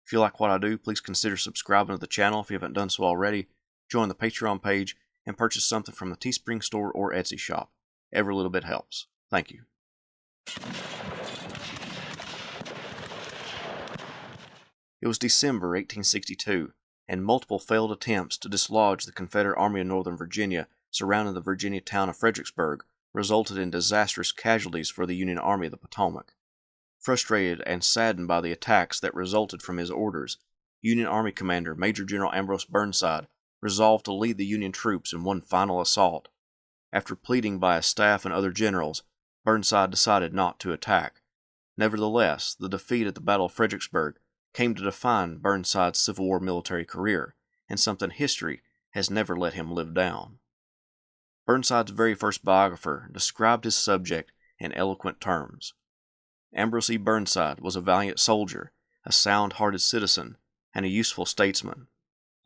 If you like what I do, please consider subscribing to the channel if you haven't done so already, join the Patreon page, and purchase something from the Teespring store or Etsy shop. Every little bit helps. Thank you. It was December 1862, and multiple failed attempts to dislodge the Confederate Army of Northern Virginia surrounding the Virginia town of Fredericksburg resulted in disastrous casualties for the Union Army of the Potomac. Frustrated and saddened by the attacks that resulted from his orders, Union Army Commander Major General Ambrose Burnside resolved to lead the Union troops in one final assault. After pleading by his staff and other generals, Burnside decided not to attack. Nevertheless, the defeat at the Battle of Fredericksburg came to define Burnside's Civil War military career, and something history has never let him live down. Burnside's very first biographer described his subject in eloquent terms. Ambrose E. Burnside was a valiant soldier, a sound-hearted citizen, and a useful statesman.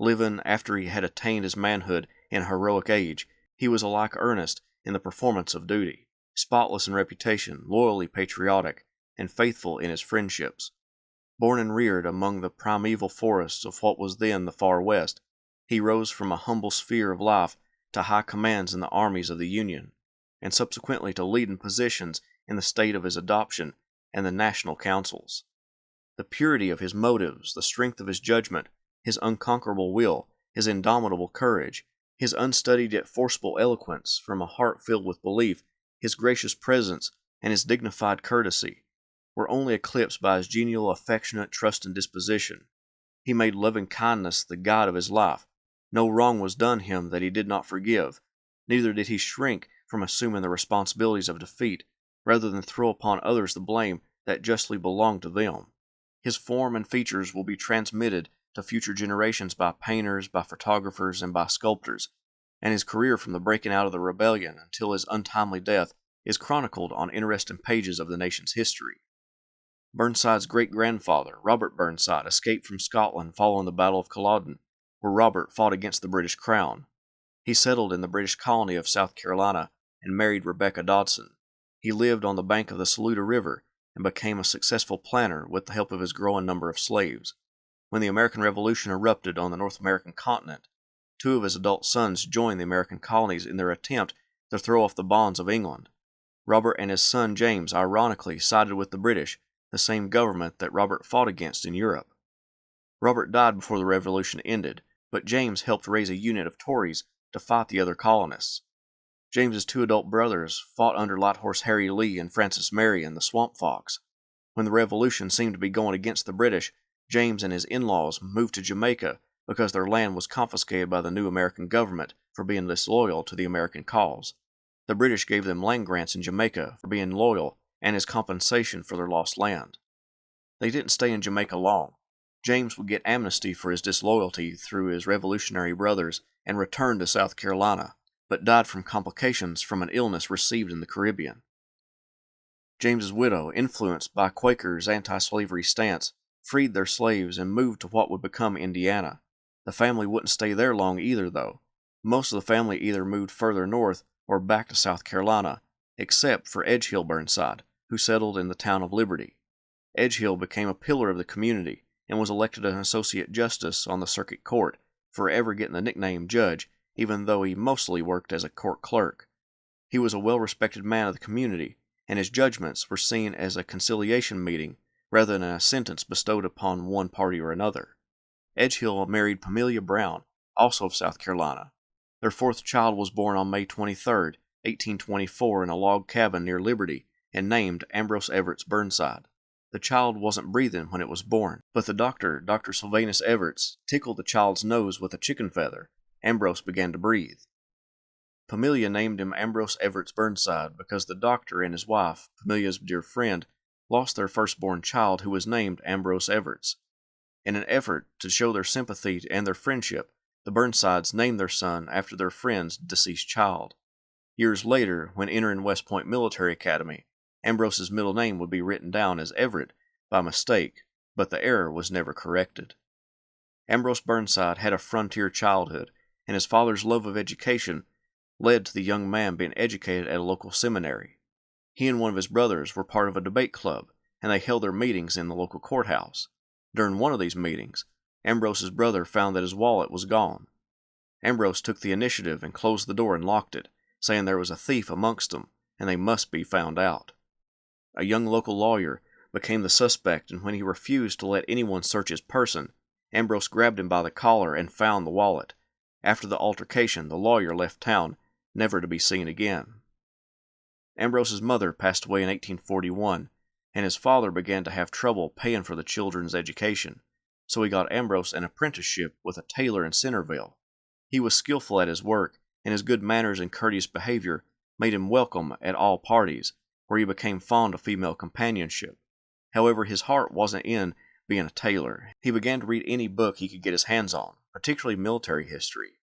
Living after he had attained his manhood in a heroic age, he was alike earnest in the performance of duty, spotless in reputation, loyally patriotic, and faithful in his friendships. Born and reared among the primeval forests of what was then the Far West, he rose from a humble sphere of life to high commands in the armies of the Union, and subsequently to leading positions in the state of his adoption and the national councils. The purity of his motives, the strength of his judgment, his unconquerable will, his indomitable courage, his unstudied yet forcible eloquence from a heart filled with belief, his gracious presence, and his dignified courtesy were only eclipsed by his genial, affectionate, trusting disposition. He made loving kindness the guide of his life. No wrong was done him that he did not forgive, neither did he shrink from assuming the responsibilities of defeat, rather than throw upon others the blame that justly belonged to them. His form and features will be transmitted to future generations by painters, by photographers, and by sculptors, and his career from the breaking out of the rebellion until his untimely death is chronicled on interesting pages of the nation's history. Burnside's great-grandfather, Robert Burnside, escaped from Scotland following the Battle of Culloden, where Robert fought against the British Crown. He settled in the British colony of South Carolina and married Rebecca Dodson. He lived on the bank of the Saluda River and became a successful planter with the help of his growing number of slaves. When the American Revolution erupted on the North American continent, 2 of his adult sons joined the American colonies in their attempt to throw off the bonds of England. Robert and his son James ironically sided with the British, the same government that Robert fought against in Europe. Robert died before the Revolution ended, but James helped raise a unit of Tories to fight the other colonists. James's 2 adult brothers fought under Light Horse Harry Lee and Francis Marion, the Swamp Fox. When the Revolution seemed to be going against the British, James and his in-laws moved to Jamaica because their land was confiscated by the new American government for being disloyal to the American cause. The British gave them land grants in Jamaica for being loyal and as compensation for their lost land. They didn't stay in Jamaica long. James would get amnesty for his disloyalty through his Revolutionary brothers and return to South Carolina, but died from complications from an illness received in the Caribbean. James's widow, influenced by Quakers' anti-slavery stance, freed their slaves and moved to what would become Indiana. The family wouldn't stay there long either, though. Most of the family either moved further north or back to South Carolina, except for Edgehill Burnside, who settled in the town of Liberty. Edgehill became a pillar of the community and was elected an associate justice on the circuit court, forever getting the nickname judge, even though he mostly worked as a court clerk. He was a well-respected man of the community, and his judgments were seen as a conciliation meeting rather than a sentence bestowed upon one party or another. Edgehill married Pamelia Brown, also of South Carolina. Their 4th child was born on May 23, 1824, in a log cabin near Liberty, and named Ambrose Everett Burnside. The child wasn't breathing when it was born, but the doctor, Dr. Sylvanus Everett, tickled the child's nose with a chicken feather. Ambrose began to breathe. Pamelia named him Ambrose Everett Burnside because the doctor and his wife, Pamelia's dear friend, lost their firstborn child who was named Ambrose Everett. In an effort to show their sympathy and their friendship, the Burnsides named their son after their friend's deceased child. Years later, when entering West Point Military Academy, Ambrose's middle name would be written down as Everett by mistake, but the error was never corrected. Ambrose Burnside had a frontier childhood, and his father's love of education led to the young man being educated at a local seminary. He and one of his brothers were part of a debate club, and they held their meetings in the local courthouse. During one of these meetings, Ambrose's brother found that his wallet was gone. Ambrose took the initiative and closed the door and locked it, saying there was a thief amongst them and they must be found out. A young local lawyer became the suspect, and when he refused to let anyone search his person, Ambrose grabbed him by the collar and found the wallet. After the altercation, the lawyer left town, never to be seen again. Ambrose's mother passed away in 1841, and his father began to have trouble paying for the children's education, so he got Ambrose an apprenticeship with a tailor in Centerville. He was skillful at his work, and his good manners and courteous behavior made him welcome at all parties, where he became fond of female companionship. However, his heart wasn't in being a tailor. He began to read any book he could get his hands on, particularly military history.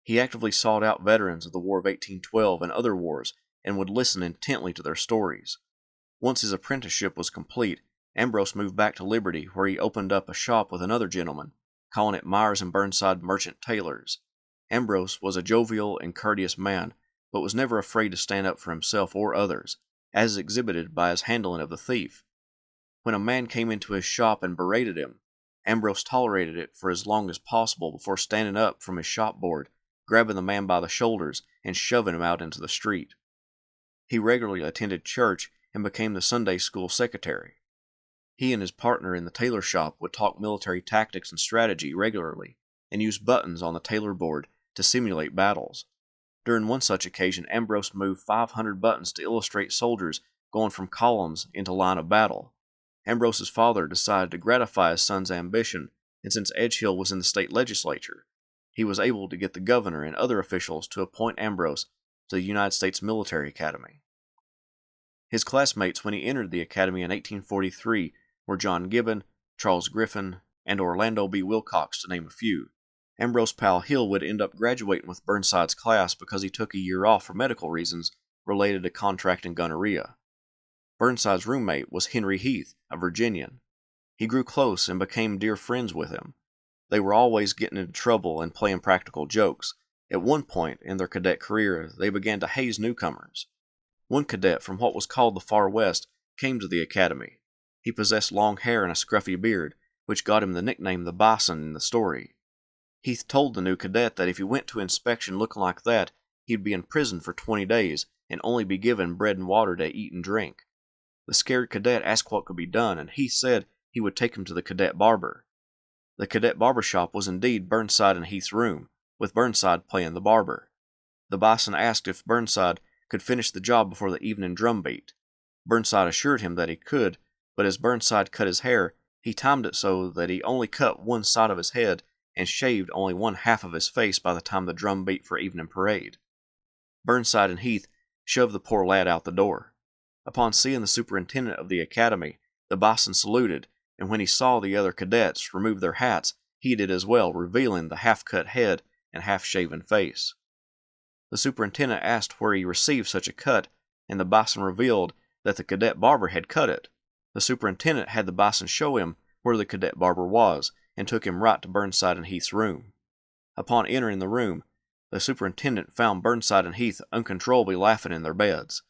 He actively sought out veterans of the War of 1812 and other wars, and would listen intently to their stories. Once his apprenticeship was complete, Ambrose moved back to Liberty, where he opened up a shop with another gentleman, calling it Myers and Burnside Merchant Tailors. Ambrose was a jovial and courteous man, but was never afraid to stand up for himself or others, as exhibited by his handling of the thief. When a man came into his shop and berated him, Ambrose tolerated it for as long as possible before standing up from his shopboard, grabbing the man by the shoulders, and shoving him out into the street. He regularly attended church and became the Sunday school secretary. He and his partner in the tailor shop would talk military tactics and strategy regularly, and use buttons on the tailor board to simulate battles. During one such occasion, Ambrose moved 500 buttons to illustrate soldiers going from columns into line of battle. Ambrose's father decided to gratify his son's ambition, and since Edgehill was in the state legislature, he was able to get the governor and other officials to appoint Ambrose to the United States Military Academy. His classmates when he entered the academy in 1843 were John Gibbon, Charles Griffin, and Orlando B. Wilcox, to name a few. Ambrose Powell Hill would end up graduating with Burnside's class because he took a year off for medical reasons related to contracting gonorrhea. Burnside's roommate was Henry Heath, a Virginian. He grew close and became dear friends with him. They were always getting into trouble and playing practical jokes. At one point in their cadet career, they began to haze newcomers. One cadet from what was called the Far West came to the academy. He possessed long hair and a scruffy beard, which got him the nickname the Bison in the story. Heath told the new cadet that if he went to inspection looking like that, he'd be in prison for 20 days and only be given bread and water to eat and drink. The scared cadet asked what could be done, and Heath said he would take him to the cadet barber. The cadet barber shop was indeed Burnside and Heath's room, with Burnside playing the barber. The Bison asked if Burnside could finish the job before the evening drum beat. Burnside assured him that he could, but as Burnside cut his hair, he timed it so that he only cut one side of his head and shaved only one half of his face by the time the drum beat for evening parade. Burnside and Heath shoved the poor lad out the door. Upon seeing the superintendent of the academy, the Bison saluted, and when he saw the other cadets remove their hats, he did as well, revealing the half-cut head and half-shaven face. The superintendent asked where he received such a cut, and the Bison revealed that the cadet barber had cut it. The superintendent had the Bison show him where the cadet barber was, and took him right to Burnside and Heath's room. Upon entering the room, the superintendent found Burnside and Heath uncontrollably laughing in their beds.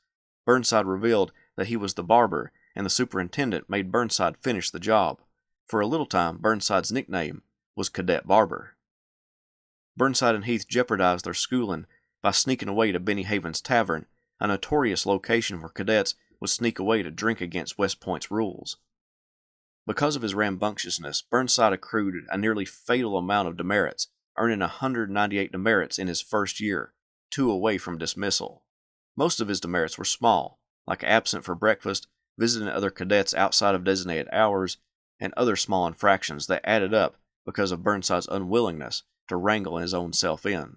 Burnside revealed that he was the barber, and the superintendent made Burnside finish the job. For a little time, Burnside's nickname was Cadet Barber. Burnside and Heath jeopardized their schooling by sneaking away to Benny Haven's Tavern, a notorious location where cadets would sneak away to drink against West Point's rules. Because of his rambunctiousness, Burnside accrued a nearly fatal amount of demerits, earning 198 demerits in his first year, 2 away from dismissal. Most of his demerits were small, like absent for breakfast, visiting other cadets outside of designated hours, and other small infractions that added up because of Burnside's unwillingness to wrangle his own self in.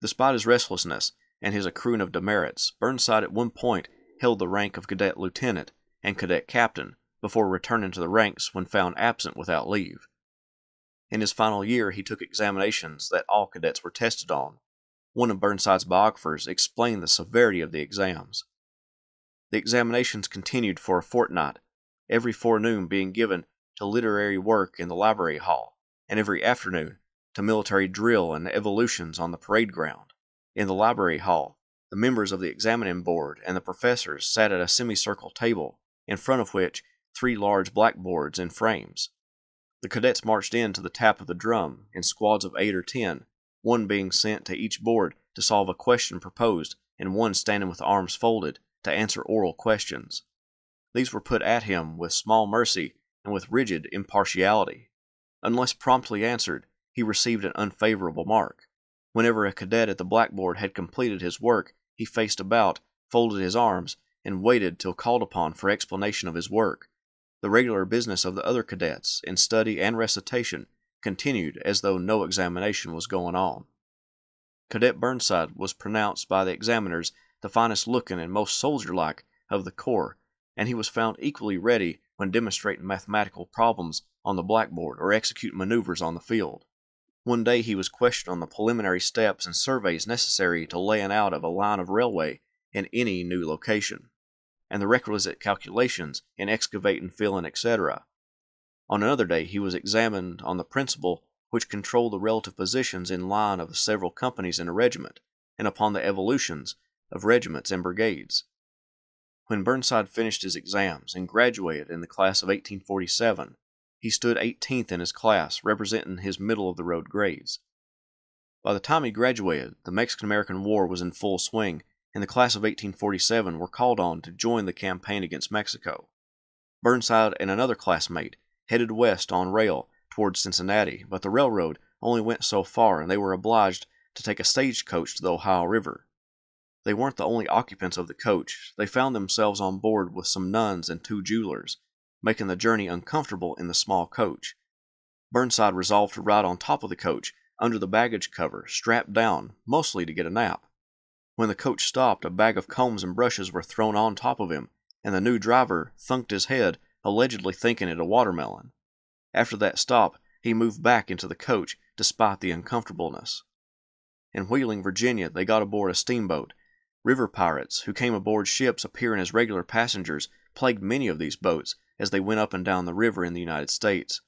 Despite his restlessness and his accruing of demerits, Burnside at one point held the rank of cadet lieutenant and cadet captain before returning to the ranks when found absent without leave. In his final year, he took examinations that all cadets were tested on. One of Burnside's biographers explained the severity of the exams. The examinations continued for a fortnight, every forenoon being given to literary work in the library hall, and every afternoon to military drill and evolutions on the parade ground. In the library hall, the members of the examining board and the professors sat at a semicircle table, in front of which 3 large blackboards in frames. The cadets marched in to the tap of the drum in squads of 8 or 10, one being sent to each board to solve a question proposed and one standing with arms folded to answer oral questions. These were put at him with small mercy and with rigid impartiality. Unless promptly answered, he received an unfavorable mark. Whenever a cadet at the blackboard had completed his work, he faced about, folded his arms, and waited till called upon for explanation of his work. The regular business of the other cadets, in study and recitation, continued as though no examination was going on. Cadet Burnside was pronounced by the examiners the finest looking and most soldier-like of the corps, and he was found equally ready when demonstrating mathematical problems on the blackboard or executing maneuvers on the field. One day he was questioned on the preliminary steps and surveys necessary to laying out of a line of railway in any new location, and the requisite calculations in excavating, filling, etc. On another day he was examined on the principle which controlled the relative positions in line of the several companies in a regiment, and upon the evolutions of regiments and brigades. When Burnside finished his exams and graduated in the class of 1847, he stood 18th in his class, representing his middle-of-the-road grades. By the time he graduated, the Mexican-American War was in full swing, and the class of 1847 were called on to join the campaign against Mexico. Burnside and another classmate headed west on rail towards Cincinnati, but the railroad only went so far, and they were obliged to take a stagecoach to the Ohio River. They weren't the only occupants of the coach. They found themselves on board with some nuns and 2 jewelers, making the journey uncomfortable in the small coach. Burnside resolved to ride on top of the coach, under the baggage cover, strapped down, mostly to get a nap. When the coach stopped, a bag of combs and brushes were thrown on top of him, and the new driver thunked his head, allegedly thinking it a watermelon. After that stop, he moved back into the coach, despite the uncomfortableness. In Wheeling, Virginia, they got aboard a steamboat. River pirates, who came aboard ships appearing as regular passengers, plagued many of these boats as they went up and down the river in the United States.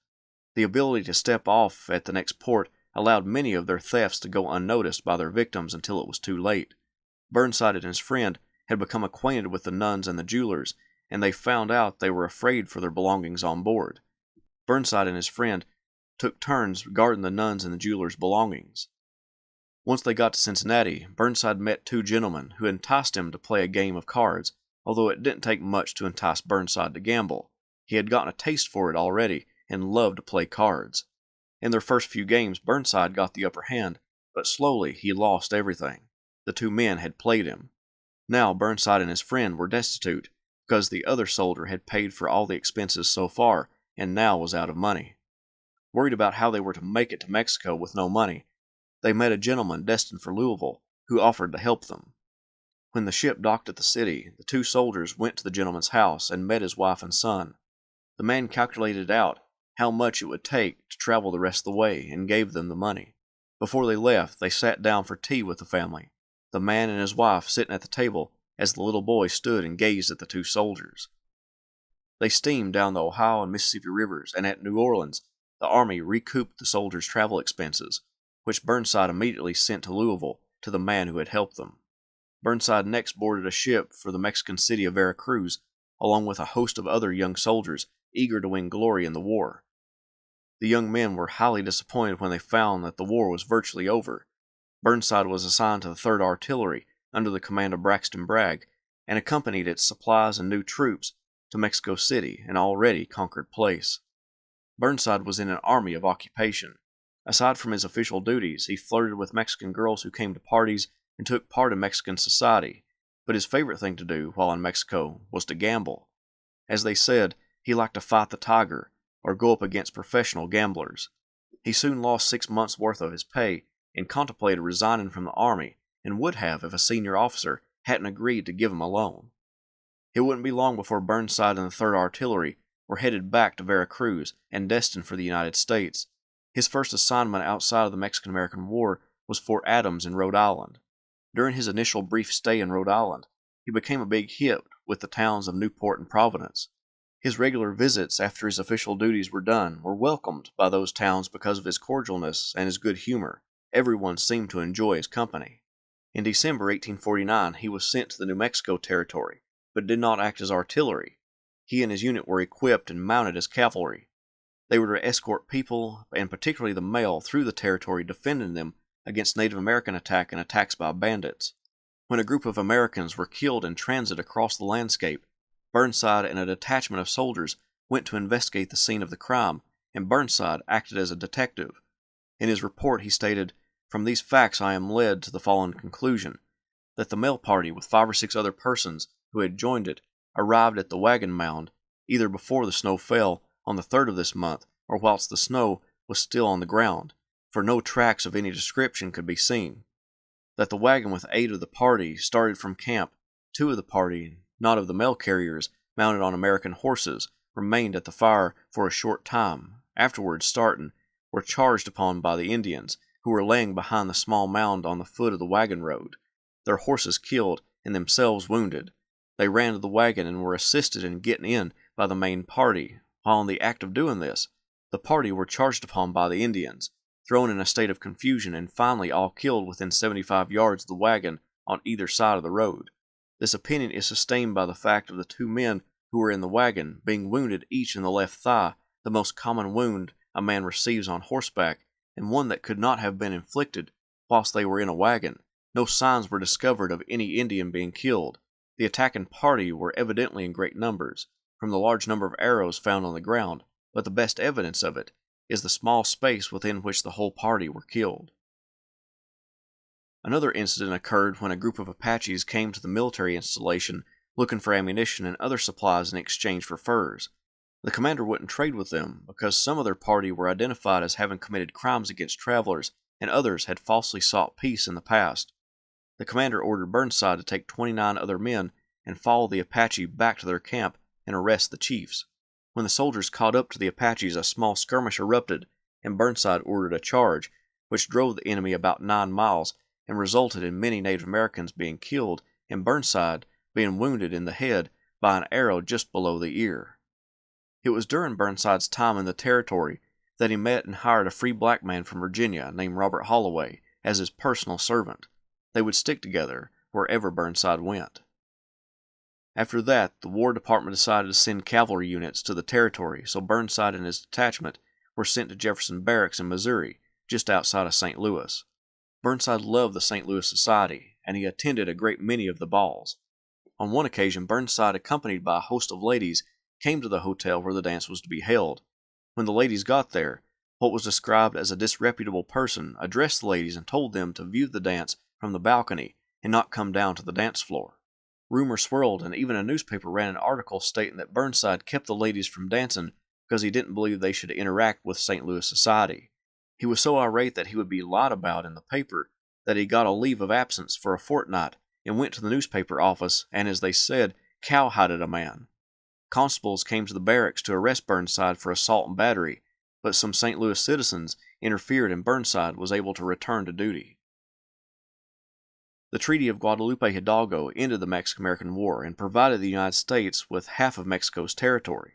The ability to step off at the next port allowed many of their thefts to go unnoticed by their victims until it was too late. Burnside and his friend had become acquainted with the nuns and the jewelers, and they found out they were afraid for their belongings on board. Burnside and his friend took turns guarding the nuns and the jewelers' belongings. Once they got to Cincinnati, Burnside met 2 gentlemen who enticed him to play a game of cards, although it didn't take much to entice Burnside to gamble. He had gotten a taste for it already and loved to play cards. In their first few games, Burnside got the upper hand, but slowly he lost everything. The 2 men had played him. Now Burnside and his friend were destitute, because the other soldier had paid for all the expenses so far, and now was out of money. Worried about how they were to make it to Mexico with no money, they met a gentleman destined for Louisville, who offered to help them. When the ship docked at the city, the 2 soldiers went to the gentleman's house and met his wife and son. The man calculated out how much it would take to travel the rest of the way and gave them the money. Before they left, they sat down for tea with the family, the man and his wife sitting at the table as the little boy stood and gazed at the 2 soldiers. They steamed down the Ohio and Mississippi rivers, and at New Orleans, the Army recouped the soldiers' travel expenses, which Burnside immediately sent to Louisville to the man who had helped them. Burnside next boarded a ship for the Mexican city of Veracruz, along with a host of other young soldiers eager to win glory in the war. The young men were highly disappointed when they found that the war was virtually over. Burnside was assigned to the 3rd Artillery under the command of Braxton Bragg, and accompanied its supplies and new troops to Mexico City, an already conquered place. Burnside was in an army of occupation. Aside from his official duties, he flirted with Mexican girls who came to parties and took part in Mexican society, but his favorite thing to do while in Mexico was to gamble. As they said, he liked to fight the tiger, or go up against professional gamblers. He soon lost 6 months' worth of his pay and contemplated resigning from the Army, and would have if a senior officer hadn't agreed to give him a loan. It wouldn't be long before Burnside and the 3rd Artillery were headed back to Veracruz and destined for the United States. His first assignment outside of the Mexican-American War was Fort Adams in Rhode Island. During his initial brief stay in Rhode Island, he became a big hit with the towns of Newport and Providence. His regular visits after his official duties were done were welcomed by those towns because of his cordialness and his good humor. Everyone seemed to enjoy his company. In December 1849, he was sent to the New Mexico Territory, but did not act as artillery. He and his unit were equipped and mounted as cavalry. They were to escort people, and particularly the mail, through the territory, defending them against Native American attack and attacks by bandits. When a group of Americans were killed in transit across the landscape, Burnside and a detachment of soldiers went to investigate the scene of the crime, and Burnside acted as a detective. In his report he stated, "From these facts I am led to the following conclusion, that the mail party with 5 or 6 other persons who had joined it arrived at the wagon mound either before the snow fell on the 3rd of this month or whilst the snow was still on the ground, for no tracks of any description could be seen. That the wagon with 8 of the party started from camp, 2 of the party, not of the mail carriers, mounted on American horses, remained at the fire for a short time, afterwards starting, were charged upon by the Indians, who were laying behind the small mound on the foot of the wagon road, their horses killed and themselves wounded. They ran to the wagon and were assisted in getting in by the main party. While in the act of doing this, the party were charged upon by the Indians, thrown in a state of confusion, and finally all killed within 75 yards of the wagon on either side of the road. This opinion is sustained by the fact of the 2 men who were in the wagon being wounded each in the left thigh, the most common wound a man receives on horseback, and one that could not have been inflicted whilst they were in a wagon. No signs were discovered of any Indian being killed. The attacking party were evidently in great numbers, from the large number of arrows found on the ground, but the best evidence of it is the small space within which the whole party were killed." Another incident occurred when a group of Apaches came to the military installation looking for ammunition and other supplies in exchange for furs. The commander wouldn't trade with them because some of their party were identified as having committed crimes against travelers, and others had falsely sought peace in the past. The commander ordered Burnside to take 29 other men and follow the Apache back to their camp and arrest the chiefs. When the soldiers caught up to the Apaches, a small skirmish erupted, and Burnside ordered a charge, which drove the enemy about 9 miles and resulted in many Native Americans being killed and Burnside being wounded in the head by an arrow just below the ear. It was during Burnside's time in the territory that he met and hired a free black man from Virginia named Robert Holloway as his personal servant. They would stick together wherever Burnside went. After that, the War Department decided to send cavalry units to the territory, so Burnside and his detachment were sent to Jefferson Barracks in Missouri, just outside of St. Louis. Burnside loved the St. Louis Society, and he attended a great many of the balls. On one occasion, Burnside, accompanied by a host of ladies, came to the hotel where the dance was to be held. When the ladies got there, what was described as a disreputable person addressed the ladies and told them to view the dance from the balcony and not come down to the dance floor. Rumor swirled, and even a newspaper ran an article stating that Burnside kept the ladies from dancing because he didn't believe they should interact with St. Louis society. He was so irate that he would be lied about in the paper that he got a leave of absence for a fortnight and went to the newspaper office and, as they said, cowhided a man. Constables came to the barracks to arrest Burnside for assault and battery, but some St. Louis citizens interfered and Burnside was able to return to duty. The Treaty of Guadalupe Hidalgo ended the Mexican-American War and provided the United States with half of Mexico's territory.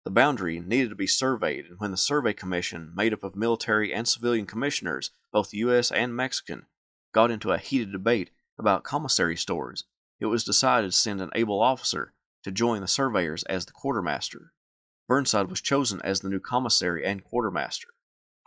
The boundary needed to be surveyed, and when the Survey Commission, made up of military and civilian commissioners, both U.S. and Mexican, got into a heated debate about commissary stores, it was decided to send an able officer to join the surveyors as the quartermaster. Burnside was chosen as the new commissary and quartermaster.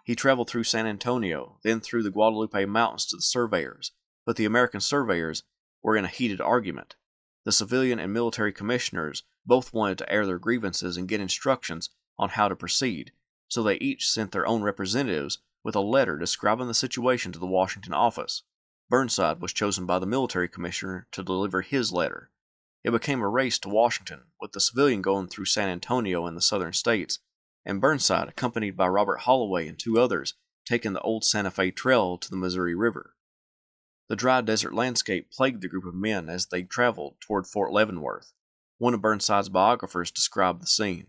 He traveled through San Antonio, then through the Guadalupe Mountains to the surveyors, but the American surveyors were in a heated argument. The civilian and military commissioners both wanted to air their grievances and get instructions on how to proceed, so they each sent their own representatives with a letter describing the situation to the Washington office. Burnside was chosen by the military commissioner to deliver his letter. It became a race to Washington, with the civilian going through San Antonio and the southern states, and Burnside, accompanied by Robert Holloway and 2 others, taking the old Santa Fe Trail to the Missouri River. The dry desert landscape plagued the group of men as they traveled toward Fort Leavenworth. One of Burnside's biographers described the scene.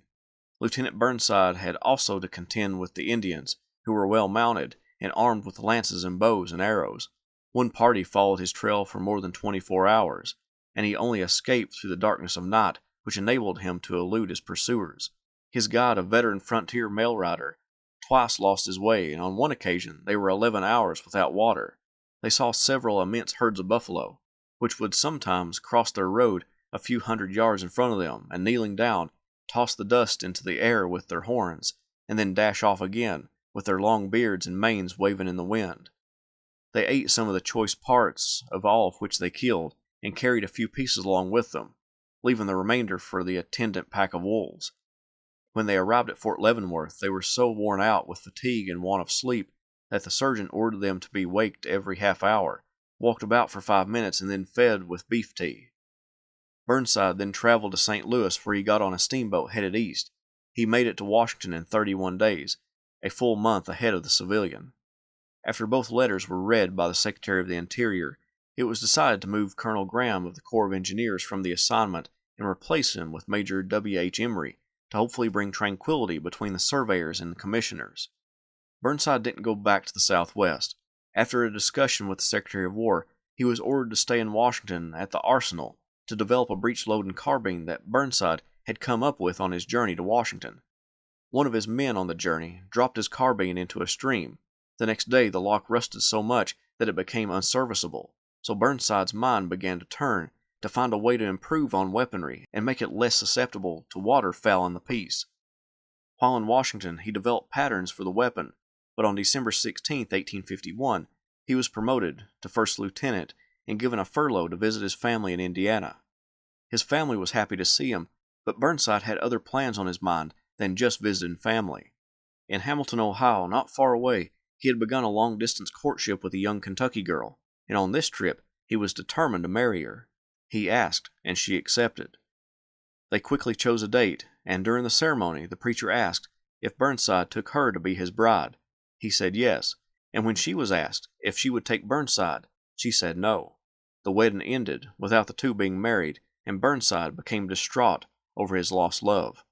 Lieutenant Burnside had also to contend with the Indians, who were well mounted and armed with lances and bows and arrows. One party followed his trail for more than 24 hours, and he only escaped through the darkness of night, which enabled him to elude his pursuers. His guide, a veteran frontier mail rider, twice lost his way, and on one occasion they were 11 hours without water. They saw several immense herds of buffalo, which would sometimes cross their road a few hundred yards in front of them, and kneeling down, toss the dust into the air with their horns. and then dash off again, with their long beards and manes waving in the wind. They ate some of the choice parts of all of which they killed, and carried a few pieces along with them, leaving the remainder for the attendant pack of wolves. When they arrived at Fort Leavenworth, they were so worn out with fatigue and want of sleep that the surgeon ordered them to be waked every half hour, walked about for 5 minutes, and then fed with beef tea. Burnside then traveled to St. Louis, where he got on a steamboat headed east. He made it to Washington in 31 days, a full month ahead of the civilian. After both letters were read by the Secretary of the Interior, it was decided to move Colonel Graham of the Corps of Engineers from the assignment and replace him with Major W. H. Emory to hopefully bring tranquility between the surveyors and the commissioners. Burnside didn't go back to the Southwest. After a discussion with the Secretary of War, he was ordered to stay in Washington at the Arsenal to develop a breech-loading carbine that Burnside had come up with on his journey to Washington. One of his men on the journey dropped his carbine into a stream. The next day the lock rusted so much that it became unserviceable, so Burnside's mind began to turn to find a way to improve on weaponry and make it less susceptible to water fouling the piece. While in Washington, he developed patterns for the weapon, but on December 16, 1851, he was promoted to first lieutenant and given a furlough to visit his family in Indiana. His family was happy to see him, but Burnside had other plans on his mind than just visiting family. In Hamilton, Ohio, not far away, he had begun a long-distance courtship with a young Kentucky girl, and on this trip he was determined to marry her. He asked, and she accepted. They quickly chose a date, and during the ceremony the preacher asked if Burnside took her to be his bride. He said yes, and when she was asked if she would take Burnside, she said no. The wedding ended without the two being married, and Burnside became distraught over his lost love.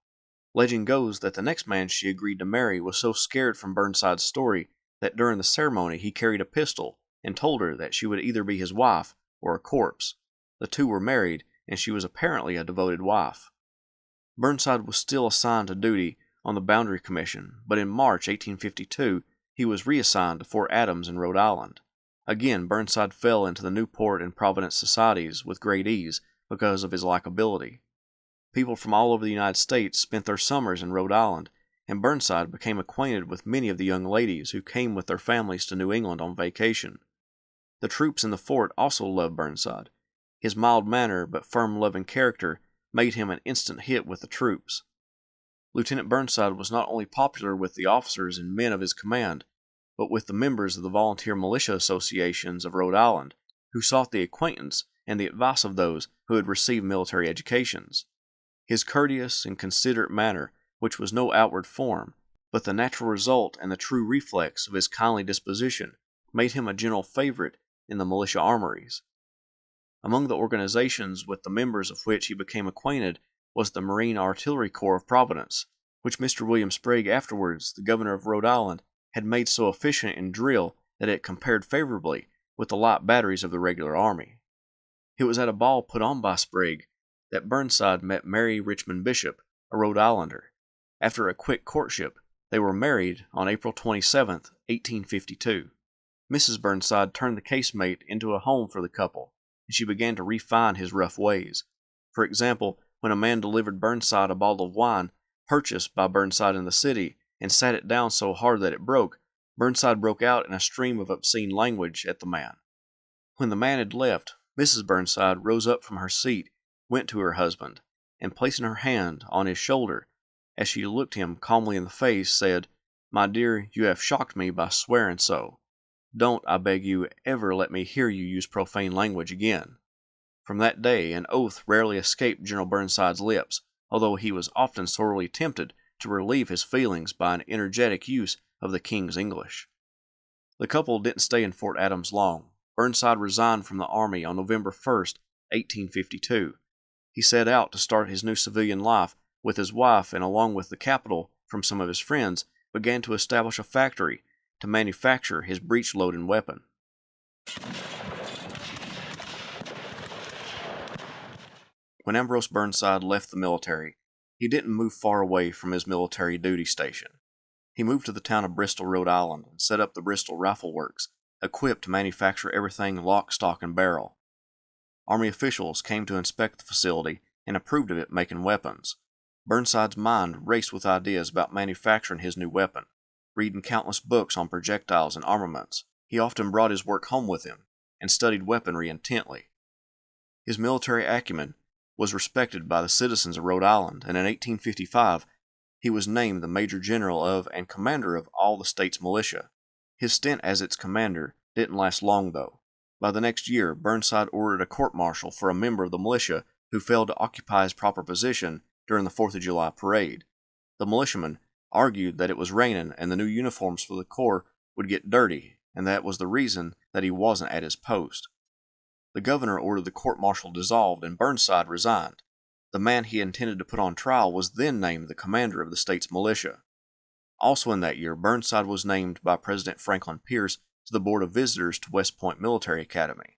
Legend goes that the next man she agreed to marry was so scared from Burnside's story that during the ceremony he carried a pistol and told her that she would either be his wife or a corpse. The two were married, and she was apparently a devoted wife. Burnside was still assigned to duty on the Boundary Commission, but in March 1852 he was reassigned to Fort Adams in Rhode Island. Again, Burnside fell into the Newport and Providence societies with great ease because of his likability. People from all over the United States spent their summers in Rhode Island, and Burnside became acquainted with many of the young ladies who came with their families to New England on vacation. The troops in the fort also loved Burnside. His mild manner but firm-loving character made him an instant hit with the troops. Lieutenant Burnside was not only popular with the officers and men of his command, but with the members of the volunteer militia associations of Rhode Island, who sought the acquaintance and the advice of those who had received military educations. His courteous and considerate manner, which was no outward form, but the natural result and the true reflex of his kindly disposition, made him a general favorite in the militia armories. Among the organizations with the members of which he became acquainted was the Marine Artillery Corps of Providence, which Mr. William Sprague, afterwards the governor of Rhode Island, had made so efficient in drill that it compared favorably with the light batteries of the regular army. It was at a ball put on by Sprague that Burnside met Mary Richmond Bishop, a Rhode Islander. After a quick courtship, they were married on April 27, 1852. Mrs. Burnside turned the casemate into a home for the couple, and she began to refine his rough ways. For example, when a man delivered Burnside a bottle of wine purchased by Burnside in the city and sat it down so hard that it broke, Burnside broke out in a stream of obscene language at the man. When the man had left, Mrs. Burnside rose up from her seat, went to her husband, and placing her hand on his shoulder, as she looked him calmly in the face, said, "My dear, you have shocked me by swearing so. Don't, I beg you, ever let me hear you use profane language again." From that day, an oath rarely escaped General Burnside's lips, although he was often sorely tempted to relieve his feelings by an energetic use of the King's English. The couple didn't stay in Fort Adams long. Burnside resigned from the army on November 1st, 1852. He set out to start his new civilian life with his wife, and along with the capital from some of his friends, began to establish a factory to manufacture his breech-loading weapon. When Ambrose Burnside left the military, he didn't move far away from his military duty station. He moved to the town of Bristol, Rhode Island, and set up the Bristol Rifle Works, equipped to manufacture everything lock, stock, and barrel. Army officials came to inspect the facility and approved of it making weapons. Burnside's mind raced with ideas about manufacturing his new weapon. Reading countless books on projectiles and armaments, he often brought his work home with him and studied weaponry intently. His military acumen was respected by the citizens of Rhode Island, and in 1855 he was named the Major General of and commander of all the state's militia. His stint as its commander didn't last long, though. By the next year, Burnside ordered a court-martial for a member of the militia who failed to occupy his proper position during the 4th of July parade. The militiamen argued that it was raining and the new uniforms for the corps would get dirty, and that was the reason that he wasn't at his post. The governor ordered the court-martial dissolved and Burnside resigned. The man he intended to put on trial was then named the commander of the state's militia. Also in that year, Burnside was named by President Franklin Pierce to the Board of Visitors to West Point Military Academy.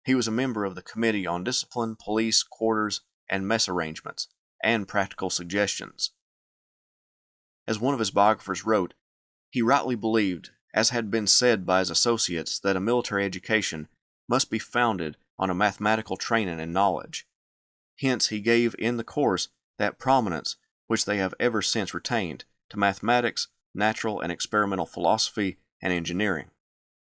He was a member of the Committee on Discipline, Police, Quarters, and Mess Arrangements, and Practical Suggestions. As one of his biographers wrote, he rightly believed, as had been said by his associates, that a military education must be founded on a mathematical training and knowledge. Hence he gave in the course that prominence which they have ever since retained to mathematics, natural and experimental philosophy, and engineering.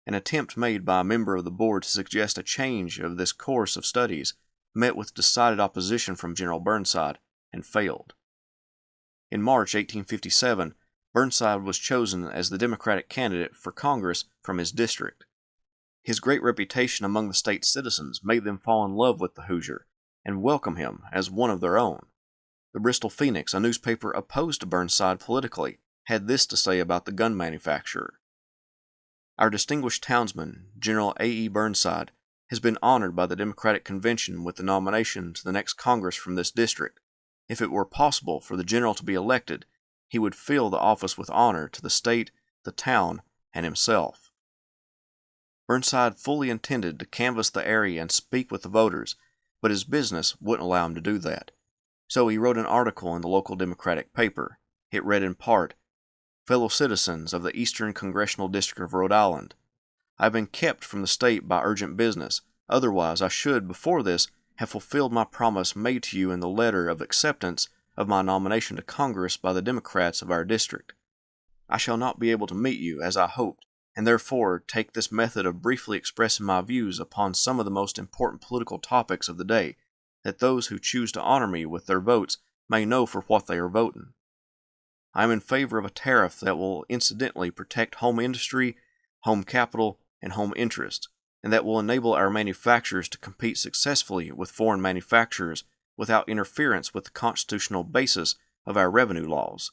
An attempt made by a member of the board to suggest a change of this course of studies met with decided opposition from General Burnside and failed. In March 1857, Burnside was chosen as the Democratic candidate for Congress from his district. His great reputation among the state's citizens made them fall in love with the Hoosier and welcome him as one of their own. The Bristol Phoenix, a newspaper opposed to Burnside politically, had this to say about the gun manufacturer. Our distinguished townsman, General A.E. Burnside, has been honored by the Democratic Convention with the nomination to the next Congress from this district. If it were possible for the general to be elected, he would fill the office with honor to the state, the town, and himself. Burnside fully intended to canvass the area and speak with the voters, but his business wouldn't allow him to do that. So he wrote an article in the local Democratic paper. It read in part, "Fellow citizens of the Eastern Congressional District of Rhode Island, I have been kept from the state by urgent business. Otherwise, I should, before this, have fulfilled my promise made to you in the letter of acceptance of my nomination to Congress by the Democrats of our district. I shall not be able to meet you, as I hoped, and therefore take this method of briefly expressing my views upon some of the most important political topics of the day, that those who choose to honor me with their votes may know for what they are voting. I am in favor of a tariff that will incidentally protect home industry, home capital, and home interest, and that will enable our manufacturers to compete successfully with foreign manufacturers without interference with the constitutional basis of our revenue laws.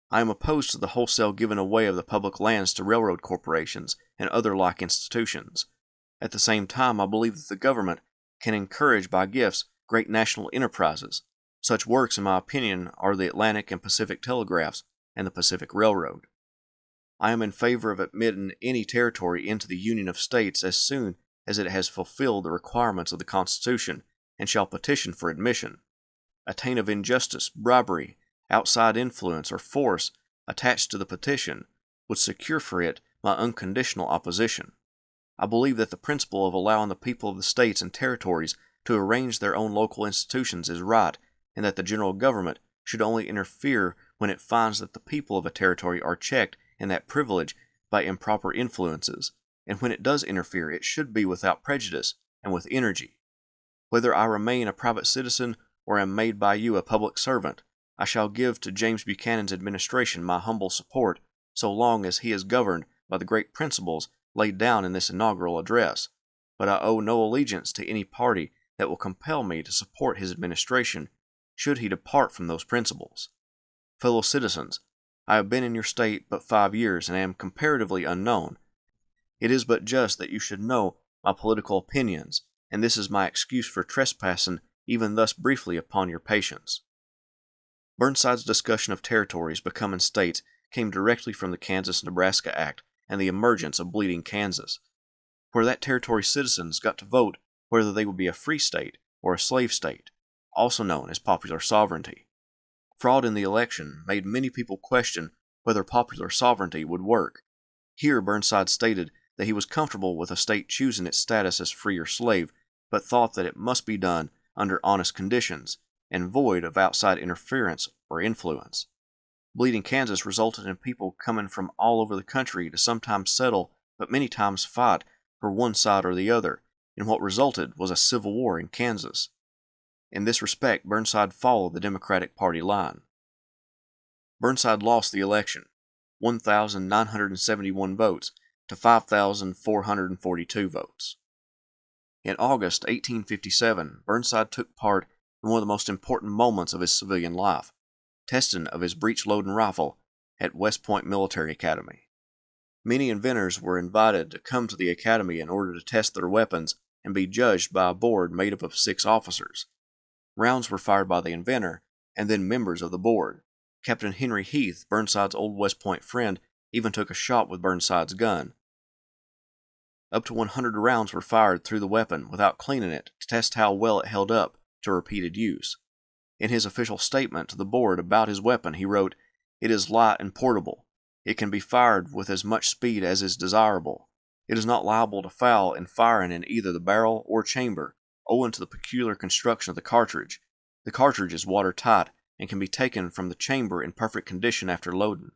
I am opposed to the wholesale giving away of the public lands to railroad corporations and other like institutions. At the same time, I believe that the government can encourage by gifts great national enterprises. Such works, in my opinion, are the Atlantic and Pacific Telegraphs and the Pacific Railroad. I am in favor of admitting any territory into the Union of States as soon as it has fulfilled the requirements of the Constitution, and shall petition for admission. A taint of injustice, bribery, outside influence, or force attached to the petition would secure for it my unconditional opposition. I believe that the principle of allowing the people of the states and territories to arrange their own local institutions is right, and that the general government should only interfere when it finds that the people of a territory are checked in that privilege by improper influences, and when it does interfere, it should be without prejudice and with energy. Whether I remain a private citizen or am made by you a public servant, I shall give to James Buchanan's administration my humble support so long as he is governed by the great principles laid down in this inaugural address, but I owe no allegiance to any party that will compel me to support his administration should he depart from those principles. Fellow citizens, I have been in your state but 5 years and am comparatively unknown. It is but just that you should know my political opinions, and this is my excuse for trespassing even thus briefly upon your patience." Burnside's discussion of territories becoming states came directly from the Kansas-Nebraska Act and the emergence of Bleeding Kansas, where that territory's citizens got to vote whether they would be a free state or a slave state, also known as popular sovereignty. Fraud in the election made many people question whether popular sovereignty would work. Here Burnside stated that he was comfortable with a state choosing its status as free or slave, but thought that it must be done under honest conditions, and void of outside interference or influence. Bleeding Kansas resulted in people coming from all over the country to sometimes settle, but many times fight for one side or the other, and what resulted was a civil war in Kansas. In this respect, Burnside followed the Democratic Party line. Burnside lost the election, 1,971 votes to 5,442 votes. In August 1857, Burnside took part in one of the most important moments of his civilian life, testing of his breech-loading rifle at West Point Military Academy. Many inventors were invited to come to the academy in order to test their weapons and be judged by a board made up of 6 officers. Rounds were fired by the inventor and then members of the board. Captain Henry Heath, Burnside's old West Point friend, even took a shot with Burnside's gun. Up to 100 rounds were fired through the weapon without cleaning it to test how well it held up to repeated use. In his official statement to the board about his weapon, he wrote, "It is light and portable. It can be fired with as much speed as is desirable. It is not liable to foul in firing in either the barrel or chamber, owing to the peculiar construction of the cartridge. The cartridge is watertight and can be taken from the chamber in perfect condition after loading,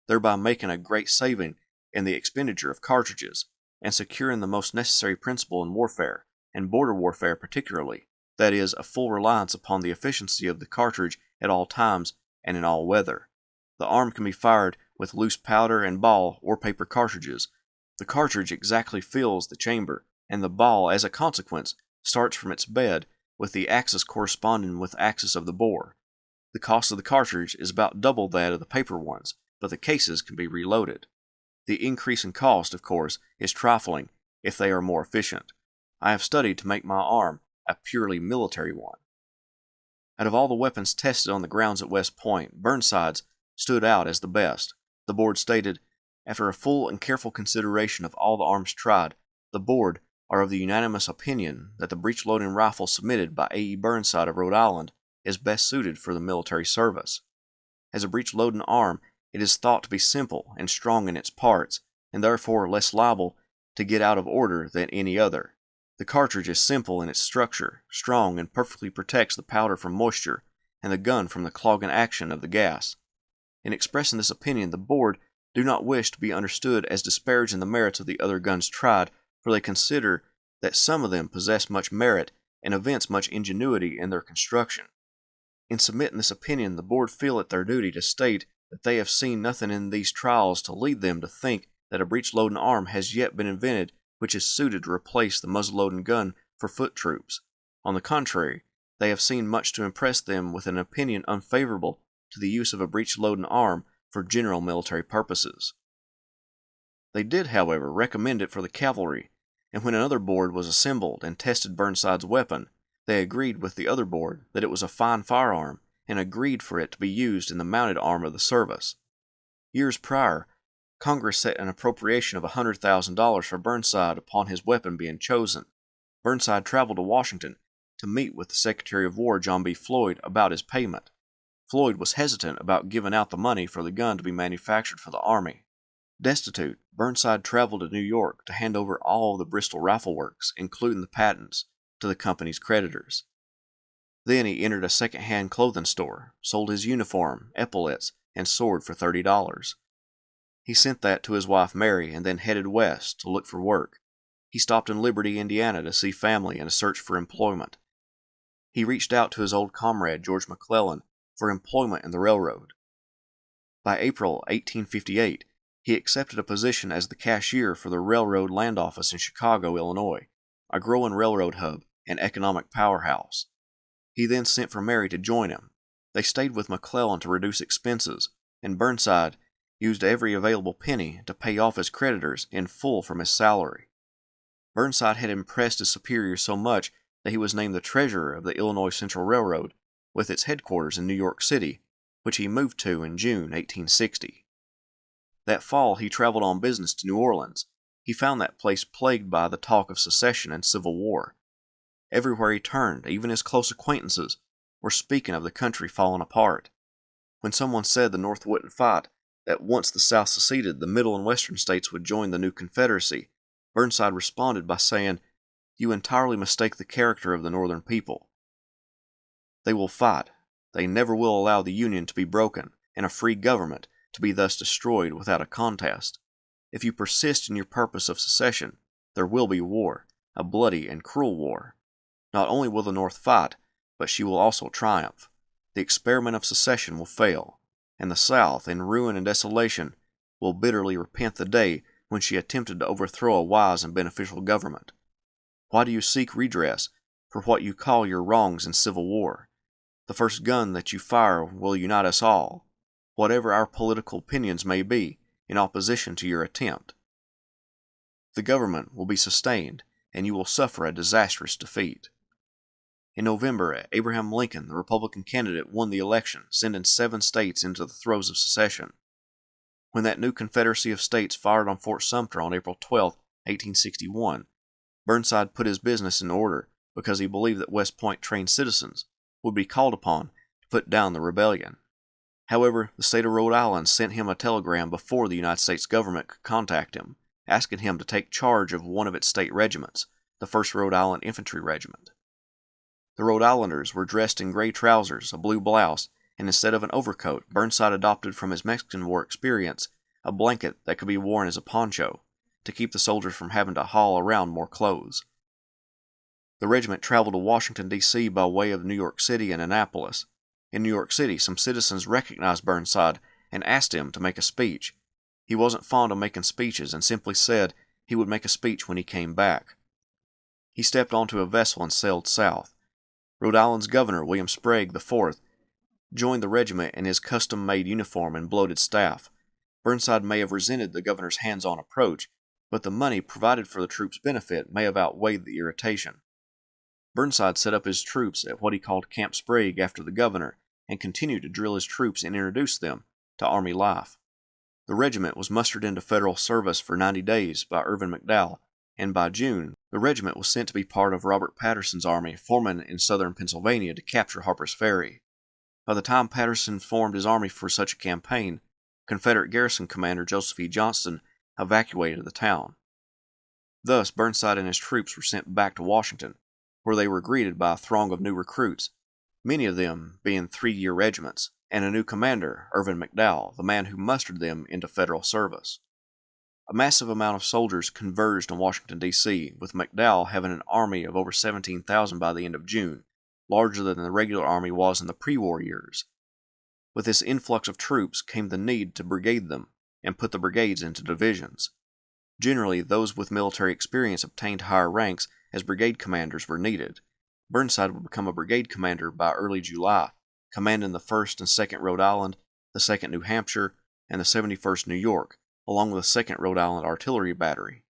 thereby making a great saving in the expenditure of cartridges, and securing the most necessary principle in warfare, and border warfare particularly, that is, a full reliance upon the efficiency of the cartridge at all times and in all weather. The arm can be fired with loose powder and ball or paper cartridges. The cartridge exactly fills the chamber, and the ball, as a consequence, starts from its bed, with the axis corresponding with the axis of the bore. The cost of the cartridge is about double that of the paper ones, but the cases can be reloaded. The increase in cost, of course, is trifling if they are more efficient. I have studied to make my arm a purely military one." Out of all the weapons tested on the grounds at West Point, Burnside's stood out as the best. The board stated, "After a full and careful consideration of all the arms tried, the board are of the unanimous opinion that the breech-loading rifle submitted by A. E. Burnside of Rhode Island is best suited for the military service. As a breech-loading arm, it is thought to be simple and strong in its parts, and therefore less liable to get out of order than any other. The cartridge is simple in its structure, strong, and perfectly protects the powder from moisture, and the gun from the clogging action of the gas. In expressing this opinion, the board do not wish to be understood as disparaging the merits of the other guns tried, for they consider that some of them possess much merit and evince much ingenuity in their construction. In submitting this opinion, the board feel it their duty to state that they have seen nothing in these trials to lead them to think that a breech-loading arm has yet been invented which is suited to replace the muzzle-loading gun for foot troops. On the contrary, they have seen much to impress them with an opinion unfavorable to the use of a breech-loading arm for general military purposes. They did, however, recommend it for the cavalry, and when another board was assembled and tested Burnside's weapon, they agreed with the other board that it was a fine firearm and agreed for it to be used in the mounted arm of the service. Years prior, Congress set an appropriation of $100,000 for Burnside upon his weapon being chosen. Burnside traveled to Washington to meet with the Secretary of War, John B. Floyd, about his payment. Floyd was hesitant about giving out the money for the gun to be manufactured for the Army. Destitute, Burnside traveled to New York to hand over all of the Bristol Rifle Works, including the patents, to the company's creditors. Then he entered a second-hand clothing store, sold his uniform, epaulets, and sword for $30. He sent that to his wife Mary and then headed west to look for work. He stopped in Liberty, Indiana to see family and to search for employment. He reached out to his old comrade George McClellan for employment in the railroad. By April 1858, he accepted a position as the cashier for the Railroad Land Office in Chicago, Illinois, a growing railroad hub and economic powerhouse. He then sent for Mary to join him. They stayed with McClellan to reduce expenses, and Burnside used every available penny to pay off his creditors in full from his salary. Burnside had impressed his superiors so much that he was named the treasurer of the Illinois Central Railroad, with its headquarters in New York City, which he moved to in June 1860. That fall he traveled on business to New Orleans. He found that place plagued by the talk of secession and civil war. Everywhere he turned, even his close acquaintances were speaking of the country falling apart. When someone said the North wouldn't fight, that once the South seceded, the Middle and Western states would join the new Confederacy, Burnside responded by saying, "You entirely mistake the character of the Northern people. They will fight. They never will allow the Union to be broken and a free government to be thus destroyed without a contest. If you persist in your purpose of secession, there will be war, a bloody and cruel war. Not only will the North fight, but she will also triumph. The experiment of secession will fail, and the South, in ruin and desolation, will bitterly repent the day when she attempted to overthrow a wise and beneficial government. Why do you seek redress for what you call your wrongs in civil war? The first gun that you fire will unite us all, whatever our political opinions may be, in opposition to your attempt. The government will be sustained, and you will suffer a disastrous defeat. In November, Abraham Lincoln, the Republican candidate, won the election, sending 7 states into the throes of secession. When that new Confederacy of states fired on Fort Sumter on April 12, 1861, Burnside put his business in order because he believed that West Point trained citizens would be called upon to put down the rebellion. However, the state of Rhode Island sent him a telegram before the United States government could contact him, asking him to take charge of one of its state regiments, the 1st Rhode Island Infantry Regiment. The Rhode Islanders were dressed in gray trousers, a blue blouse, and instead of an overcoat, Burnside adopted from his Mexican War experience a blanket that could be worn as a poncho, to keep the soldiers from having to haul around more clothes. The regiment traveled to Washington, D.C. by way of New York City and Annapolis. In New York City, some citizens recognized Burnside and asked him to make a speech. He wasn't fond of making speeches and simply said he would make a speech when he came back. He stepped onto a vessel and sailed south. Rhode Island's governor, William Sprague IV, joined the regiment in his custom-made uniform and bloated staff. Burnside may have resented the governor's hands-on approach, but the money provided for the troops' benefit may have outweighed the irritation. Burnside set up his troops at what he called Camp Sprague after the governor, and continued to drill his troops and introduce them to Army life. The regiment was mustered into federal service for 90 days by Irvin McDowell, and by June, the regiment was sent to be part of Robert Patterson's army, forming in southern Pennsylvania to capture Harper's Ferry. By the time Patterson formed his army for such a campaign, Confederate garrison commander Joseph E. Johnston evacuated the town. Thus, Burnside and his troops were sent back to Washington, where they were greeted by a throng of new recruits, many of them being 3-year regiments, and a new commander, Irvin McDowell, the man who mustered them into federal service. A massive amount of soldiers converged on Washington, D.C., with McDowell having an army of over 17,000 by the end of June, larger than the regular army was in the pre-war years. With this influx of troops came the need to brigade them and put the brigades into divisions. Generally, those with military experience obtained higher ranks as brigade commanders were needed. Burnside would become a brigade commander by early July, commanding the 1st and 2nd Rhode Island, the 2nd New Hampshire, and the 71st New York, along with the 2nd Rhode Island Artillery Battery.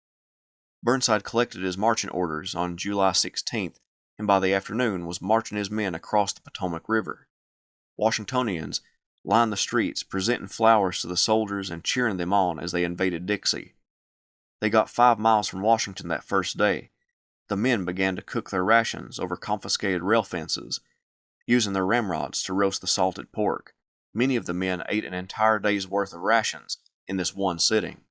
Burnside collected his marching orders on July 16th, and by the afternoon was marching his men across the Potomac River. Washingtonians lined the streets, presenting flowers to the soldiers and cheering them on as they invaded Dixie. They got 5 miles from Washington that first day. The men began to cook their rations over confiscated rail fences, using their ramrods to roast the salted pork. Many of the men ate an entire day's worth of rations in this one sitting.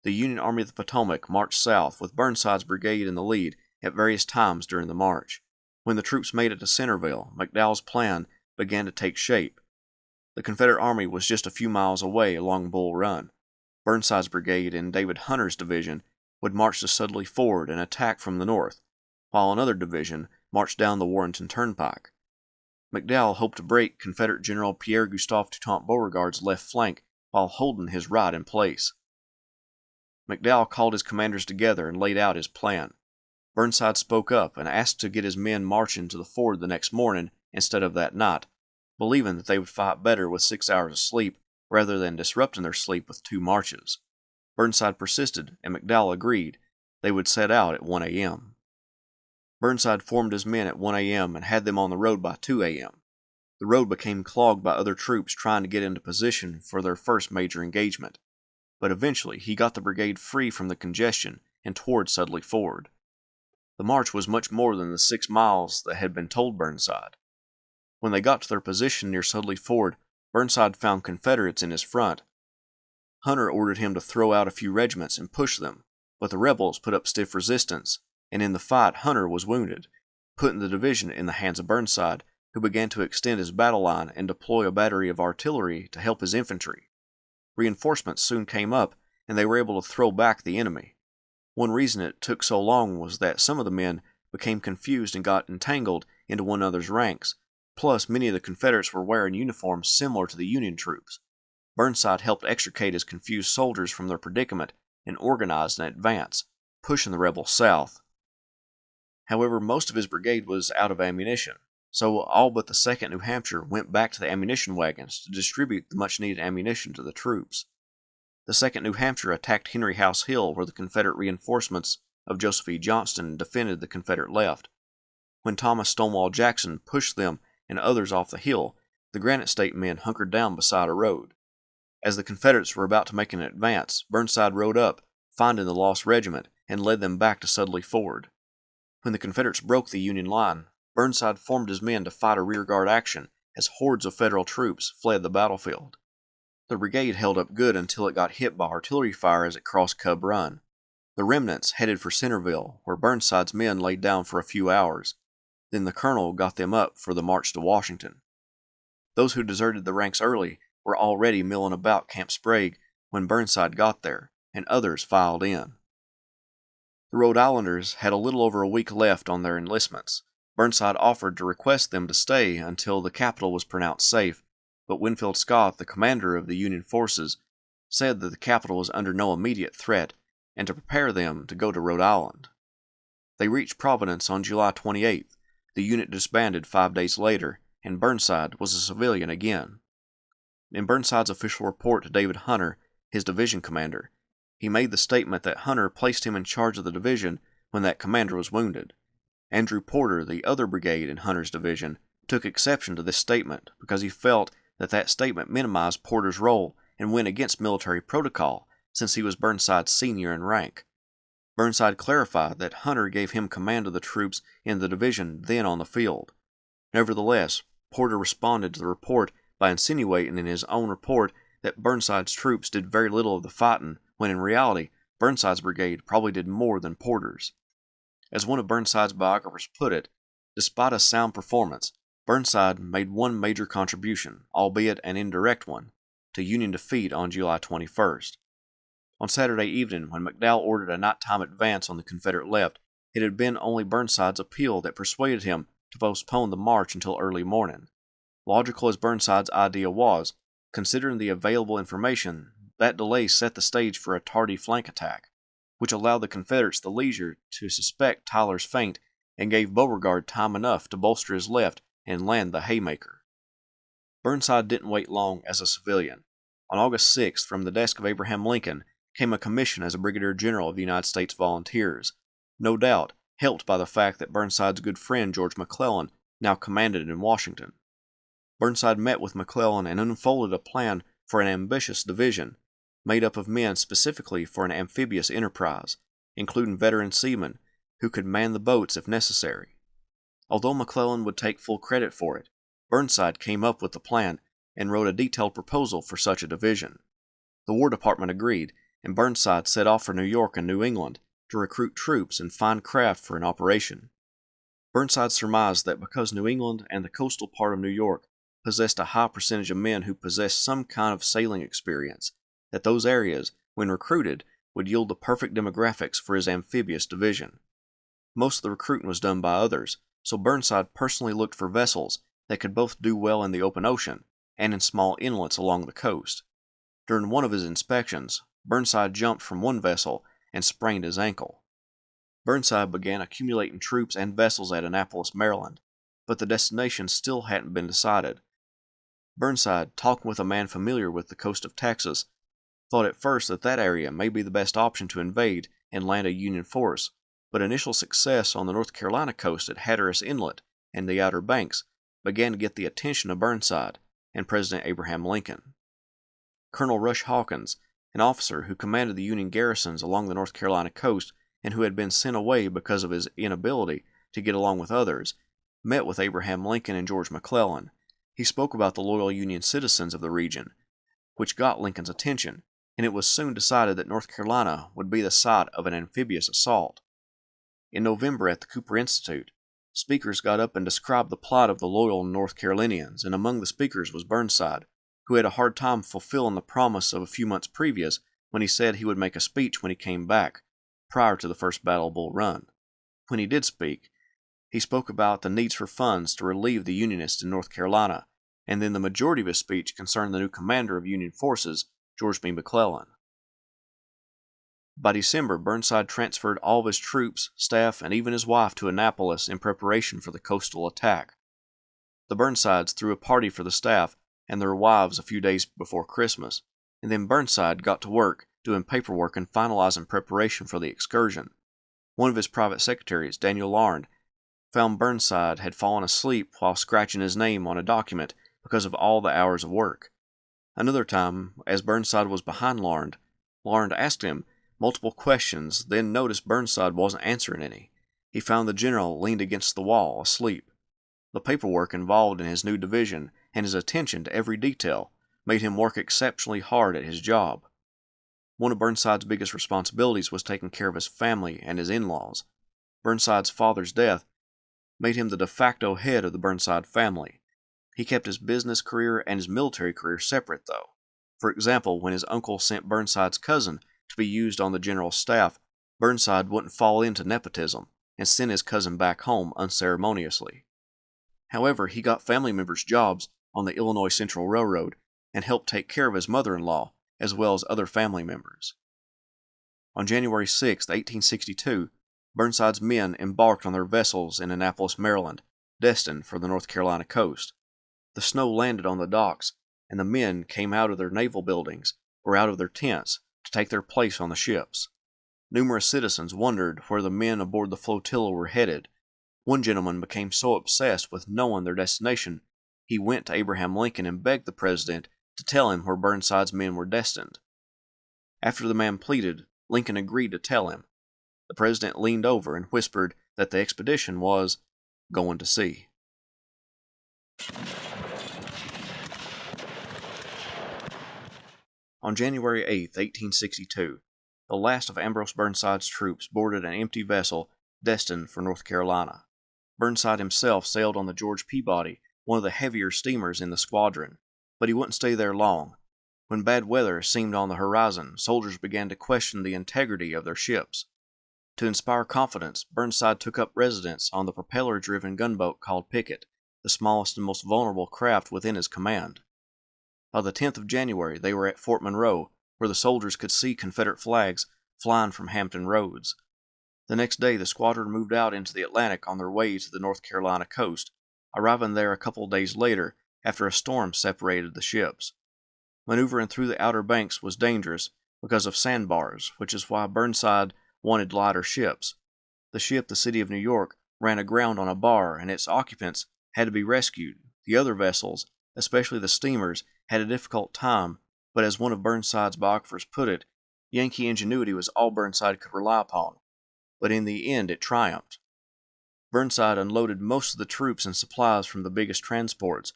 The Union Army of the Potomac marched south with Burnside's brigade in the lead at various times during the march. When the troops made it to Centerville, McDowell's plan began to take shape. The Confederate Army was just a few miles away along Bull Run. Burnside's brigade and David Hunter's division would march to Sudley Ford and attack from the north, while another division marched down the Warrenton Turnpike. McDowell hoped to break Confederate General Pierre-Gustave Toutant Beauregard's left flank while holding his right in place. McDowell called his commanders together and laid out his plan. Burnside spoke up and asked to get his men marching to the ford the next morning instead of that night, believing that they would fight better with 6 hours of sleep rather than disrupting their sleep with 2 marches. Burnside persisted, and McDowell agreed they would set out at 1 a.m. Burnside formed his men at 1 a.m. and had them on the road by 2 a.m. The road became clogged by other troops trying to get into position for their first major engagement, but eventually he got the brigade free from the congestion and toward Sudley Ford. The march was much more than the 6 miles that had been told Burnside. When they got to their position near Sudley Ford, Burnside found Confederates in his front. Hunter ordered him to throw out a few regiments and push them, but the rebels put up stiff resistance, and in the fight Hunter was wounded. putting the division in the hands of Burnside, who began to extend his battle line and deploy a battery of artillery to help his infantry. Reinforcements soon came up, and they were able to throw back the enemy. One reason it took so long was that some of the men became confused and got entangled into one another's ranks, plus many of the Confederates were wearing uniforms similar to the Union troops. Burnside helped extricate his confused soldiers from their predicament and organized an advance, pushing the rebels south. However, most of his brigade was out of ammunition, so all but the 2nd New Hampshire went back to the ammunition wagons to distribute the much-needed ammunition to the troops. The 2nd New Hampshire attacked Henry House Hill, where the Confederate reinforcements of Joseph E. Johnston defended the Confederate left. When Thomas Stonewall Jackson pushed them and others off the hill, the Granite State men hunkered down beside a road. As the Confederates were about to make an advance, Burnside rode up, finding the lost regiment, and led them back to Sudley Ford. When the Confederates broke the Union line, Burnside formed his men to fight a rearguard action as hordes of Federal troops fled the battlefield. The brigade held up good until it got hit by artillery fire as it crossed Cub Run. The remnants headed for Centerville, where Burnside's men laid down for a few hours. Then the colonel got them up for the march to Washington. Those who deserted the ranks early were already milling about Camp Sprague when Burnside got there, and others filed in. The Rhode Islanders had a little over a week left on their enlistments. Burnside offered to request them to stay until the capital was pronounced safe, but Winfield Scott, the commander of the Union forces, said that the capital was under no immediate threat and to prepare them to go to Rhode Island. They reached Providence on July 28th. The unit disbanded 5 days later, and Burnside was a civilian again. In Burnside's official report to David Hunter, his division commander, he made the statement that Hunter placed him in charge of the division when that commander was wounded. Andrew Porter, the other brigade in Hunter's division, took exception to this statement because he felt that that statement minimized Porter's role and went against military protocol since he was Burnside's senior in rank. Burnside clarified that Hunter gave him command of the troops in the division then on the field. Nevertheless, Porter responded to the report by insinuating in his own report that Burnside's troops did very little of the fighting, when in reality, Burnside's brigade probably did more than Porter's. As one of Burnside's biographers put it, despite a sound performance, Burnside made one major contribution, albeit an indirect one, to Union defeat on July 21st. On Saturday evening, when McDowell ordered a nighttime advance on the Confederate left, it had been only Burnside's appeal that persuaded him to postpone the march until early morning. Logical as Burnside's idea was, considering the available information, that delay set the stage for a tardy flank attack, which allowed the Confederates the leisure to suspect Tyler's feint and gave Beauregard time enough to bolster his left and land the haymaker. Burnside didn't wait long as a civilian. On August 6th, from the desk of Abraham Lincoln, came a commission as a Brigadier General of the United States Volunteers, no doubt helped by the fact that Burnside's good friend George McClellan now commanded in Washington. Burnside met with McClellan and unfolded a plan for an ambitious division, made up of men specifically for an amphibious enterprise, including veteran seamen who could man the boats if necessary. Although McClellan would take full credit for it, Burnside came up with the plan and wrote a detailed proposal for such a division. The War Department agreed, and Burnside set off for New York and New England to recruit troops and find craft for an operation. Burnside surmised that because New England and the coastal part of New York possessed a high percentage of men who possessed some kind of sailing experience, that those areas, when recruited, would yield the perfect demographics for his amphibious division. Most of the recruiting was done by others, so Burnside personally looked for vessels that could both do well in the open ocean and in small inlets along the coast. During one of his inspections, Burnside jumped from one vessel and sprained his ankle. Burnside began accumulating troops and vessels at Annapolis, Maryland, but the destination still hadn't been decided. Burnside, talking with a man familiar with the coast of Texas, thought at first that that area may be the best option to invade and land a Union force, but initial success on the North Carolina coast at Hatteras Inlet and the Outer Banks began to get the attention of Burnside and President Abraham Lincoln. Colonel Rush Hawkins, an officer who commanded the Union garrisons along the North Carolina coast and who had been sent away because of his inability to get along with others, met with Abraham Lincoln and George McClellan. He spoke about the loyal Union citizens of the region, which got Lincoln's attention, and it was soon decided that North Carolina would be the site of an amphibious assault. In November at the Cooper Institute, speakers got up and described the plight of the loyal North Carolinians, and among the speakers was Burnside, who had a hard time fulfilling the promise of a few months previous when he said he would make a speech when he came back, prior to the first Battle of Bull Run. When he did speak, he spoke about the needs for funds to relieve the Unionists in North Carolina, and then the majority of his speech concerned the new commander of Union forces, George B. McClellan. By December, Burnside transferred all of his troops, staff, and even his wife to Annapolis in preparation for the coastal attack. The Burnsides threw a party for the staff and their wives a few days before Christmas, and then Burnside got to work doing paperwork and finalizing preparation for the excursion. One of his private secretaries, Daniel Larned, found Burnside had fallen asleep while scratching his name on a document because of all the hours of work. Another time, as Burnside was behind Larned asked him multiple questions, then noticed Burnside wasn't answering any. He found the general leaned against the wall, asleep. The paperwork involved in his new division and his attention to every detail made him work exceptionally hard at his job. One of Burnside's biggest responsibilities was taking care of his family and his in-laws. Burnside's father's death made him the de facto head of the Burnside family. He kept his business career and his military career separate, though. For example, when his uncle sent Burnside's cousin to be used on the general's staff, Burnside wouldn't fall into nepotism and sent his cousin back home unceremoniously. However, he got family members jobs on the Illinois Central Railroad and helped take care of his mother-in-law as well as other family members. On January 6, 1862, Burnside's men embarked on their vessels in Annapolis, Maryland, destined for the North Carolina coast. The snow landed on the docks, and the men came out of their naval buildings or out of their tents to take their place on the ships. Numerous citizens wondered where the men aboard the flotilla were headed. One gentleman became so obsessed with knowing their destination, he went to Abraham Lincoln and begged the president to tell him where Burnside's men were destined. After the man pleaded, Lincoln agreed to tell him. The president leaned over and whispered that the expedition was going to sea. On January 8, 1862, the last of Ambrose Burnside's troops boarded an empty vessel destined for North Carolina. Burnside himself sailed on the George Peabody, one of the heavier steamers in the squadron, but he wouldn't stay there long. When bad weather seemed on the horizon, soldiers began to question the integrity of their ships. To inspire confidence, Burnside took up residence on the propeller-driven gunboat called Pickett, the smallest and most vulnerable craft within his command. By the 10th of January, they were at Fort Monroe, where the soldiers could see Confederate flags flying from Hampton Roads. The next day, the squadron moved out into the Atlantic on their way to the North Carolina coast, arriving there a couple days later after a storm separated the ships. Maneuvering through the Outer Banks was dangerous because of sandbars, which is why Burnside wanted lighter ships. The ship, the City of New York, ran aground on a bar, and its occupants had to be rescued. The other vessels, especially the steamers, had a difficult time, but as one of Burnside's biographers put it, Yankee ingenuity was all Burnside could rely upon. But in the end it triumphed. Burnside unloaded most of the troops and supplies from the biggest transports,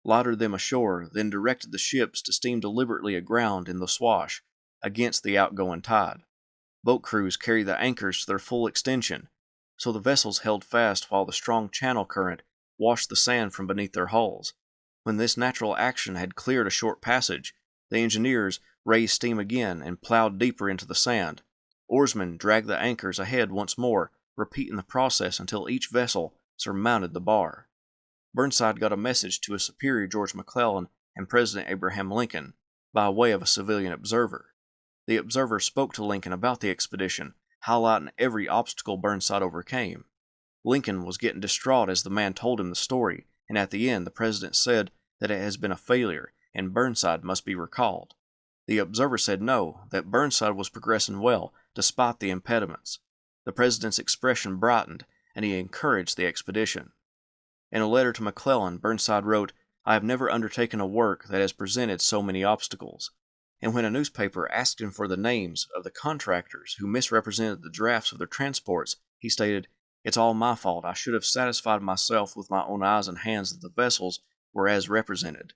lighted them ashore, then directed the ships to steam deliberately aground in the swash, against the outgoing tide. Boat crews carried the anchors to their full extension, so the vessels held fast while the strong channel current washed the sand from beneath their hulls. When this natural action had cleared a short passage, the engineers raised steam again and plowed deeper into the sand. Oarsmen dragged the anchors ahead once more, repeating the process until each vessel surmounted the bar. Burnside got a message to his superior George McClellan and President Abraham Lincoln by way of a civilian observer. The observer spoke to Lincoln about the expedition, highlighting every obstacle Burnside overcame. Lincoln was getting distraught as the man told him the story, and at the end the president said that it has been a failure and Burnside must be recalled. The observer said no, that Burnside was progressing well despite the impediments. The president's expression brightened, and he encouraged the expedition. In a letter to McClellan, Burnside wrote, "I have never undertaken a work that has presented so many obstacles." And when a newspaper asked him for the names of the contractors who misrepresented the drafts of their transports, he stated, "It's all my fault. I should have satisfied myself with my own eyes and hands that the vessels were as represented.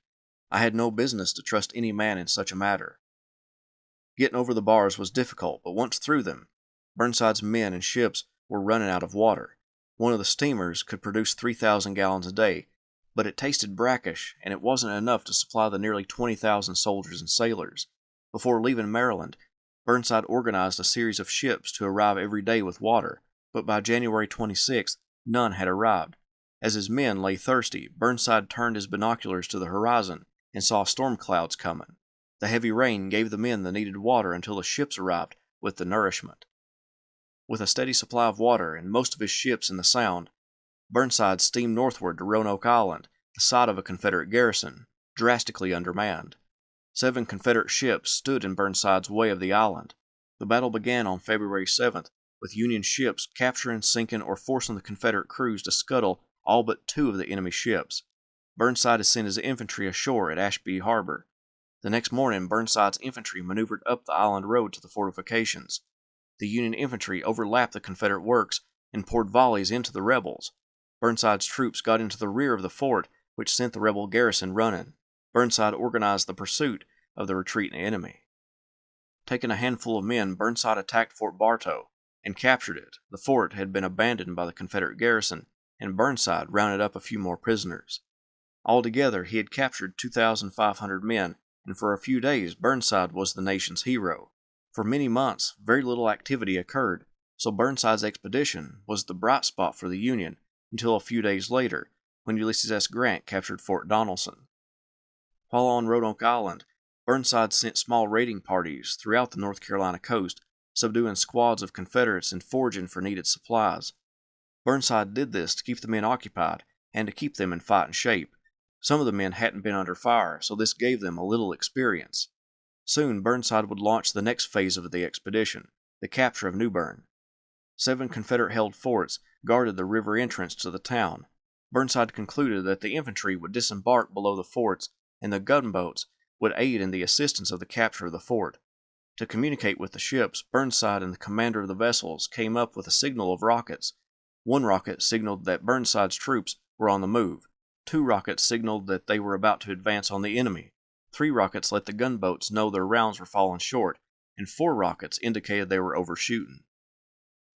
I had no business to trust any man in such a matter." Getting over the bars was difficult, but once through them, Burnside's men and ships were running out of water. One of the steamers could produce 3,000 gallons a day, but it tasted brackish, and it wasn't enough to supply the nearly 20,000 soldiers and sailors. Before leaving Maryland, Burnside organized a series of ships to arrive every day with water, but by January 26th, none had arrived. As his men lay thirsty, Burnside turned his binoculars to the horizon and saw storm clouds coming. The heavy rain gave the men the needed water until the ships arrived with the nourishment. With a steady supply of water and most of his ships in the Sound, Burnside steamed northward to Roanoke Island, the site of a Confederate garrison, drastically undermanned. 7 Confederate ships stood in Burnside's way of the island. The battle began on February 7th, with Union ships capturing, sinking, or forcing the Confederate crews to scuttle all but 2 of the enemy ships. Burnside had sent his infantry ashore at Ashby Harbor. The next morning, Burnside's infantry maneuvered up the island road to the fortifications. The Union infantry overlapped the Confederate works and poured volleys into the rebels. Burnside's troops got into the rear of the fort, which sent the rebel garrison running. Burnside organized the pursuit of the retreating enemy. Taking a handful of men, Burnside attacked Fort Bartow and captured it. The fort had been abandoned by the Confederate garrison, and Burnside rounded up a few more prisoners. Altogether, he had captured 2,500 men, and for a few days Burnside was the nation's hero. For many months, very little activity occurred, so Burnside's expedition was the bright spot for the Union until a few days later, when Ulysses S. Grant captured Fort Donelson. While on Roanoke Island, Burnside sent small raiding parties throughout the North Carolina coast, subduing squads of Confederates and foraging for needed supplies. Burnside did this to keep the men occupied and to keep them in fighting shape. Some of the men hadn't been under fire, so this gave them a little experience. Soon, Burnside would launch the next phase of the expedition, the capture of New Bern. 7 Confederate-held forts guarded the river entrance to the town. Burnside concluded that the infantry would disembark below the forts and the gunboats would aid in the assistance of the capture of the fort. To communicate with the ships, Burnside and the commander of the vessels came up with a signal of rockets. 1 rocket signaled that Burnside's troops were on the move. 2 rockets signaled that they were about to advance on the enemy. 3 rockets let the gunboats know their rounds were falling short, and 4 rockets indicated they were overshooting.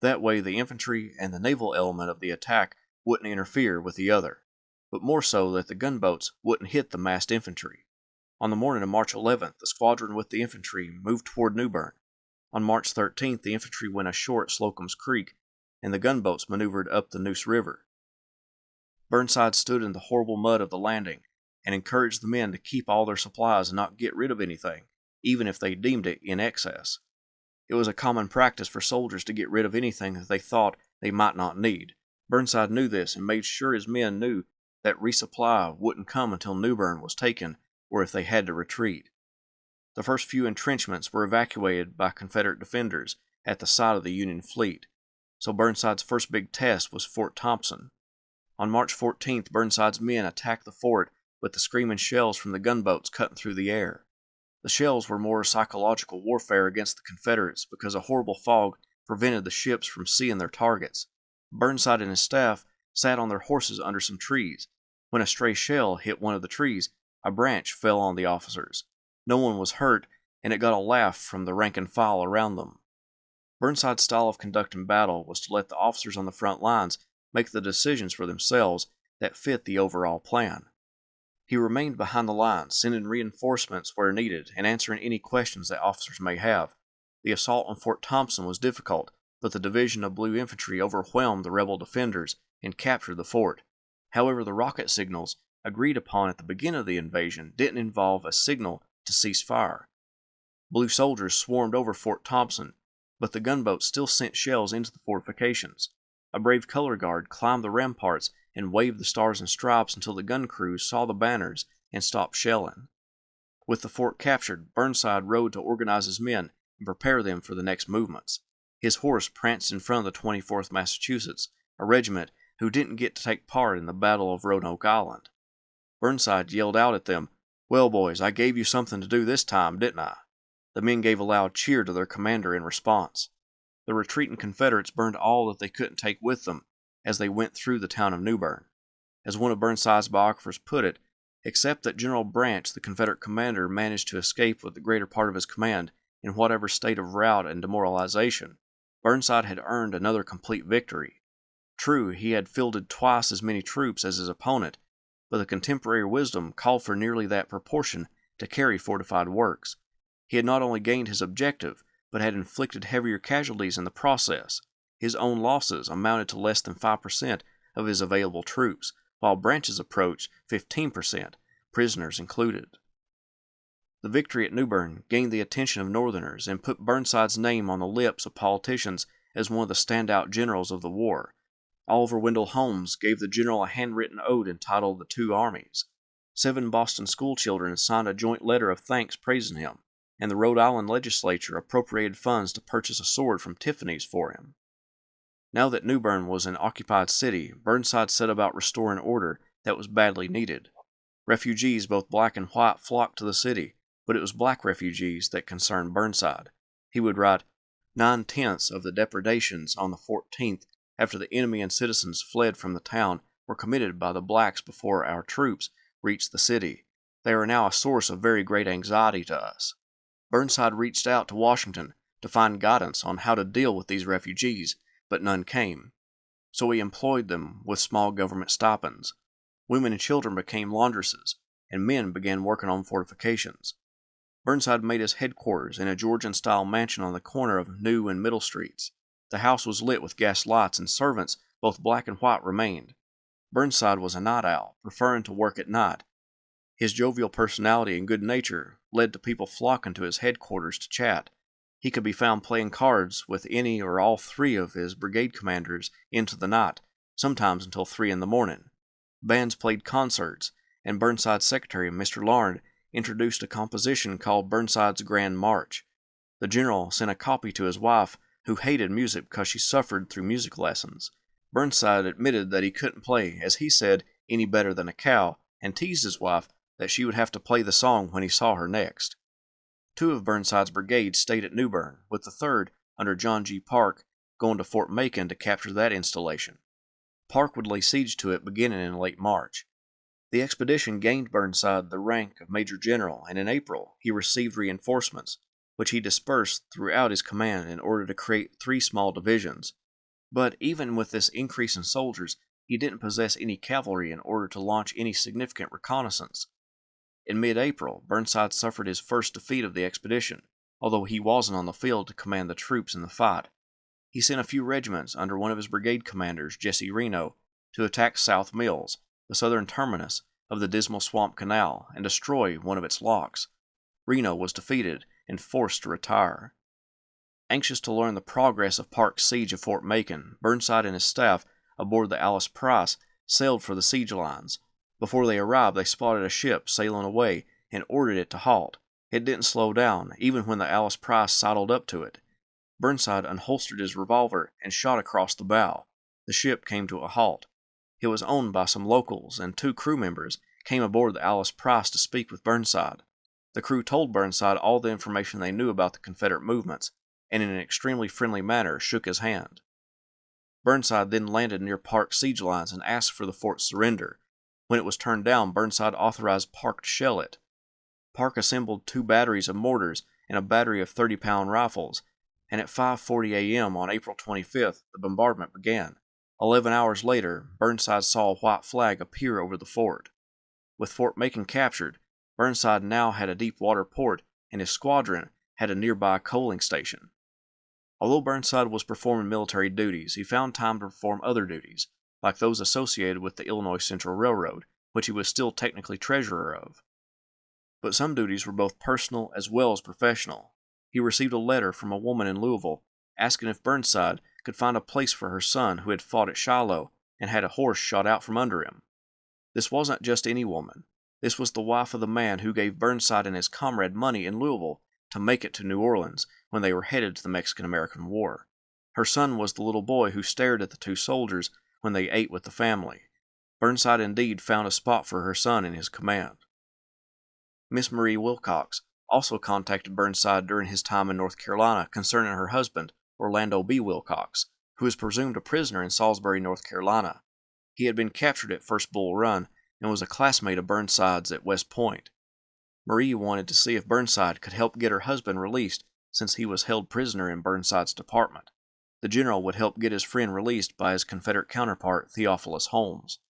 That way, the infantry and the naval element of the attack wouldn't interfere with the other, but more so that the gunboats wouldn't hit the massed infantry. On the morning of March 11th, the squadron with the infantry moved toward New Bern. On March 13th, the infantry went ashore at Slocum's Creek, and the gunboats maneuvered up the Neuse River. Burnside stood in the horrible mud of the landing and encouraged the men to keep all their supplies and not get rid of anything, even if they deemed it in excess. It was a common practice for soldiers to get rid of anything that they thought they might not need. Burnside knew this and made sure his men knew that resupply wouldn't come until New Bern was taken or if they had to retreat. The first few entrenchments were evacuated by Confederate defenders at the side of the Union fleet, so Burnside's first big test was Fort Thompson. On March 14th, Burnside's men attacked the fort with the screaming shells from the gunboats cutting through the air. The shells were more psychological warfare against the Confederates because a horrible fog prevented the ships from seeing their targets. Burnside and his staff sat on their horses under some trees. When a stray shell hit one of the trees, a branch fell on the officers. No one was hurt, and it got a laugh from the rank and file around them. Burnside's style of conducting battle was to let the officers on the front lines make the decisions for themselves that fit the overall plan. He remained behind the lines, sending reinforcements where needed and answering any questions that officers may have. The assault on Fort Thompson was difficult, but the division of Blue Infantry overwhelmed the rebel defenders and captured the fort. However, the rocket signals agreed upon at the beginning of the invasion didn't involve a signal to cease fire. Blue soldiers swarmed over Fort Thompson, but the gunboats still sent shells into the fortifications. A brave color guard climbed the ramparts and waved the stars and stripes until the gun crews saw the banners and stopped shelling. With the fort captured, Burnside rode to organize his men and prepare them for the next movements. His horse pranced in front of the 24th Massachusetts, a regiment who didn't get to take part in the Battle of Roanoke Island. Burnside yelled out at them, "Well, boys, I gave you something to do this time, didn't I?" The men gave a loud cheer to their commander in response. The retreating Confederates burned all that they couldn't take with them as they went through the town of New Bern. As one of Burnside's biographers put it, except that General Branch, the Confederate commander, managed to escape with the greater part of his command in whatever state of rout and demoralization, Burnside had earned another complete victory. True, he had fielded twice as many troops as his opponent, but the contemporary wisdom called for nearly that proportion to carry fortified works. He had not only gained his objective, but had inflicted heavier casualties in the process. His own losses amounted to less than 5% of his available troops, while Branch's approached 15%, prisoners included. The victory at New Bern gained the attention of Northerners and put Burnside's name on the lips of politicians as one of the standout generals of the war. Oliver Wendell Holmes gave the general a handwritten ode entitled The Two Armies. 7 Boston schoolchildren signed a joint letter of thanks praising him, and the Rhode Island legislature appropriated funds to purchase a sword from Tiffany's for him. Now that New Bern was an occupied city, Burnside set about restoring order that was badly needed. Refugees, both black and white, flocked to the city, but it was black refugees that concerned Burnside. He would write, 9/10 of the depredations on the 14th, after the enemy and citizens fled from the town, were committed by the blacks before our troops reached the city. They are now a source of very great anxiety to us. Burnside reached out to Washington to find guidance on how to deal with these refugees, but none came. So he employed them with small government stipends. Women and children became laundresses, and men began working on fortifications. Burnside made his headquarters in a Georgian-style mansion on the corner of New and Middle Streets. The house was lit with gas lights, and servants, both black and white, remained. Burnside was a night owl, preferring to work at night. His jovial personality and good nature led to people flocking to his headquarters to chat. He could be found playing cards with any or all 3 of his brigade commanders into the night, sometimes until 3 in the morning. Bands played concerts, and Burnside's secretary, Mr. Larned, introduced a composition called Burnside's Grand March. The general sent a copy to his wife, who hated music because she suffered through music lessons. Burnside admitted that he couldn't play, as he said, any better than a cow, and teased his wife that she would have to play the song when he saw her next. 2 of Burnside's brigades stayed at New Bern, with the 3rd, under John G. Parke, going to Fort Macon to capture that installation. Parke would lay siege to it beginning in late March. The expedition gained Burnside the rank of Major General, and in April he received reinforcements, which he dispersed throughout his command in order to create 3 small divisions. But even with this increase in soldiers, he didn't possess any cavalry in order to launch any significant reconnaissance. In mid-April, Burnside suffered his first defeat of the expedition, although he wasn't on the field to command the troops in the fight. He sent a few regiments under one of his brigade commanders, Jesse Reno, to attack South Mills, the southern terminus of the Dismal Swamp Canal, and destroy one of its locks. Reno was defeated and forced to retire. Anxious to learn the progress of Parke's siege of Fort Macon, Burnside and his staff, aboard the Alice Price, sailed for the siege lines. Before they arrived, they spotted a ship sailing away and ordered it to halt. It didn't slow down, even when the Alice Price sidled up to it. Burnside unholstered his revolver and shot across the bow. The ship came to a halt. It was owned by some locals, and 2 crew members came aboard the Alice Price to speak with Burnside. The crew told Burnside all the information they knew about the Confederate movements, and in an extremely friendly manner shook his hand. Burnside then landed near Parke's siege lines and asked for the fort's surrender. When it was turned down, Burnside authorized Parke to shell it. Parke assembled 2 batteries of mortars and a battery of 30-pound rifles, and at 5:40 a.m. on April 25th, the bombardment began. 11 hours later, Burnside saw a white flag appear over the fort. With Fort Macon captured, Burnside now had a deep water port, and his squadron had a nearby coaling station. Although Burnside was performing military duties, he found time to perform other duties, like those associated with the Illinois Central Railroad, which he was still technically treasurer of. But some duties were both personal as well as professional. He received a letter from a woman in Louisville asking if Burnside could find a place for her son who had fought at Shiloh and had a horse shot out from under him. This wasn't just any woman. This was the wife of the man who gave Burnside and his comrade money in Louisville to make it to New Orleans when they were headed to the Mexican-American War. Her son was the little boy who stared at the 2 soldiers when they ate with the family. Burnside indeed found a spot for her son in his command. Miss Marie Wilcox also contacted Burnside during his time in North Carolina concerning her husband, Orlando B. Wilcox, who was presumed a prisoner in Salisbury, North Carolina. He had been captured at First Bull Run and was a classmate of Burnside's at West Point. Marie wanted to see if Burnside could help get her husband released since he was held prisoner in Burnside's department. The general would help get his friend released by his Confederate counterpart, Theophilus Holmes.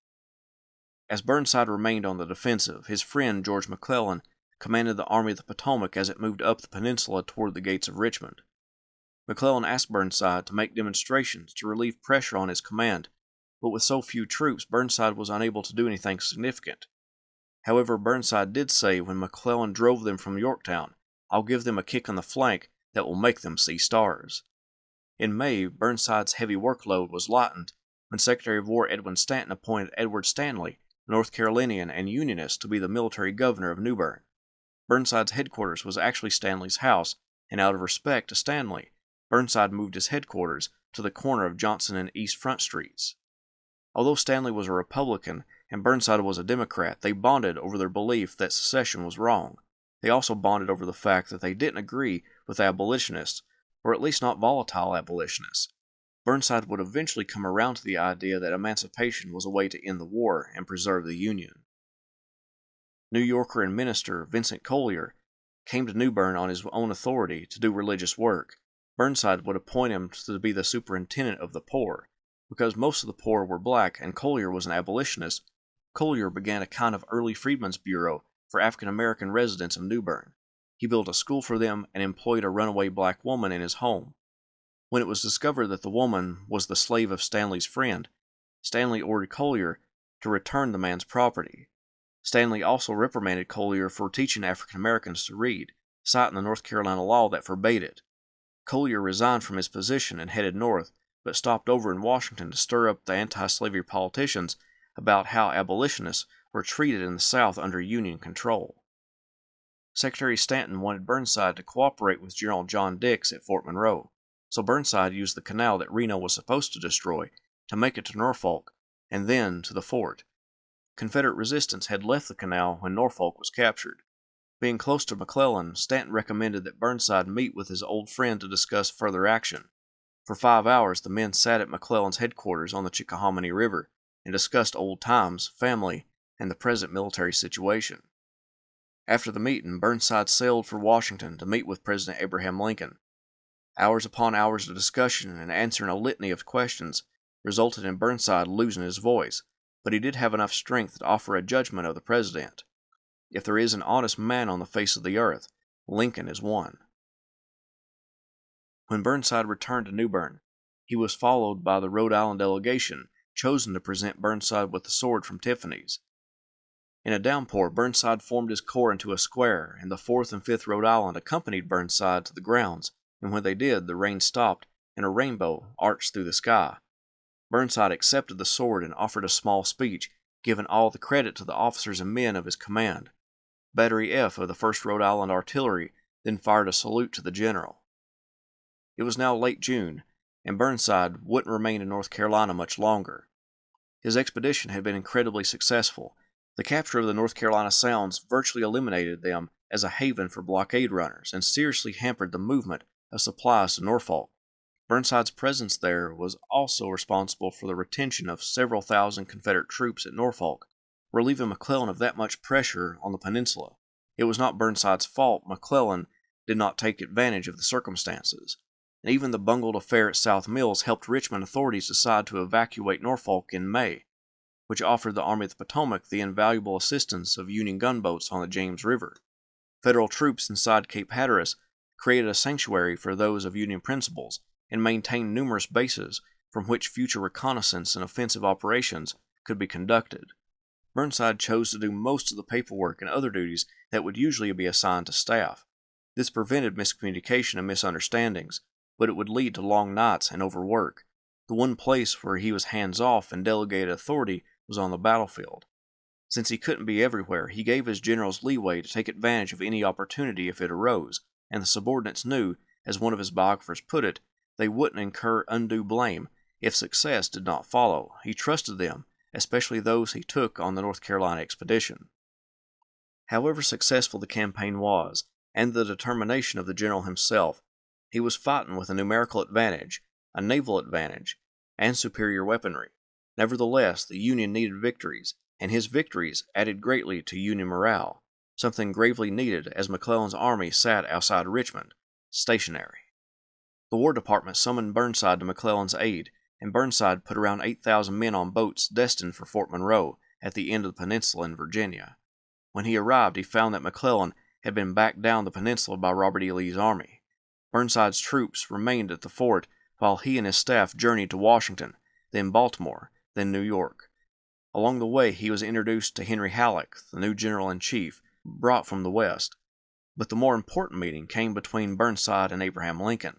As Burnside remained on the defensive, his friend, George McClellan, commanded the Army of the Potomac as it moved up the peninsula toward the gates of Richmond. McClellan asked Burnside to make demonstrations to relieve pressure on his command, but with so few troops, Burnside was unable to do anything significant. However, Burnside did say when McClellan drove them from Yorktown, "I'll give them a kick on the flank that will make them see stars." In May, Burnside's heavy workload was lightened when Secretary of War Edwin Stanton appointed Edward Stanley, a North Carolinian and Unionist, to be the military governor of New Bern. Burnside's headquarters was actually Stanley's house, and out of respect to Stanley, Burnside moved his headquarters to the corner of Johnson and East Front Streets. Although Stanley was a Republican and Burnside was a Democrat, they bonded over their belief that secession was wrong. They also bonded over the fact that they didn't agree with abolitionists, or at least not volatile abolitionists. Burnside would eventually come around to the idea that emancipation was a way to end the war and preserve the Union. New Yorker and minister Vincent Collier came to New Bern on his own authority to do religious work. Burnside would appoint him to be the superintendent of the poor. Because most of the poor were black and Collier was an abolitionist, Collier began a kind of early Freedmen's Bureau for African American residents of New Bern. He built a school for them and employed a runaway black woman in his home. When it was discovered that the woman was the slave of Stanley's friend, Stanley ordered Collier to return the man's property. Stanley also reprimanded Collier for teaching African Americans to read, citing the North Carolina law that forbade it. Collier resigned from his position and headed north, but stopped over in Washington to stir up the anti-slavery politicians about how abolitionists were treated in the South under Union control. Secretary Stanton wanted Burnside to cooperate with General John Dix at Fort Monroe, so Burnside used the canal that Reno was supposed to destroy to make it to Norfolk and then to the fort. Confederate resistance had left the canal when Norfolk was captured. Being close to McClellan, Stanton recommended that Burnside meet with his old friend to discuss further action. For 5 hours, the men sat at McClellan's headquarters on the Chickahominy River and discussed old times, family, and the present military situation. After the meeting, Burnside sailed for Washington to meet with President Abraham Lincoln. Hours upon hours of discussion and answering a litany of questions resulted in Burnside losing his voice, but he did have enough strength to offer a judgment of the president. If there is an honest man on the face of the earth, Lincoln is one. When Burnside returned to New Bern, he was followed by the Rhode Island delegation chosen to present Burnside with the sword from Tiffany's. In a downpour, Burnside formed his corps into a square, and the 4th and 5th Rhode Island accompanied Burnside to the grounds, and when they did, the rain stopped, and a rainbow arched through the sky. Burnside accepted the sword and offered a small speech, giving all the credit to the officers and men of his command. Battery F of the 1st Rhode Island Artillery then fired a salute to the general. It was now late June, and Burnside wouldn't remain in North Carolina much longer. His expedition had been incredibly successful. The capture of the North Carolina Sounds virtually eliminated them as a haven for blockade runners and seriously hampered the movement of supplies to Norfolk. Burnside's presence there was also responsible for the retention of several thousand Confederate troops at Norfolk, relieving McClellan of that much pressure on the peninsula. It was not Burnside's fault McClellan did not take advantage of the circumstances. And even the bungled affair at South Mills helped Richmond authorities decide to evacuate Norfolk in May, which offered the Army of the Potomac the invaluable assistance of Union gunboats on the James River. Federal troops inside Cape Hatteras created a sanctuary for those of Union principles and maintained numerous bases from which future reconnaissance and offensive operations could be conducted. Burnside chose to do most of the paperwork and other duties that would usually be assigned to staff. This prevented miscommunication and misunderstandings, but it would lead to long nights and overwork. The one place where he was hands-off and delegated authority was on the battlefield. Since he couldn't be everywhere, he gave his generals leeway to take advantage of any opportunity if it arose, and the subordinates knew, as one of his biographers put it, they wouldn't incur undue blame if success did not follow. He trusted them, especially those he took on the North Carolina expedition. However successful the campaign was, and the determination of the general himself, he was fighting with a numerical advantage, a naval advantage, and superior weaponry. Nevertheless, the Union needed victories, and his victories added greatly to Union morale, something gravely needed as McClellan's army sat outside Richmond, stationary. The War Department summoned Burnside to McClellan's aid, and Burnside put around 8,000 men on boats destined for Fort Monroe at the end of the peninsula in Virginia. When he arrived, he found that McClellan had been backed down the peninsula by Robert E. Lee's army. Burnside's troops remained at the fort while he and his staff journeyed to Washington, then Baltimore, then New York. Along the way, he was introduced to Henry Halleck, the new general-in-chief, brought from the West. But the more important meeting came between Burnside and Abraham Lincoln.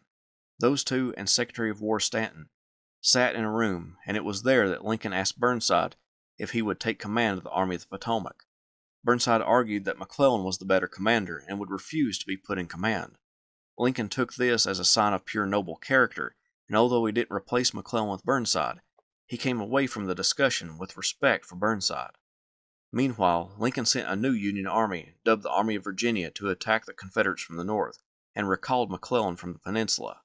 Those two and Secretary of War Stanton sat in a room, and it was there that Lincoln asked Burnside if he would take command of the Army of the Potomac. Burnside argued that McClellan was the better commander and would refuse to be put in command. Lincoln took this as a sign of pure noble character, and although he didn't replace McClellan with Burnside, he came away from the discussion with respect for Burnside. Meanwhile, Lincoln sent a new Union army, dubbed the Army of Virginia, to attack the Confederates from the north, and recalled McClellan from the peninsula.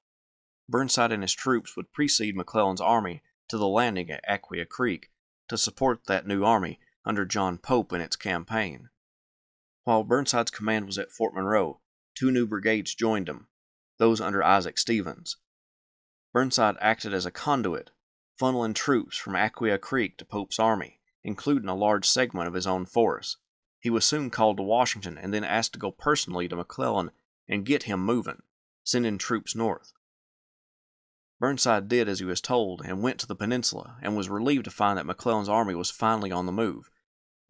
Burnside and his troops would precede McClellan's army to the landing at Aquia Creek to support that new army under John Pope in its campaign. While Burnside's command was at Fort Monroe, two new brigades joined him, those under Isaac Stevens. Burnside acted as a conduit, funneling troops from Aquia Creek to Pope's army, including a large segment of his own force. He was soon called to Washington and then asked to go personally to McClellan and get him moving, sending troops north. Burnside did as he was told and went to the peninsula and was relieved to find that McClellan's army was finally on the move.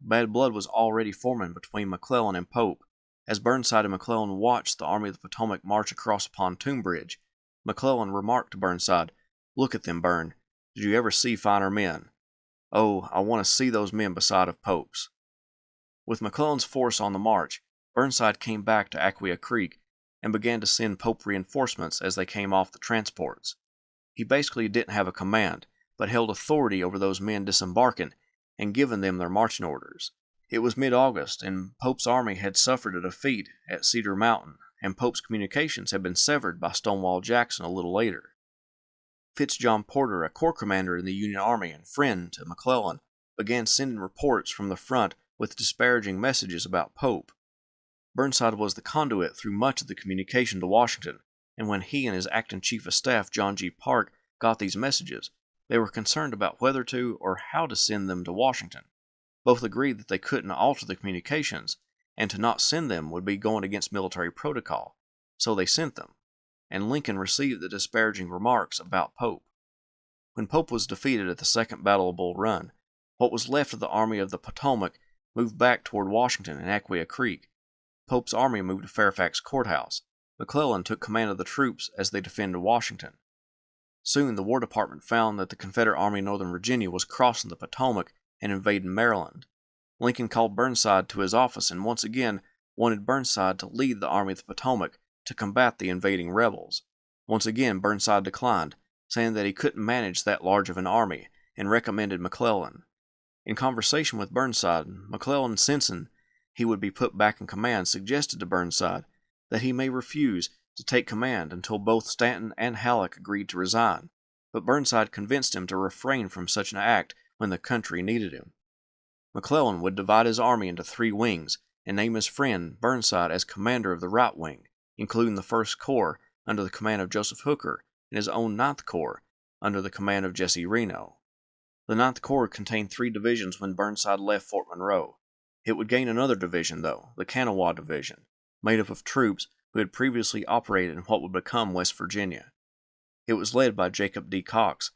Bad blood was already forming between McClellan and Pope. As Burnside and McClellan watched the Army of the Potomac march across a pontoon bridge, McClellan remarked to Burnside, "Look at them, Bern. Did you ever see finer men? Oh, I want to see those men beside of Pope's." With McClellan's force on the march, Burnside came back to Aquia Creek and began to send Pope reinforcements as they came off the transports. He basically didn't have a command, but held authority over those men disembarking and giving them their marching orders. It was mid-August, and Pope's army had suffered a defeat at Cedar Mountain, and Pope's communications had been severed by Stonewall Jackson a little later. Fitzjohn Porter, a corps commander in the Union Army and friend to McClellan, began sending reports from the front with disparaging messages about Pope. Burnside was the conduit through much of the communication to Washington, and when he and his acting chief of staff, John G. Parke, got these messages, they were concerned about whether to or how to send them to Washington. Both agreed that they couldn't alter the communications, and to not send them would be going against military protocol, so they sent them, and Lincoln received the disparaging remarks about Pope. When Pope was defeated at the Second Battle of Bull Run, what was left of the Army of the Potomac moved back toward Washington and Aquia Creek. Pope's army moved to Fairfax Courthouse. McClellan took command of the troops as they defended Washington. Soon the War Department found that the Confederate Army in Northern Virginia was crossing the Potomac and invading Maryland. Lincoln called Burnside to his office and once again wanted Burnside to lead the Army of the Potomac to combat the invading rebels. Once again Burnside declined, saying that he couldn't manage that large of an army, and recommended McClellan. In conversation with Burnside, McClellan, sensing he would be put back in command, suggested to Burnside that he may refuse to take command until both Stanton and Halleck agreed to resign, but Burnside convinced him to refrain from such an act when the country needed him. McClellan would divide his army into 3 wings and name his friend Burnside as commander of the right wing, including the 1st Corps under the command of Joseph Hooker and his own 9th Corps under the command of Jesse Reno. The 9th Corps contained 3 divisions when Burnside left Fort Monroe. It would gain another division, though, the Kanawha Division, made up of troops who had previously operated in what would become West Virginia. It was led by Jacob D. Cox.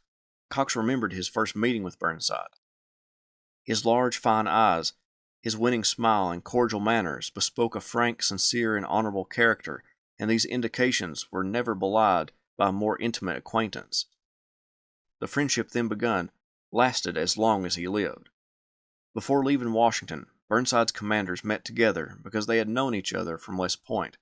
Cox remembered his first meeting with Burnside. His large, fine eyes, his winning smile, and cordial manners bespoke a frank, sincere, and honorable character, and these indications were never belied by a more intimate acquaintance. The friendship then begun lasted as long as he lived. Before leaving Washington, Burnside's commanders met together because they had known each other from West Point.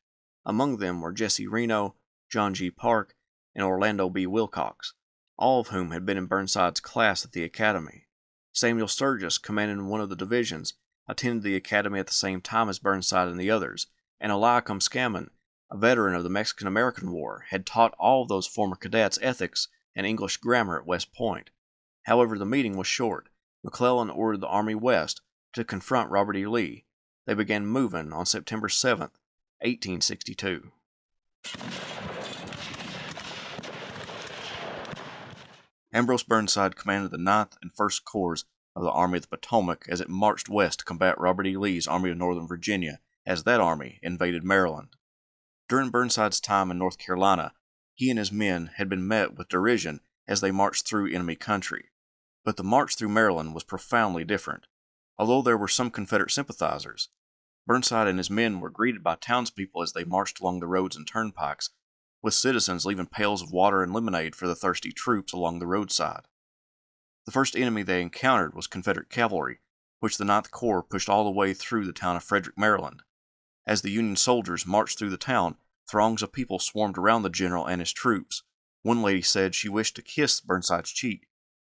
Among them were Jesse Reno, John G. Parke, and Orlando B. Wilcox, all of whom had been in Burnside's class at the academy. Samuel Sturgis, commanding one of the divisions, attended the academy at the same time as Burnside and the others, and Eliakim Scammon, a veteran of the Mexican-American War, had taught all of those former cadets ethics and English grammar at West Point. However, the meeting was short. McClellan ordered the Army west to confront Robert E. Lee. They began moving on September 7th, 1862. Ambrose Burnside commanded the 9th and 1st Corps of the Army of the Potomac as it marched west to combat Robert E. Lee's Army of Northern Virginia as that army invaded Maryland. During Burnside's time in North Carolina, he and his men had been met with derision as they marched through enemy country. But the march through Maryland was profoundly different. Although there were some Confederate sympathizers, Burnside and his men were greeted by townspeople as they marched along the roads and turnpikes, with citizens leaving pails of water and lemonade for the thirsty troops along the roadside. The first enemy they encountered was Confederate cavalry, which the 9th Corps pushed all the way through the town of Frederick, Maryland. As the Union soldiers marched through the town, throngs of people swarmed around the general and his troops. One lady said she wished to kiss Burnside's cheek.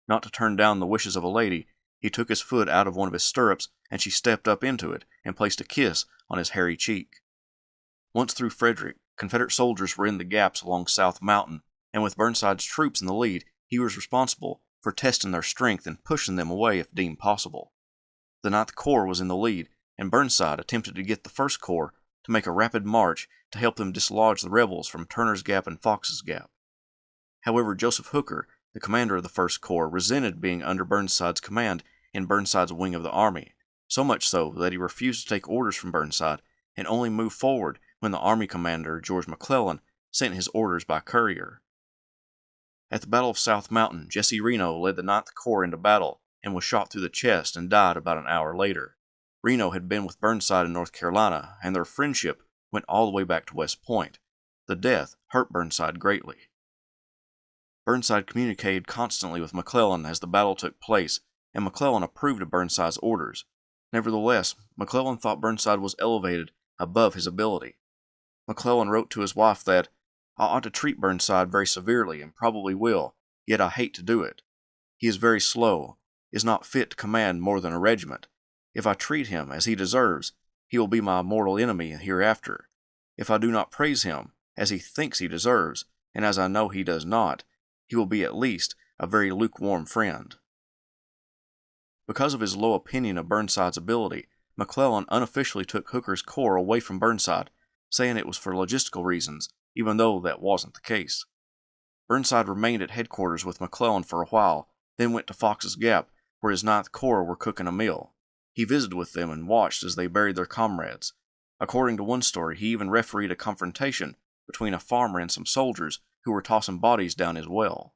Not to turn down the wishes of a lady, he took his foot out of one of his stirrups, and she stepped up into it and placed a kiss on his hairy cheek. Once through Frederick, Confederate soldiers were in the gaps along South Mountain, and with Burnside's troops in the lead, he was responsible for testing their strength and pushing them away if deemed possible. The 9th Corps was in the lead, and Burnside attempted to get the 1st Corps to make a rapid march to help them dislodge the rebels from Turner's Gap and Fox's Gap. However, Joseph Hooker, the commander of the 1st Corps, resented being under Burnside's command in Burnside's wing of the army, so much so that he refused to take orders from Burnside and only moved forward when the army commander, George McClellan, sent his orders by courier. At the Battle of South Mountain, Jesse Reno led the 9th Corps into battle and was shot through the chest and died about an hour later. Reno had been with Burnside in North Carolina, and their friendship went all the way back to West Point. The death hurt Burnside greatly. Burnside communicated constantly with McClellan as the battle took place, and McClellan approved of Burnside's orders. Nevertheless, McClellan thought Burnside was elevated above his ability. McClellan wrote to his wife that, "I ought to treat Burnside very severely, and probably will, yet I hate to do it. He is very slow, is not fit to command more than a regiment. If I treat him as he deserves, he will be my mortal enemy hereafter. If I do not praise him as he thinks he deserves, and as I know he does not, he will be at least a very lukewarm friend." Because of his low opinion of Burnside's ability, McClellan unofficially took Hooker's corps away from Burnside, saying it was for logistical reasons, even though that wasn't the case. Burnside remained at headquarters with McClellan for a while, then went to Fox's Gap, where his 9th Corps were cooking a meal. He visited with them and watched as they buried their comrades. According to one story, he even refereed a confrontation between a farmer and some soldiers who were tossing bodies down his well.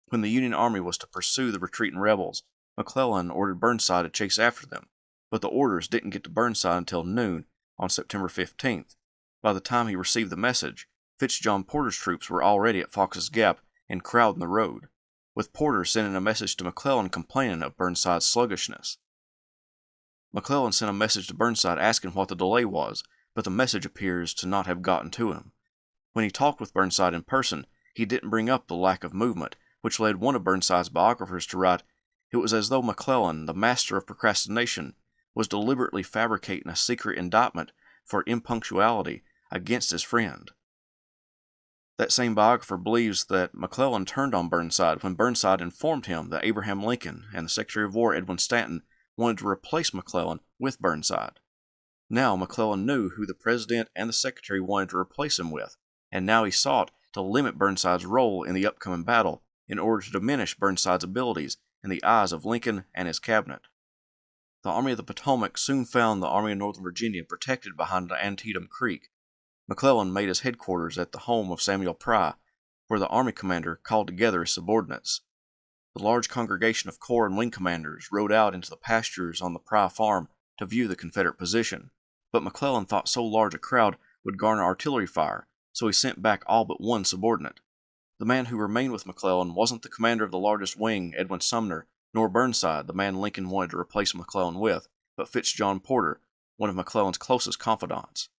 When the Union Army was to pursue the retreating rebels, McClellan ordered Burnside to chase after them, but the orders didn't get to Burnside until noon on September 15th. By the time he received the message, Fitzjohn Porter's troops were already at Fox's Gap and crowding the road, with Porter sending a message to McClellan complaining of Burnside's sluggishness. McClellan sent a message to Burnside asking what the delay was, but the message appears to not have gotten to him. When he talked with Burnside in person, he didn't bring up the lack of movement, which led one of Burnside's biographers to write, "It was as though McClellan, the master of procrastination, was deliberately fabricating a secret indictment for impunctuality against his friend." That same biographer believes that McClellan turned on Burnside when Burnside informed him that Abraham Lincoln and the Secretary of War Edwin Stanton wanted to replace McClellan with Burnside. Now McClellan knew who the President and the Secretary wanted to replace him with, and now he sought to limit Burnside's role in the upcoming battle in order to diminish Burnside's abilities in the eyes of Lincoln and his cabinet. The Army of the Potomac soon found the Army of Northern Virginia protected behind Antietam Creek. McClellan made his headquarters at the home of Samuel Pry, where the army commander called together his subordinates. The large congregation of corps and wing commanders rode out into the pastures on the Pry farm to view the Confederate position, but McClellan thought so large a crowd would garner artillery fire, so he sent back all but one subordinate. The man who remained with McClellan wasn't the commander of the largest wing, Edwin Sumner, nor Burnside, the man Lincoln wanted to replace McClellan with, but Fitzjohn Porter, one of McClellan's closest confidants.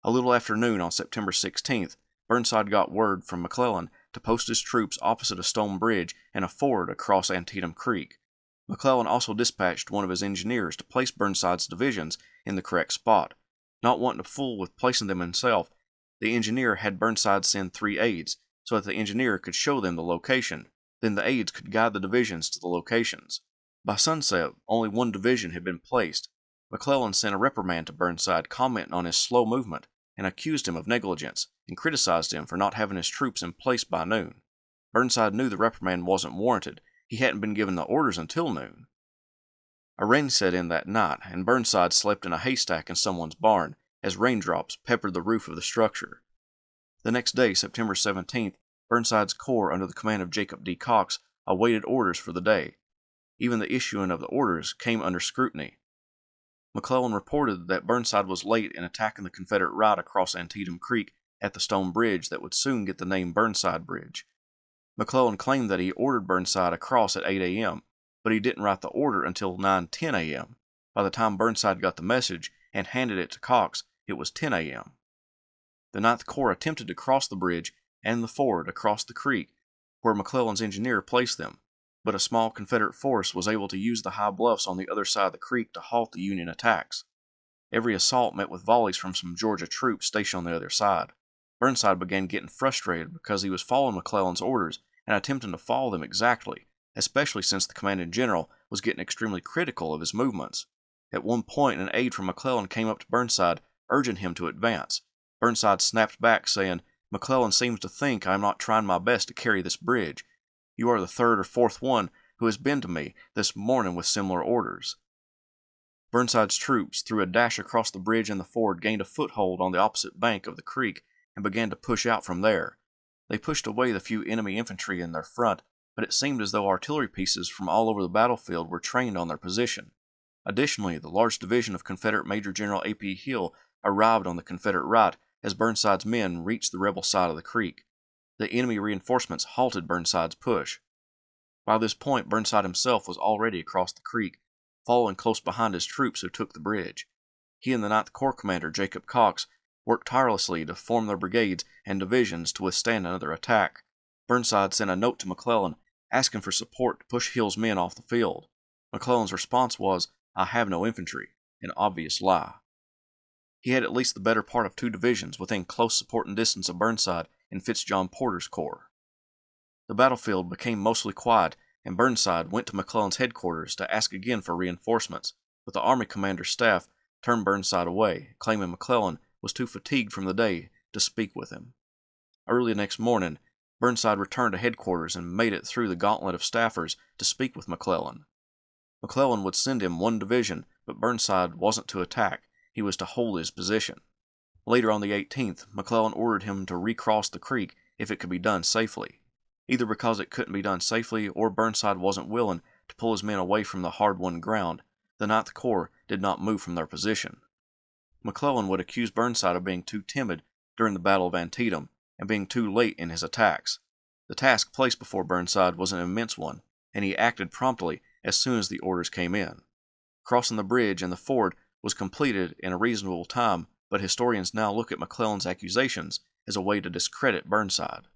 A little after noon on September 16th, Burnside got word from McClellan to post his troops opposite a stone bridge and a ford across Antietam Creek. McClellan also dispatched one of his engineers to place Burnside's divisions in the correct spot. Not wanting to fool with placing them himself, the engineer had Burnside send 3 aides, so that the engineer could show them the location. Then the aides could guide the divisions to the locations. By sunset, only one division had been placed. McClellan sent a reprimand to Burnside commenting on his slow movement and accused him of negligence and criticized him for not having his troops in place by noon. Burnside knew the reprimand wasn't warranted. He hadn't been given the orders until noon. A rain set in that night, and Burnside slept in a haystack in someone's barn as raindrops peppered the roof of the structure. The next day, September 17th, Burnside's corps under the command of Jacob D. Cox awaited orders for the day. Even the issuing of the orders came under scrutiny. McClellan reported that Burnside was late in attacking the Confederate right across Antietam Creek at the stone bridge that would soon get the name Burnside Bridge. McClellan claimed that he ordered Burnside across at 8 a.m., but he didn't write the order until 9:10 a.m. By the time Burnside got the message and handed it to Cox, it was 10 a.m. The Ninth Corps attempted to cross the bridge and the ford across the creek, where McClellan's engineer placed them, but a small Confederate force was able to use the high bluffs on the other side of the creek to halt the Union attacks. Every assault met with volleys from some Georgia troops stationed on the other side. Burnside began getting frustrated because he was following McClellan's orders and attempting to follow them exactly, especially since the commanding general was getting extremely critical of his movements. At one point, an aide from McClellan came up to Burnside, urging him to advance. Burnside snapped back, saying, "McClellan seems to think I am not trying my best to carry this bridge. You are the third or fourth one who has been to me this morning with similar orders." Burnside's troops, through a dash across the bridge and the ford, gained a foothold on the opposite bank of the creek and began to push out from there. They pushed away the few enemy infantry in their front, but it seemed as though artillery pieces from all over the battlefield were trained on their position. Additionally, the large division of Confederate Major General A.P. Hill arrived on the Confederate right as Burnside's men reached the rebel side of the creek. The enemy reinforcements halted Burnside's push. By this point, Burnside himself was already across the creek, following close behind his troops who took the bridge. He and the Ninth Corps commander, Jacob Cox, worked tirelessly to form their brigades and divisions to withstand another attack. Burnside sent a note to McClellan asking for support to push Hill's men off the field. McClellan's response was, "I have no infantry," an obvious lie. He had at least the better part of two divisions within close support and distance of Burnside and Fitzjohn Porter's corps. The battlefield became mostly quiet, and Burnside went to McClellan's headquarters to ask again for reinforcements, but the Army commander's staff turned Burnside away, claiming McClellan was too fatigued from the day to speak with him. Early next morning, Burnside returned to headquarters and made it through the gauntlet of staffers to speak with McClellan. McClellan would send him one division, but Burnside wasn't to attack. He was to hold his position. Later on the 18th, McClellan ordered him to recross the creek if it could be done safely. Either because it couldn't be done safely or Burnside wasn't willing to pull his men away from the hard-won ground, the Ninth Corps did not move from their position. McClellan would accuse Burnside of being too timid during the Battle of Antietam and being too late in his attacks. The task placed before Burnside was an immense one, and he acted promptly as soon as the orders came in. Crossing the bridge and the ford was completed in a reasonable time, but historians now look at McClellan's accusations as a way to discredit Burnside.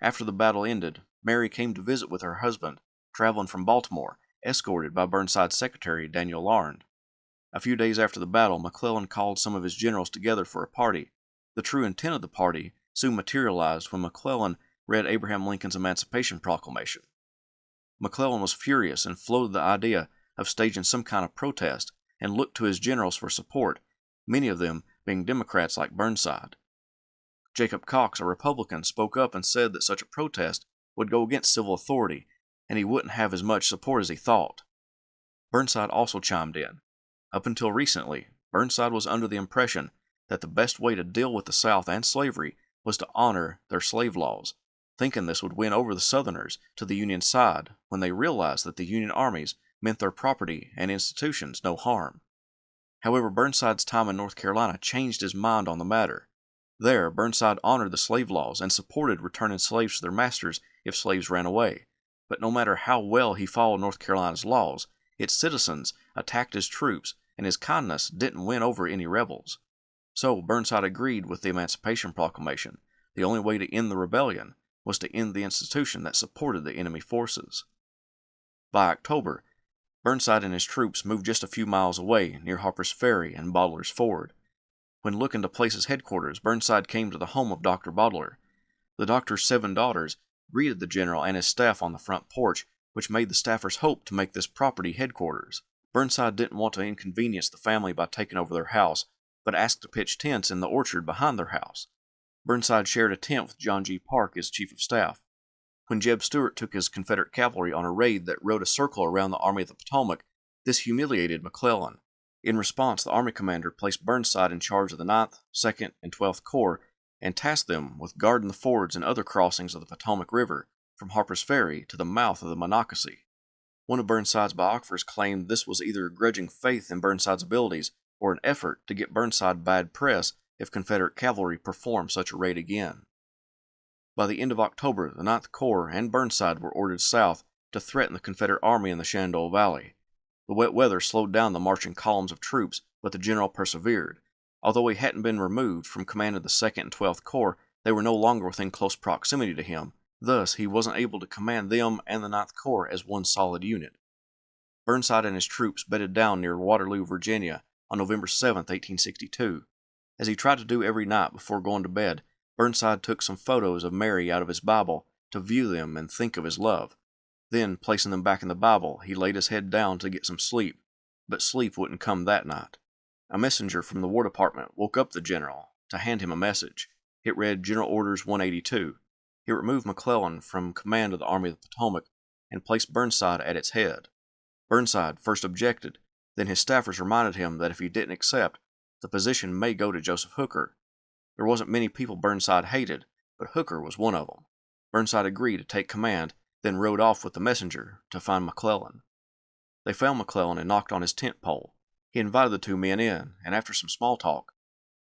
After the battle ended, Mary came to visit with her husband, traveling from Baltimore, escorted by Burnside's secretary, Daniel Larned. A few days after the battle, McClellan called some of his generals together for a party. The true intent of the party soon materialized when McClellan read Abraham Lincoln's Emancipation Proclamation. McClellan was furious and floated the idea of staging some kind of protest and looked to his generals for support, many of them being Democrats like Burnside. Jacob Cox, a Republican, spoke up and said that such a protest would go against civil authority and he wouldn't have as much support as he thought. Burnside also chimed in. Up until recently, Burnside was under the impression that the best way to deal with the South and slavery was to honor their slave laws, thinking this would win over the Southerners to the Union side when they realized that the Union armies meant their property and institutions no harm. However, Burnside's time in North Carolina changed his mind on the matter. There, Burnside honored the slave laws and supported returning slaves to their masters if slaves ran away. But no matter how well he followed North Carolina's laws, its citizens attacked his troops, and his kindness didn't win over any rebels. So Burnside agreed with the Emancipation Proclamation. The only way to end the rebellion was to end the institution that supported the enemy forces. By October, Burnside and his troops moved just a few miles away near Harper's Ferry and Bottler's Ford. When looking to place his headquarters, Burnside came to the home of Dr. Bottler. The doctor's 7 daughters greeted the general and his staff on the front porch, which made the staffers hope to make this property headquarters. Burnside didn't want to inconvenience the family by taking over their house, but asked to pitch tents in the orchard behind their house. Burnside shared a tent with John G. Parke as chief of staff. When Jeb Stuart took his Confederate cavalry on a raid that rode a circle around the Army of the Potomac, this humiliated McClellan. In response, the Army commander placed Burnside in charge of the 9th, 2nd, and 12th Corps and tasked them with guarding the fords and other crossings of the Potomac River from Harper's Ferry to the mouth of the Monocacy. One of Burnside's biographers claimed this was either grudging faith in Burnside's abilities or an effort to get Burnside bad press if Confederate cavalry performed such a raid again. By the end of October, the 9th Corps and Burnside were ordered south to threaten the Confederate Army in the Shenandoah Valley. The wet weather slowed down the marching columns of troops, but the general persevered. Although he hadn't been removed from command of the 2nd and 12th Corps, they were no longer within close proximity to him. Thus, he wasn't able to command them and the 9th Corps as one solid unit. Burnside and his troops bedded down near Waterloo, Virginia, on November 7, 1862. As he tried to do every night before going to bed, Burnside took some photos of Mary out of his Bible to view them and think of his love. Then, placing them back in the Bible, he laid his head down to get some sleep, but sleep wouldn't come that night. A messenger from the War Department woke up the general to hand him a message. It read General Orders 182. It removed McClellan from command of the Army of the Potomac and placed Burnside at its head. Burnside first objected, then his staffers reminded him that if he didn't accept, the position may go to Joseph Hooker. There wasn't many people Burnside hated, but Hooker was one of them. Burnside agreed to take command, then rode off with the messenger to find McClellan. They found McClellan and knocked on his tent pole. He invited the two men in, and after some small talk,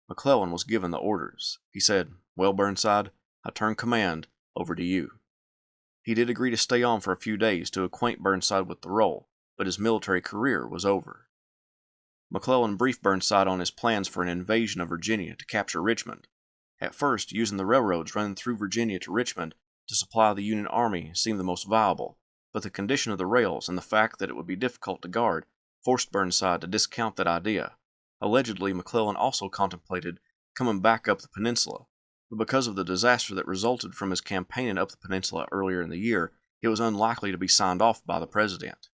McClellan was given the orders. He said, "Well, Burnside, I turn command over to you." He did agree to stay on for a few days to acquaint Burnside with the role, but his military career was over. McClellan briefed Burnside on his plans for an invasion of Virginia to capture Richmond. At first, using the railroads running through Virginia to Richmond to supply the Union Army seemed the most viable, but the condition of the rails and the fact that it would be difficult to guard forced Burnside to discount that idea. Allegedly, McClellan also contemplated coming back up the peninsula, but because of the disaster that resulted from his campaigning up the peninsula earlier in the year, it was unlikely to be signed off by the president.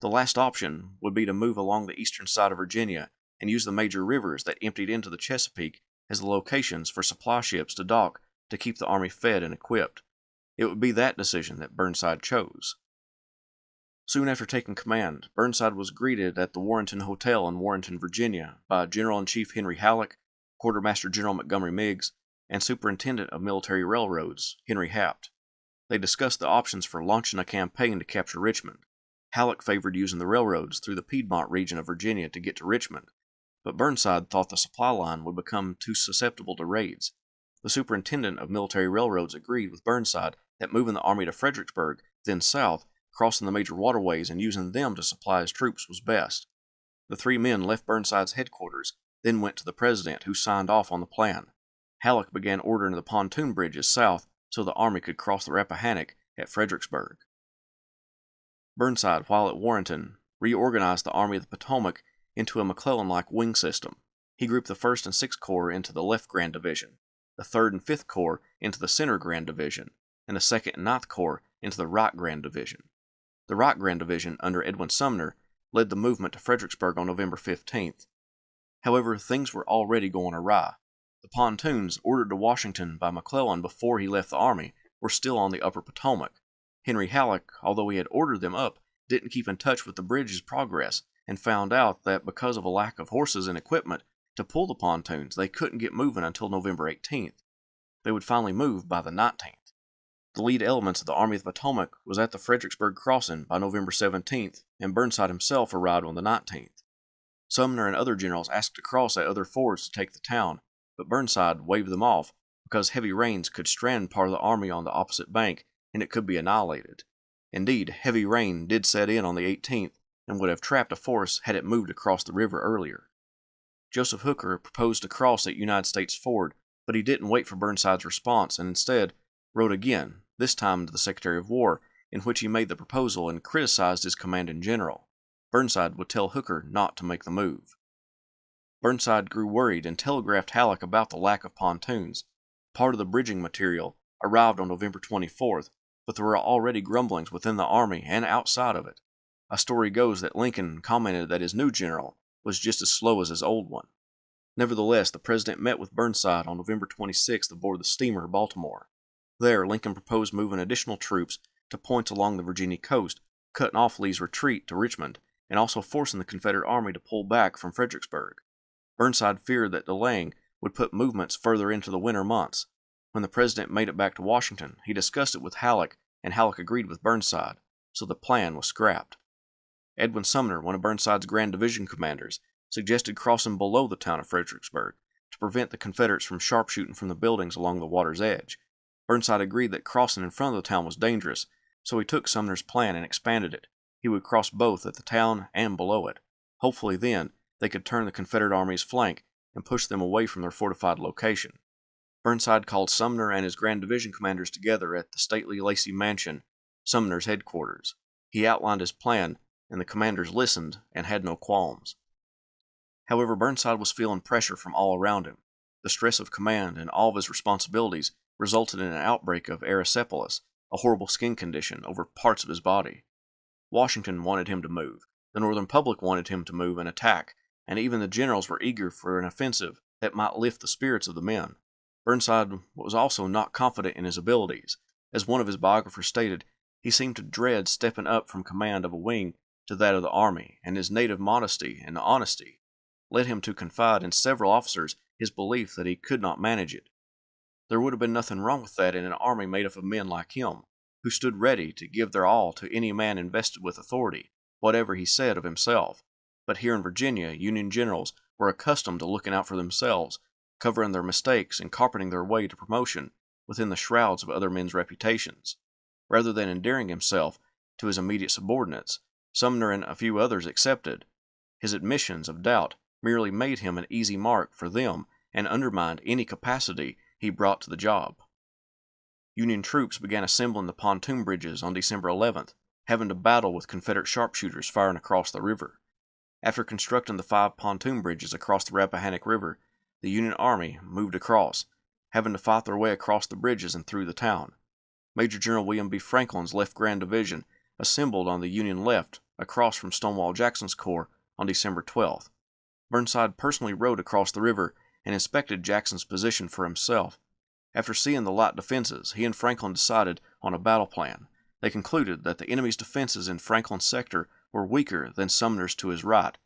The last option would be to move along the eastern side of Virginia and use the major rivers that emptied into the Chesapeake as the locations for supply ships to dock to keep the army fed and equipped. It would be that decision that Burnside chose. Soon after taking command, Burnside was greeted at the Warrenton Hotel in Warrenton, Virginia, by General-in-Chief Henry Halleck, Quartermaster General Montgomery Meigs, and Superintendent of Military Railroads, Henry Hapt. They discussed the options for launching a campaign to capture Richmond. Halleck favored using the railroads through the Piedmont region of Virginia to get to Richmond, but Burnside thought the supply line would become too susceptible to raids. The Superintendent of Military Railroads agreed with Burnside that moving the army to Fredericksburg, then south, crossing the major waterways and using them to supply his troops was best. The three men left Burnside's headquarters, then went to the president, who signed off on the plan. Halleck began ordering the pontoon bridges south so the army could cross the Rappahannock at Fredericksburg. Burnside, while at Warrenton, reorganized the Army of the Potomac into a McClellan-like wing system. He grouped the 1st and 6th Corps into the Left Grand Division, the 3rd and 5th Corps into the Center Grand Division, and the 2nd and 9th Corps into the Right Grand Division. The Right Grand Division, under Edwin Sumner, led the movement to Fredericksburg on November 15th. However, things were already going awry. The pontoons ordered to Washington by McClellan before he left the army were still on the upper Potomac. Henry Halleck, although he had ordered them up, didn't keep in touch with the bridge's progress and found out that because of a lack of horses and equipment to pull the pontoons, they couldn't get moving until November 18th. They would finally move by the 19th. The lead elements of the Army of the Potomac was at the Fredericksburg crossing by November 17th, and Burnside himself arrived on the 19th. Sumner and other generals asked to cross at other fords to take the town, but Burnside waved them off because heavy rains could strand part of the army on the opposite bank and it could be annihilated. Indeed, heavy rain did set in on the 18th and would have trapped a force had it moved across the river earlier. Joseph Hooker proposed to cross at United States Ford, but he didn't wait for Burnside's response and instead wrote again, this time to the Secretary of War, in which he made the proposal and criticized his commanding general. Burnside would tell Hooker not to make the move. Burnside grew worried and telegraphed Halleck about the lack of pontoons. Part of the bridging material arrived on November 24th, but there were already grumblings within the army and outside of it. A story goes that Lincoln commented that his new general was just as slow as his old one. Nevertheless, the president met with Burnside on November 26th aboard the steamer Baltimore. There, Lincoln proposed moving additional troops to points along the Virginia coast, cutting off Lee's retreat to Richmond, and also forcing the Confederate Army to pull back from Fredericksburg. Burnside feared that delaying would put movements further into the winter months. When the President made it back to Washington, he discussed it with Halleck, and Halleck agreed with Burnside, so the plan was scrapped. Edwin Sumner, one of Burnside's Grand Division commanders, suggested crossing below the town of Fredericksburg to prevent the Confederates from sharpshooting from the buildings along the water's edge. Burnside agreed that crossing in front of the town was dangerous, so he took Sumner's plan and expanded it. He would cross both at the town and below it. Hopefully then, they could turn the Confederate Army's flank and push them away from their fortified location. Burnside called Sumner and his Grand Division commanders together at the stately Lacey Mansion, Sumner's headquarters. He outlined his plan, and the commanders listened and had no qualms. However, Burnside was feeling pressure from all around him. The stress of command and all of his responsibilities resulted in an outbreak of erysipelas, a horrible skin condition, over parts of his body. Washington wanted him to move, the Northern public wanted him to move and attack, and even the generals were eager for an offensive that might lift the spirits of the men. Burnside was also not confident in his abilities. As one of his biographers stated, he seemed to dread stepping up from command of a wing to that of the army, and his native modesty and honesty led him to confide in several officers his belief that he could not manage it. There would have been nothing wrong with that in an army made up of men like him, who stood ready to give their all to any man invested with authority, whatever he said of himself. But here in Virginia, Union generals were accustomed to looking out for themselves, covering their mistakes and carpeting their way to promotion within the shrouds of other men's reputations. Rather than endearing himself to his immediate subordinates, Sumner and a few others accepted. His admissions of doubt merely made him an easy mark for them and undermined any capacity he brought to the job. Union troops began assembling the pontoon bridges on December 11th, having to battle with Confederate sharpshooters firing across the river. After constructing the 5 pontoon bridges across the Rappahannock River, the Union Army moved across, having to fight their way across the bridges and through the town. Major General William B. Franklin's left Grand Division assembled on the Union left across from Stonewall Jackson's corps on December 12th. Burnside personally rode across the river and inspected Jackson's position for himself. After seeing the light defenses, he and Franklin decided on a battle plan. They concluded that the enemy's defenses in Franklin's sector were weaker than Sumner's to his right.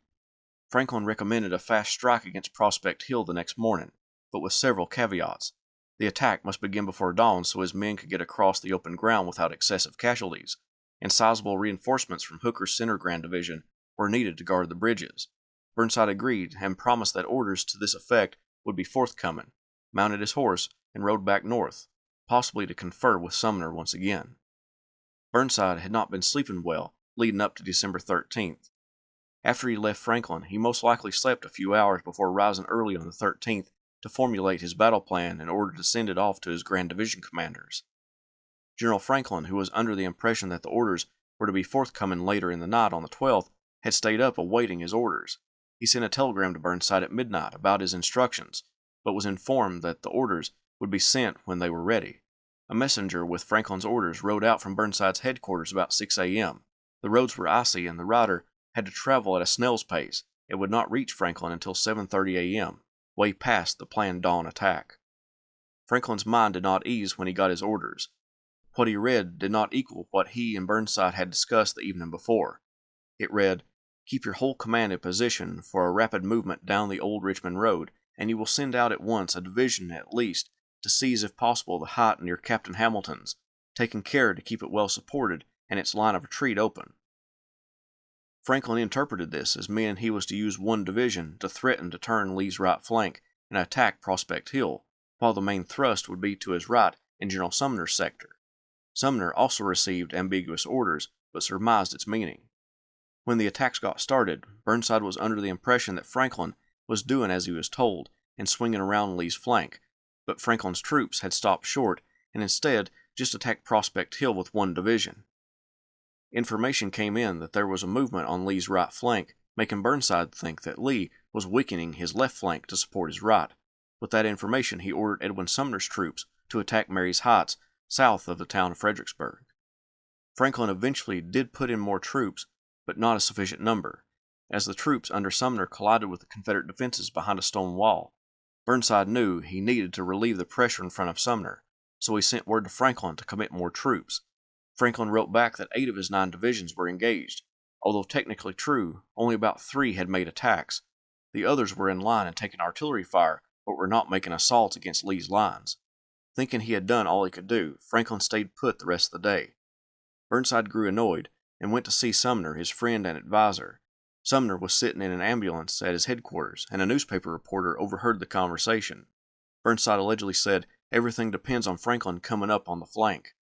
Franklin recommended a fast strike against Prospect Hill the next morning, but with several caveats. The attack must begin before dawn so his men could get across the open ground without excessive casualties, and sizable reinforcements from Hooker's Center Grand Division were needed to guard the bridges. Burnside agreed and promised that orders to this effect would be forthcoming, mounted his horse, and rode back north, possibly to confer with Sumner once again. Burnside had not been sleeping well leading up to December 13th. After he left Franklin, he most likely slept a few hours before rising early on the 13th to formulate his battle plan in order to send it off to his Grand Division commanders. General Franklin, who was under the impression that the orders were to be forthcoming later in the night on the 12th, had stayed up awaiting his orders. He sent a telegram to Burnside at midnight about his instructions, but was informed that the orders would be sent when they were ready. A messenger with Franklin's orders rode out from Burnside's headquarters about 6 a.m. The roads were icy and the rider had to travel at a snail's pace. It would not reach Franklin until 7:30 a.m., way past the planned dawn attack. Franklin's mind did not ease when he got his orders. What he read did not equal what he and Burnside had discussed the evening before. It read, "Keep your whole command in position for a rapid movement down the old Richmond road, and you will send out at once a division at least to seize if possible the height near Captain Hamilton's, taking care to keep it well supported and its line of retreat open." Franklin interpreted this as meaning he was to use one division to threaten to turn Lee's right flank and attack Prospect Hill, while the main thrust would be to his right in General Sumner's sector. Sumner also received ambiguous orders, but surmised its meaning. When the attacks got started, Burnside was under the impression that Franklin was doing as he was told and swinging around Lee's flank, but Franklin's troops had stopped short and instead just attacked Prospect Hill with one division. Information came in that there was a movement on Lee's right flank, making Burnside think that Lee was weakening his left flank to support his right. With that information, he ordered Edwin Sumner's troops to attack Mary's Heights, south of the town of Fredericksburg. Franklin eventually did put in more troops, but not a sufficient number. As the troops under Sumner collided with the Confederate defenses behind a stone wall, Burnside knew he needed to relieve the pressure in front of Sumner. so he sent word to Franklin to commit more troops. Franklin wrote back that 8 of his 9 divisions were engaged. Although technically true, only about 3 had made attacks. The others were in line and taking artillery fire, but were not making assaults against Lee's lines. Thinking he had done all he could do, Franklin stayed put the rest of the day. Burnside grew annoyed and went to see Sumner, his friend and advisor. Sumner was sitting in an ambulance at his headquarters, and a newspaper reporter overheard the conversation. Burnside allegedly said, "Everything depends on Franklin coming up on the flank."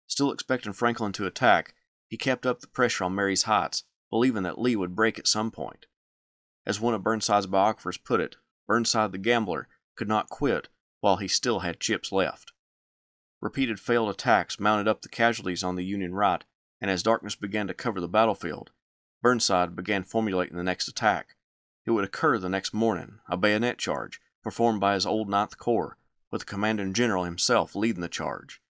Still expecting Franklin to attack, he kept up the pressure on Marye's Heights, believing that Lee would break at some point. As one of Burnside's biographers put it, Burnside the gambler could not quit while he still had chips left. Repeated failed attacks mounted up the casualties on the Union right, and as darkness began to cover the battlefield, Burnside began formulating the next attack. It would occur the next morning, a bayonet charge, performed by his old 9th Corps, with the commanding general himself leading the charge.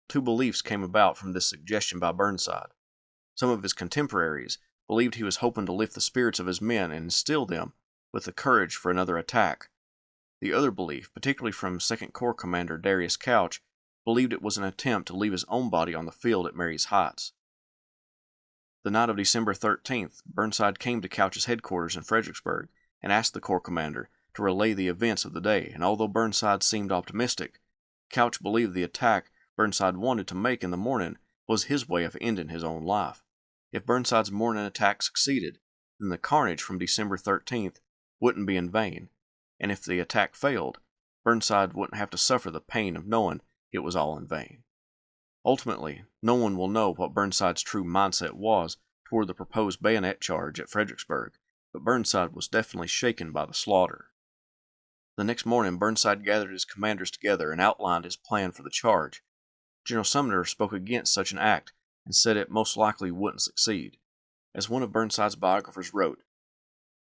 2 beliefs came about from this suggestion by Burnside. Some of his contemporaries believed he was hoping to lift the spirits of his men and instill them with the courage for another attack. The other belief, particularly from 2nd Corps Commander Darius Couch, believed it was an attempt to leave his own body on the field at Marye's Heights. The night of December 13th, Burnside came to Couch's headquarters in Fredericksburg and asked the Corps Commander to relay the events of the day, and although Burnside seemed optimistic, Couch believed the attack Burnside wanted to make in the morning was his way of ending his own life. If Burnside's morning attack succeeded, then the carnage from December 13th wouldn't be in vain, and if the attack failed, Burnside wouldn't have to suffer the pain of knowing it was all in vain. Ultimately, no one will know what Burnside's true mindset was toward the proposed bayonet charge at Fredericksburg, but Burnside was definitely shaken by the slaughter. The next morning, Burnside gathered his commanders together and outlined his plan for the charge. General Sumner spoke against such an act and said it most likely wouldn't succeed. As one of Burnside's biographers wrote,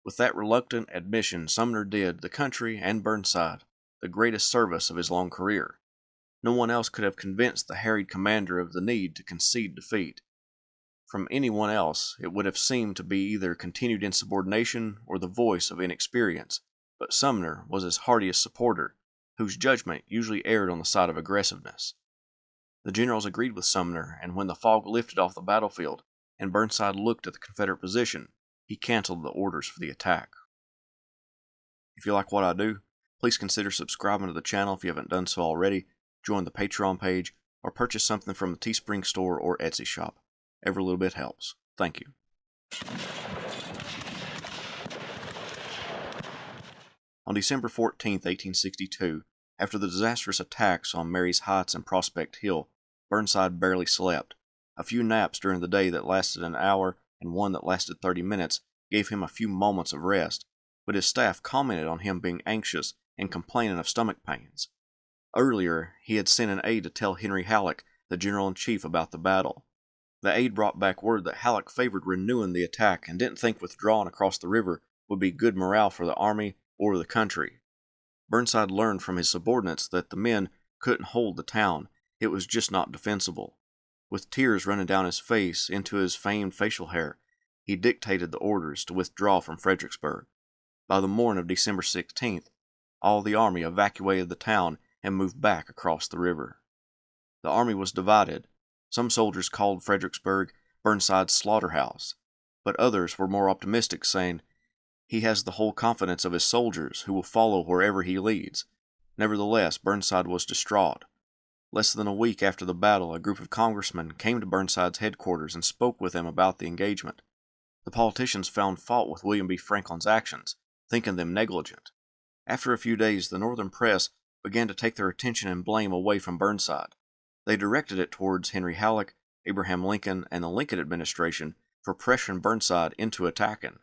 "With that reluctant admission, Sumner did the country and Burnside the greatest service of his long career. No one else could have convinced the harried commander of the need to concede defeat. From anyone else, it would have seemed to be either continued insubordination or the voice of inexperience, but Sumner was his heartiest supporter, whose judgment usually erred on the side of aggressiveness." The generals agreed with Sumner, and when the fog lifted off the battlefield and Burnside looked at the Confederate position, he canceled the orders for the attack. If you like what I do, please consider subscribing to the channel if you haven't done so already, join the Patreon page, or purchase something from the Teespring store or Etsy shop. Every little bit helps. Thank you. On December 14, 1862, after the disastrous attacks on Marye's Heights and Prospect Hill, Burnside barely slept. A few naps during the day that lasted an hour and one that lasted 30 minutes gave him a few moments of rest, but his staff commented on him being anxious and complaining of stomach pains. Earlier, he had sent an aide to tell Henry Halleck, the general-in-chief, about the battle. The aide brought back word that Halleck favored renewing the attack and didn't think withdrawing across the river would be good morale for the army or the country. Burnside learned from his subordinates that the men couldn't hold the town. It was just not defensible. With tears running down his face into his famed facial hair, he dictated the orders to withdraw from Fredericksburg. By the morning of December 16th, all the army evacuated the town and moved back across the river. The army was divided. Some soldiers called Fredericksburg Burnside's slaughterhouse, but others were more optimistic, saying, "He has the whole confidence of his soldiers, who will follow wherever he leads." Nevertheless, Burnside was distraught. Less than a week after the battle, a group of congressmen came to Burnside's headquarters and spoke with him about the engagement. The politicians found fault with William B. Franklin's actions, thinking them negligent. After a few days, the Northern press began to take their attention and blame away from Burnside. They directed it towards Henry Halleck, Abraham Lincoln, and the Lincoln administration for pressuring Burnside into attacking.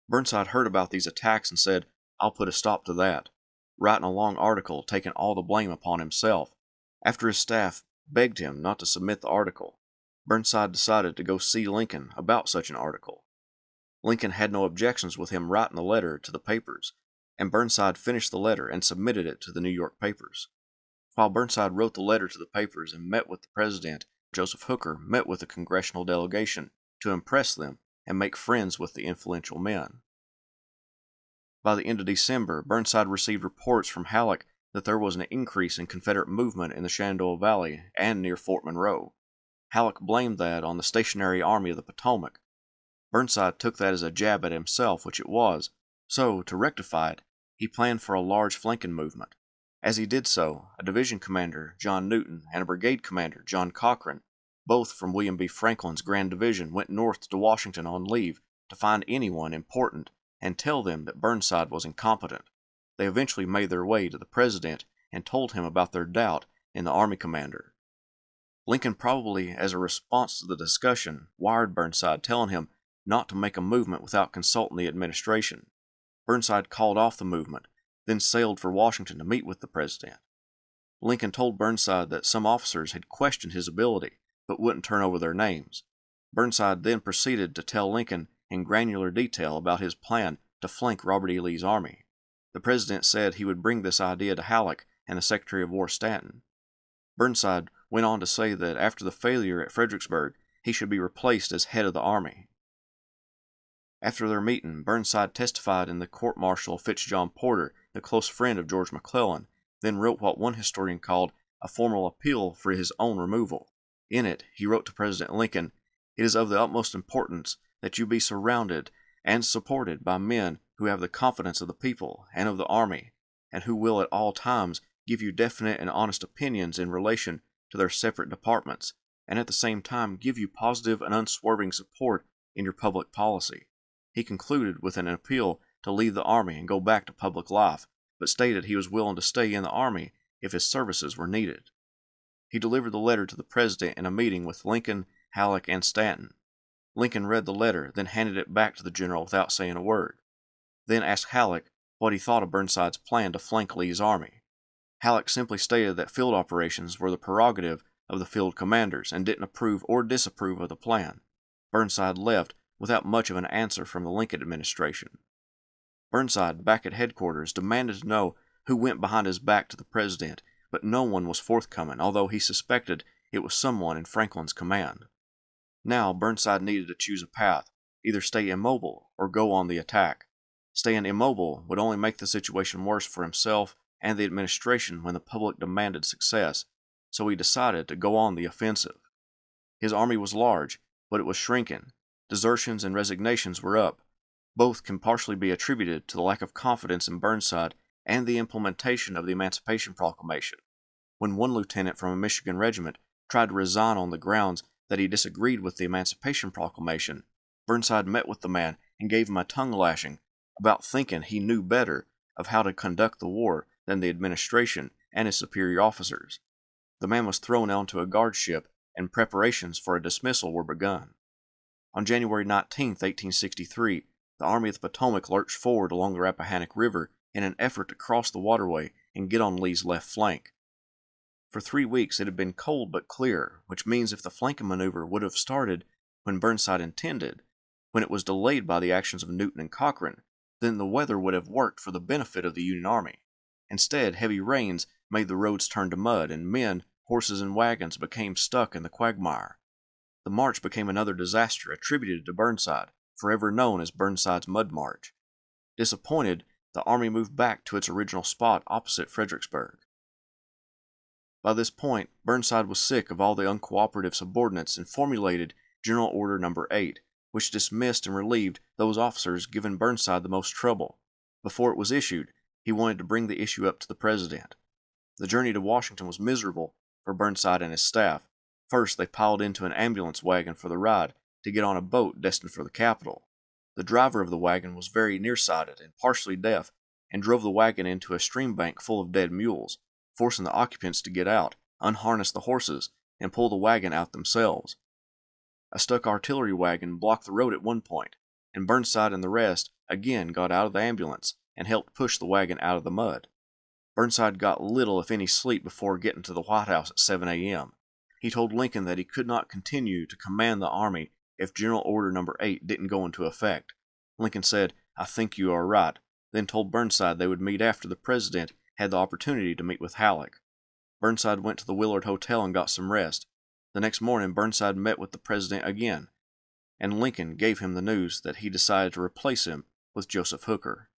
Burnside heard about these attacks and said, "I'll put a stop to that," writing a long article taking all the blame upon himself. After his staff begged him not to submit the article, Burnside decided to go see Lincoln about such an article. Lincoln had no objections with him writing the letter to the papers, and Burnside finished the letter and submitted it to the New York papers. While Burnside wrote the letter to the papers and met with the president, Joseph Hooker met with the congressional delegation to impress them and make friends with the influential men. By the end of December, Burnside received reports from Halleck that there was an increase in Confederate movement in the Shenandoah Valley and near Fort Monroe. Halleck blamed that on the Stationary Army of the Potomac. Burnside took that as a jab at himself, which it was, so, to rectify it, he planned for a large flanking movement. As he did so, a division commander, John Newton, and a brigade commander, John Cochran, both from William B. Franklin's Grand Division, went north to Washington on leave to find anyone important and tell them that Burnside was incompetent. They eventually made their way to the president and told him about their doubt in the army commander. Lincoln, probably as a response to the discussion, wired Burnside telling him not to make a movement without consulting the administration. Burnside called off the movement, then sailed for Washington to meet with the president. Lincoln told Burnside that some officers had questioned his ability, but wouldn't turn over their names. Burnside then proceeded to tell Lincoln in granular detail about his plan to flank Robert E. Lee's army. The president said he would bring this idea to Halleck and the Secretary of War Stanton. Burnside went on to say that after the failure at Fredericksburg, he should be replaced as head of the army. After their meeting, Burnside testified in the court-martial of Fitzjohn Porter, the close friend of George McClellan, then wrote what one historian called a formal appeal for his own removal. In it, he wrote to President Lincoln, "It is of the utmost importance that you be surrounded and supported by men who have the confidence of the people and of the army, and who will at all times give you definite and honest opinions in relation to their separate departments, and at the same time give you positive and unswerving support in your public policy." He concluded with an appeal to leave the army and go back to public life, but stated he was willing to stay in the army if his services were needed. He delivered the letter to the president in a meeting with Lincoln, Halleck, and Stanton. Lincoln read the letter, then handed it back to the general without saying a word. Then asked Halleck what he thought of Burnside's plan to flank Lee's army. Halleck simply stated that field operations were the prerogative of the field commanders and didn't approve or disapprove of the plan. Burnside left without much of an answer from the Lincoln administration. Burnside, back at headquarters, demanded to know who went behind his back to the president, but no one was forthcoming, although he suspected it was someone in Franklin's command. Now Burnside needed to choose a path, either stay immobile or go on the attack. Staying immobile would only make the situation worse for himself and the administration when the public demanded success, so he decided to go on the offensive. His army was large, but it was shrinking. Desertions and resignations were up. Both can partially be attributed to the lack of confidence in Burnside and the implementation of the Emancipation Proclamation. When one lieutenant from a Michigan regiment tried to resign on the grounds that he disagreed with the Emancipation Proclamation, Burnside met with the man and gave him a tongue lashing about thinking he knew better of how to conduct the war than the administration and his superior officers. The man was thrown onto a guard ship, and preparations for a dismissal were begun. On January 19, 1863, the Army of the Potomac lurched forward along the Rappahannock River in an effort to cross the waterway and get on Lee's left flank. For 3 weeks it had been cold but clear, which means if the flanking maneuver would have started when Burnside intended, when it was delayed by the actions of Newton and Cochran, then the weather would have worked for the benefit of the Union Army. Instead, heavy rains made the roads turn to mud, and men, horses, and wagons became stuck in the quagmire. The march became another disaster attributed to Burnside, forever known as Burnside's Mud March. Disappointed, the army moved back to its original spot opposite Fredericksburg. By this point, Burnside was sick of all the uncooperative subordinates and formulated General Order No. 8, which dismissed and relieved those officers giving Burnside the most trouble. Before it was issued, he wanted to bring the issue up to the president. The journey to Washington was miserable for Burnside and his staff. First, they piled into an ambulance wagon for the ride to get on a boat destined for the capital. The driver of the wagon was very nearsighted and partially deaf, and drove the wagon into a stream bank full of dead mules, forcing the occupants to get out, unharness the horses, and pull the wagon out themselves. A stuck artillery wagon blocked the road at one point, and Burnside and the rest again got out of the ambulance and helped push the wagon out of the mud. Burnside got little if any sleep before getting to the White House at 7 a.m. He told Lincoln that he could not continue to command the army if General Order No. 8 didn't go into effect. Lincoln said, "I think you are right," then told Burnside they would meet after the president had the opportunity to meet with Halleck. Burnside went to the Willard Hotel and got some rest. The next morning, Burnside met with the president again, and Lincoln gave him the news that he decided to replace him with Joseph Hooker.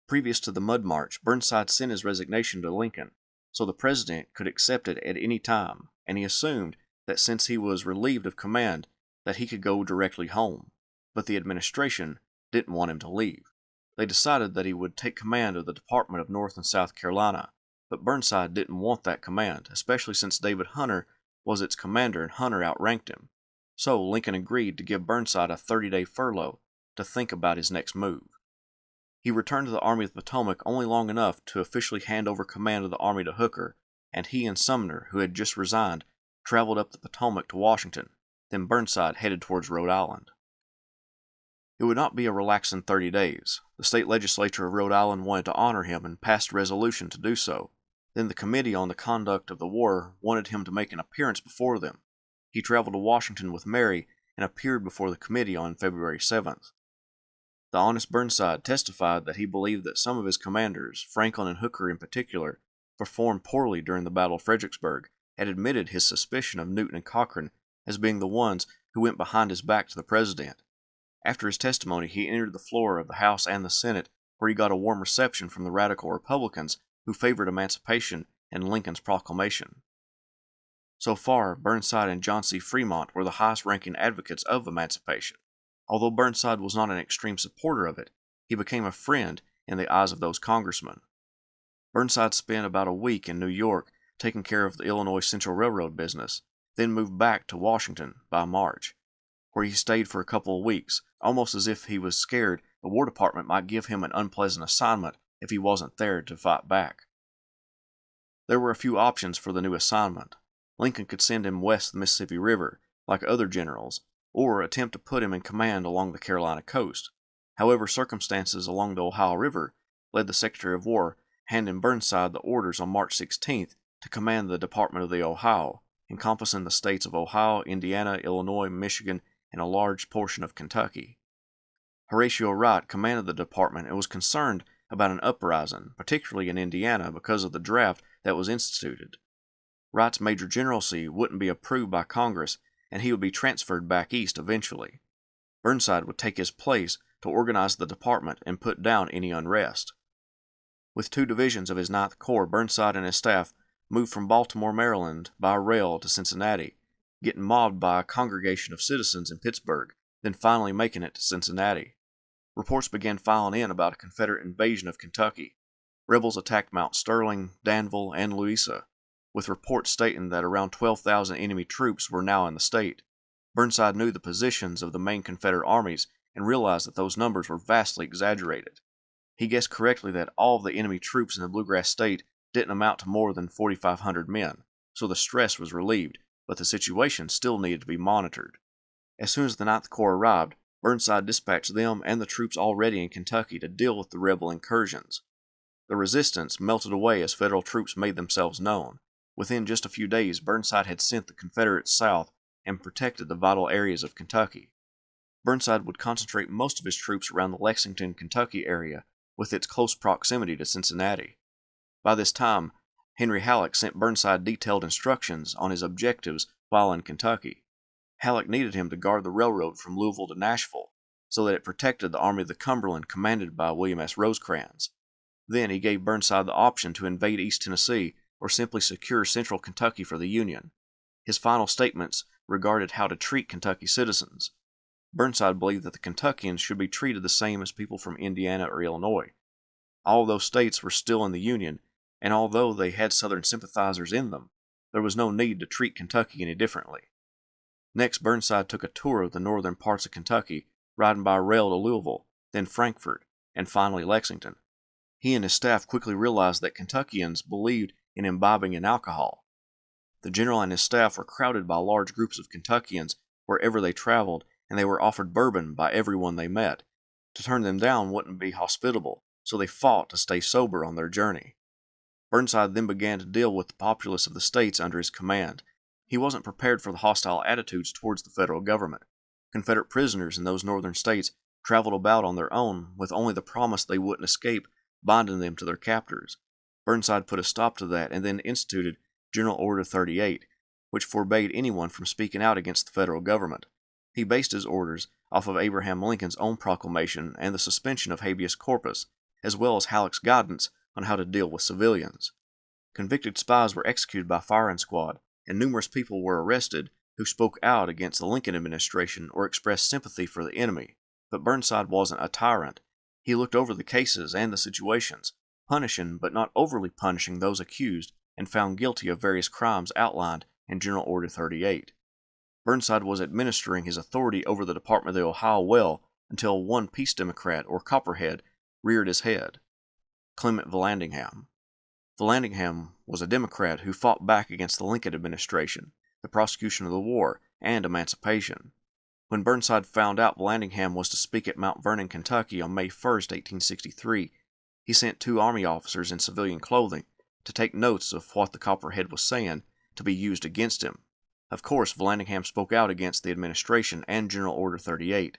Previous to the Mud March, Burnside sent his resignation to Lincoln, so the president could accept it at any time, and he assumed that since he was relieved of command, that he could go directly home. But the administration didn't want him to leave. They decided that he would take command of the Department of North and South Carolina, but Burnside didn't want that command, especially since David Hunter was its commander and Hunter outranked him. So Lincoln agreed to give Burnside a 30-day furlough to think about his next move. He returned to the Army of the Potomac only long enough to officially hand over command of the army to Hooker, and he and Sumner, who had just resigned, traveled up the Potomac to Washington. Then Burnside headed towards Rhode Island. It would not be a relaxing 30 days. The state legislature of Rhode Island wanted to honor him and passed a resolution to do so. Then the Committee on the Conduct of the War wanted him to make an appearance before them. He traveled to Washington with Mary and appeared before the committee on February 7th. The honest Burnside testified that he believed that some of his commanders, Franklin and Hooker in particular, performed poorly during the Battle of Fredericksburg, and admitted his suspicion of Newton and Cochrane as being the ones who went behind his back to the president. After his testimony, he entered the floor of the House and the Senate, where he got a warm reception from the radical Republicans who favored emancipation and Lincoln's proclamation. So far, Burnside and John C. Fremont were the highest-ranking advocates of emancipation. Although Burnside was not an extreme supporter of it, he became a friend in the eyes of those congressmen. Burnside spent about a week in New York taking care of the Illinois Central Railroad business, then moved back to Washington by March, where he stayed for a couple of weeks, almost as if he was scared the War Department might give him an unpleasant assignment if he wasn't there to fight back. There were a few options for the new assignment. Lincoln could send him west of the Mississippi River, like other generals, or attempt to put him in command along the Carolina coast. However, circumstances along the Ohio River led the Secretary of War handing Burnside the orders on March 16th to command the Department of the Ohio, encompassing the states of Ohio, Indiana, Illinois, Michigan, and a large portion of Kentucky. Horatio Wright commanded the department and was concerned about an uprising, particularly in Indiana, because of the draft that was instituted. Wright's major generalcy wouldn't be approved by Congress, and he would be transferred back east eventually. Burnside would take his place to organize the department and put down any unrest. With 2 divisions of his 9th Corps, Burnside and his staff moved from Baltimore, Maryland, by rail to Cincinnati, getting mobbed by a congregation of citizens in Pittsburgh, then finally making it to Cincinnati. Reports began filing in about a Confederate invasion of Kentucky. Rebels attacked Mount Sterling, Danville, and Louisa, with reports stating that around 12,000 enemy troops were now in the state. Burnside knew the positions of the main Confederate armies and realized that those numbers were vastly exaggerated. He guessed correctly that all of the enemy troops in the Bluegrass State didn't amount to more than 4,500 men, so the stress was relieved, but the situation still needed to be monitored. As soon as the 9th Corps arrived, Burnside dispatched them and the troops already in Kentucky to deal with the rebel incursions. The resistance melted away as Federal troops made themselves known. Within just a few days, Burnside had sent the Confederates south and protected the vital areas of Kentucky. Burnside would concentrate most of his troops around the Lexington, Kentucky area, with its close proximity to Cincinnati. By this time, Henry Halleck sent Burnside detailed instructions on his objectives while in Kentucky. Halleck needed him to guard the railroad from Louisville to Nashville, so that it protected the Army of the Cumberland commanded by William S. Rosecrans. Then he gave Burnside the option to invade East Tennessee or simply secure central Kentucky for the Union. His final statements regarded how to treat Kentucky citizens. Burnside believed that the Kentuckians should be treated the same as people from Indiana or Illinois. All those states were still in the Union, and although they had Southern sympathizers in them, there was no need to treat Kentucky any differently. Next, Burnside took a tour of the northern parts of Kentucky, riding by rail to Louisville, then Frankfort, and finally Lexington. He and his staff quickly realized that Kentuckians believed in imbibing in alcohol. The general and his staff were crowded by large groups of Kentuckians wherever they traveled, and they were offered bourbon by everyone they met. To turn them down wouldn't be hospitable, so they fought to stay sober on their journey. Burnside then began to deal with the populace of the states under his command. He wasn't prepared for the hostile attitudes towards the federal government. Confederate prisoners in those northern states traveled about on their own with only the promise they wouldn't escape binding them to their captors. Burnside put a stop to that and then instituted General Order 38, which forbade anyone from speaking out against the federal government. He based his orders off of Abraham Lincoln's own proclamation and the suspension of habeas corpus, as well as Halleck's guidance on how to deal with civilians. Convicted spies were executed by firing squad, and numerous people were arrested who spoke out against the Lincoln administration or expressed sympathy for the enemy. But Burnside wasn't a tyrant. He looked over the cases and the situations, punishing but not overly punishing those accused and found guilty of various crimes outlined in General Order 38. Burnside was administering his authority over the Department of the Ohio well until one Peace Democrat or Copperhead reared his head, Clement Vallandigham. Vallandigham was a Democrat who fought back against the Lincoln administration, the prosecution of the war, and emancipation. When Burnside found out Vallandigham was to speak at Mount Vernon, Kentucky on May 1, 1863, he sent 2 Army officers in civilian clothing to take notes of what the Copperhead was saying to be used against him. Of course, Vallandigham spoke out against the administration and General Order 38.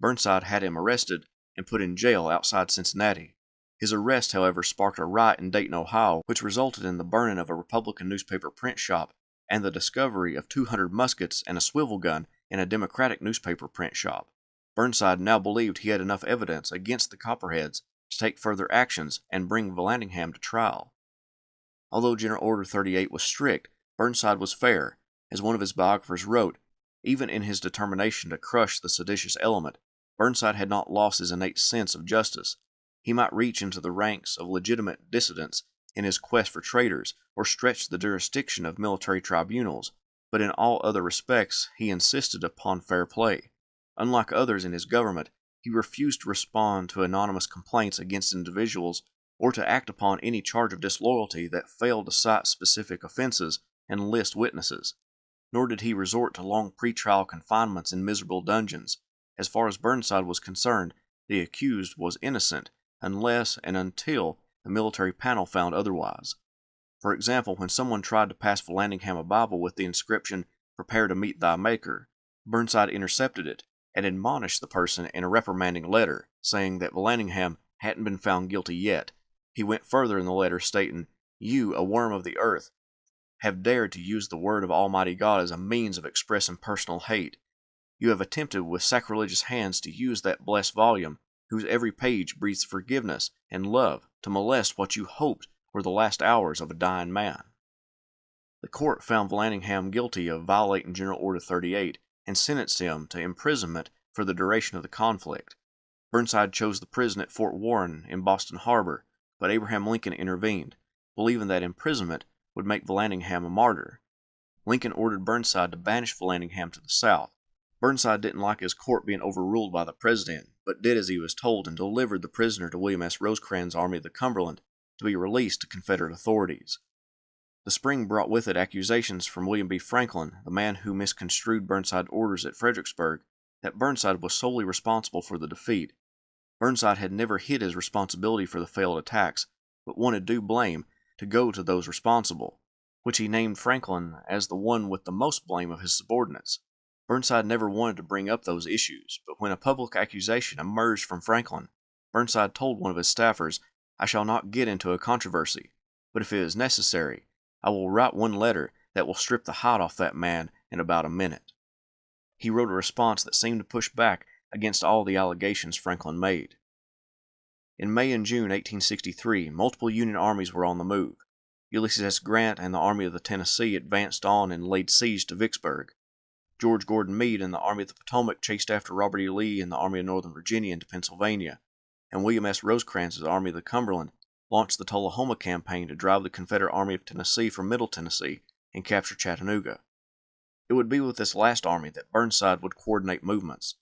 Burnside had him arrested and put in jail outside Cincinnati. His arrest, however, sparked a riot in Dayton, Ohio, which resulted in the burning of a Republican newspaper print shop and the discovery of 200 muskets and a swivel gun in a Democratic newspaper print shop. Burnside now believed he had enough evidence against the Copperheads to take further actions and bring Vallandigham to trial. Although General Order 38 was strict, Burnside was fair. As one of his biographers wrote, even in his determination to crush the seditious element, Burnside had not lost his innate sense of justice. He might reach into the ranks of legitimate dissidents in his quest for traitors or stretch the jurisdiction of military tribunals, but in all other respects he insisted upon fair play. Unlike others in his government, he refused to respond to anonymous complaints against individuals or to act upon any charge of disloyalty that failed to cite specific offenses and list witnesses. Nor did he resort to long pretrial confinements in miserable dungeons. As far as Burnside was concerned, the accused was innocent unless and until the military panel found otherwise. For example, when someone tried to pass Vallandigham a Bible with the inscription, "Prepare to meet thy Maker," Burnside intercepted it and admonished the person in a reprimanding letter, saying that Vallandigham hadn't been found guilty yet. He went further in the letter, stating, "You, a worm of the earth, have dared to use the word of Almighty God as a means of expressing personal hate. You have attempted with sacrilegious hands to use that blessed volume, whose every page breathes forgiveness and love, to molest what you hoped were the last hours of a dying man." The court found Vallandigham guilty of violating General Order 38 and sentenced him to imprisonment for the duration of the conflict. Burnside chose the prison at Fort Warren in Boston Harbor, but Abraham Lincoln intervened, believing that imprisonment would make Vallandigham a martyr. Lincoln ordered Burnside to banish Vallandigham to the South. Burnside didn't like his court being overruled by the president, but did as he was told and delivered the prisoner to William S. Rosecrans' Army of the Cumberland to be released to Confederate authorities. The spring brought with it accusations from William B. Franklin, the man who misconstrued Burnside's orders at Fredericksburg, that Burnside was solely responsible for the defeat. Burnside had never hid his responsibility for the failed attacks, but wanted due blame to go to those responsible, which he named Franklin as the one with the most blame of his subordinates. Burnside never wanted to bring up those issues, but when a public accusation emerged from Franklin, Burnside told one of his staffers, "I shall not get into a controversy, but if it is necessary, I will write one letter that will strip the hide off that man in about a minute." He wrote a response that seemed to push back against all the allegations Franklin made. In May and June 1863, multiple Union armies were on the move. Ulysses S. Grant and the Army of the Tennessee advanced on and laid siege to Vicksburg. George Gordon Meade and the Army of the Potomac chased after Robert E. Lee and the Army of Northern Virginia into Pennsylvania, and William S. Rosecrans' Army of the Cumberland launched the Tullahoma Campaign to drive the Confederate Army of Tennessee from Middle Tennessee and capture Chattanooga. It would be with this last army that Burnside would coordinate movements.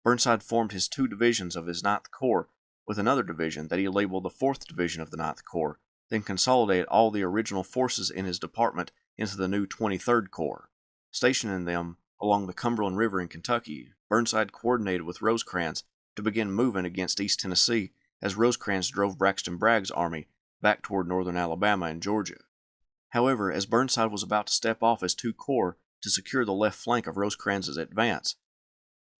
Burnside formed his 2 divisions of his 9th Corps with another division that he labeled the 4th Division of the 9th Corps, then consolidated all the original forces in his department into the new 23rd Corps. Stationing them along the Cumberland River in Kentucky, Burnside coordinated with Rosecrans to begin moving against East Tennessee as Rosecrans drove Braxton Bragg's army back toward northern Alabama and Georgia. However, as Burnside was about to step off his 2 corps to secure the left flank of Rosecrans' advance,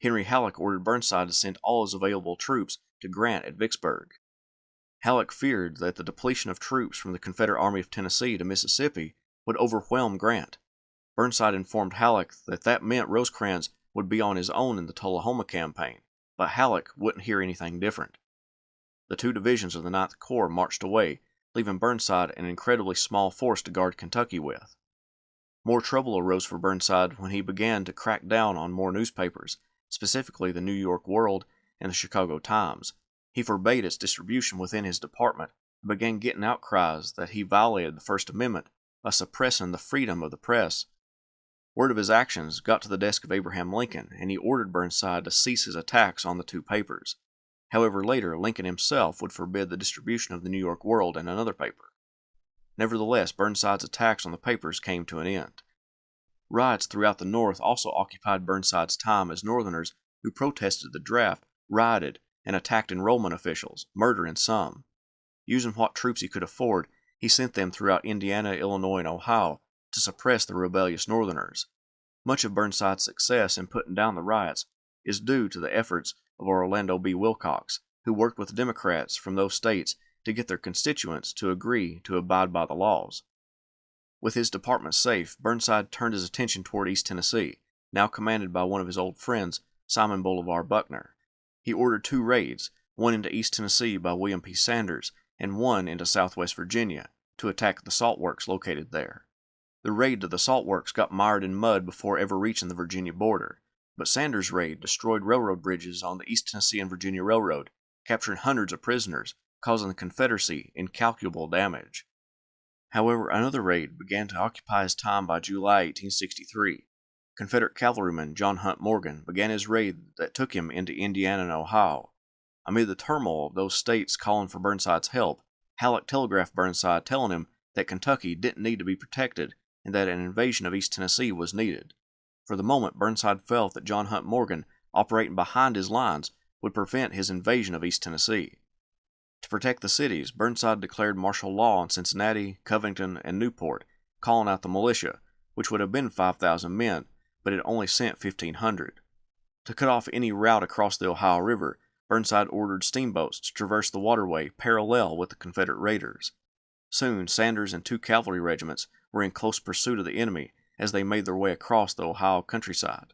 Henry Halleck ordered Burnside to send all his available troops to Grant at Vicksburg. Halleck feared that the depletion of troops from the Confederate Army of Tennessee to Mississippi would overwhelm Grant. Burnside informed Halleck that that meant Rosecrans would be on his own in the Tullahoma Campaign, but Halleck wouldn't hear anything different. the two divisions of the Ninth Corps marched away, leaving Burnside an incredibly small force to guard Kentucky with. More trouble arose for Burnside when he began to crack down on more newspapers, specifically the New York World and the Chicago Times. He forbade its distribution within his department and began getting outcries that he violated the First Amendment by suppressing the freedom of the press. Word of his actions got to the desk of Abraham Lincoln, and he ordered Burnside to cease his attacks on the two papers. However, later, Lincoln himself would forbid the distribution of the New York World and another paper. Nevertheless, Burnside's attacks on the papers came to an end. Riots throughout the North also occupied Burnside's time, as Northerners who protested the draft rioted and attacked enrollment officials, murdering some. Using what troops he could afford, he sent them throughout Indiana, Illinois, and Ohio to suppress the rebellious Northerners. Much of Burnside's success in putting down the riots is due to the efforts of Orlando B. Wilcox, who worked with Democrats from those states to get their constituents to agree to abide by the laws. With his department safe, Burnside turned his attention toward East Tennessee, now commanded by one of his old friends, Simon Bolivar Buckner. He ordered 2 raids, one into East Tennessee by William P. Sanders and one into southwest Virginia, to attack the salt works located there. The raid to the salt works got mired in mud before ever reaching the Virginia border, but Sanders' raid destroyed railroad bridges on the East Tennessee and Virginia Railroad, capturing hundreds of prisoners, causing the Confederacy incalculable damage. However, another raid began to occupy his time by July 1863. Confederate cavalryman John Hunt Morgan began his raid that took him into Indiana and Ohio. Amid the turmoil of those states calling for Burnside's help, Halleck telegraphed Burnside telling him that Kentucky didn't need to be protected and that an invasion of East Tennessee was needed. For the moment, Burnside felt that John Hunt Morgan, operating behind his lines, would prevent his invasion of East Tennessee. To protect the cities, Burnside declared martial law in Cincinnati, Covington, and Newport, calling out the militia, which would have been 5,000 men, but it only sent 1,500. To cut off any route across the Ohio River, Burnside ordered steamboats to traverse the waterway parallel with the Confederate raiders. Soon, Sanders and 2 cavalry regiments were in close pursuit of the enemy as they made their way across the Ohio countryside.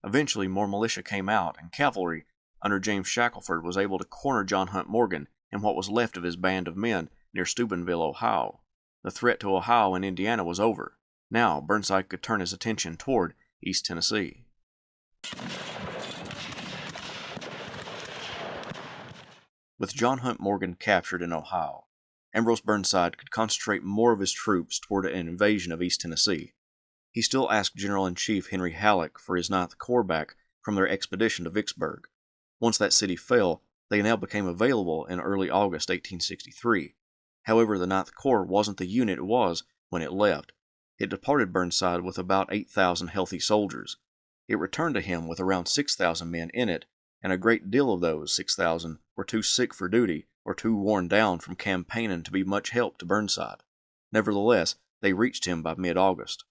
Eventually, more militia came out, and cavalry, under James Shackelford, was able to corner John Hunt Morgan and what was left of his band of men near Steubenville, Ohio. The threat to Ohio and Indiana was over. Now, Burnside could turn his attention toward East Tennessee. With John Hunt Morgan captured in Ohio, Ambrose Burnside could concentrate more of his troops toward an invasion of East Tennessee. He still asked General-in-Chief Henry Halleck for his Ninth Corps back from their expedition to Vicksburg. Once that city fell, they now became available in early August 1863. However, the Ninth Corps wasn't the unit it was when it left. It departed Burnside with about 8,000 healthy soldiers. It returned to him with around 6,000 men in it, and a great deal of those 6,000 were too sick for duty or too worn down from campaigning to be much help to Burnside. Nevertheless, they reached him by mid-August.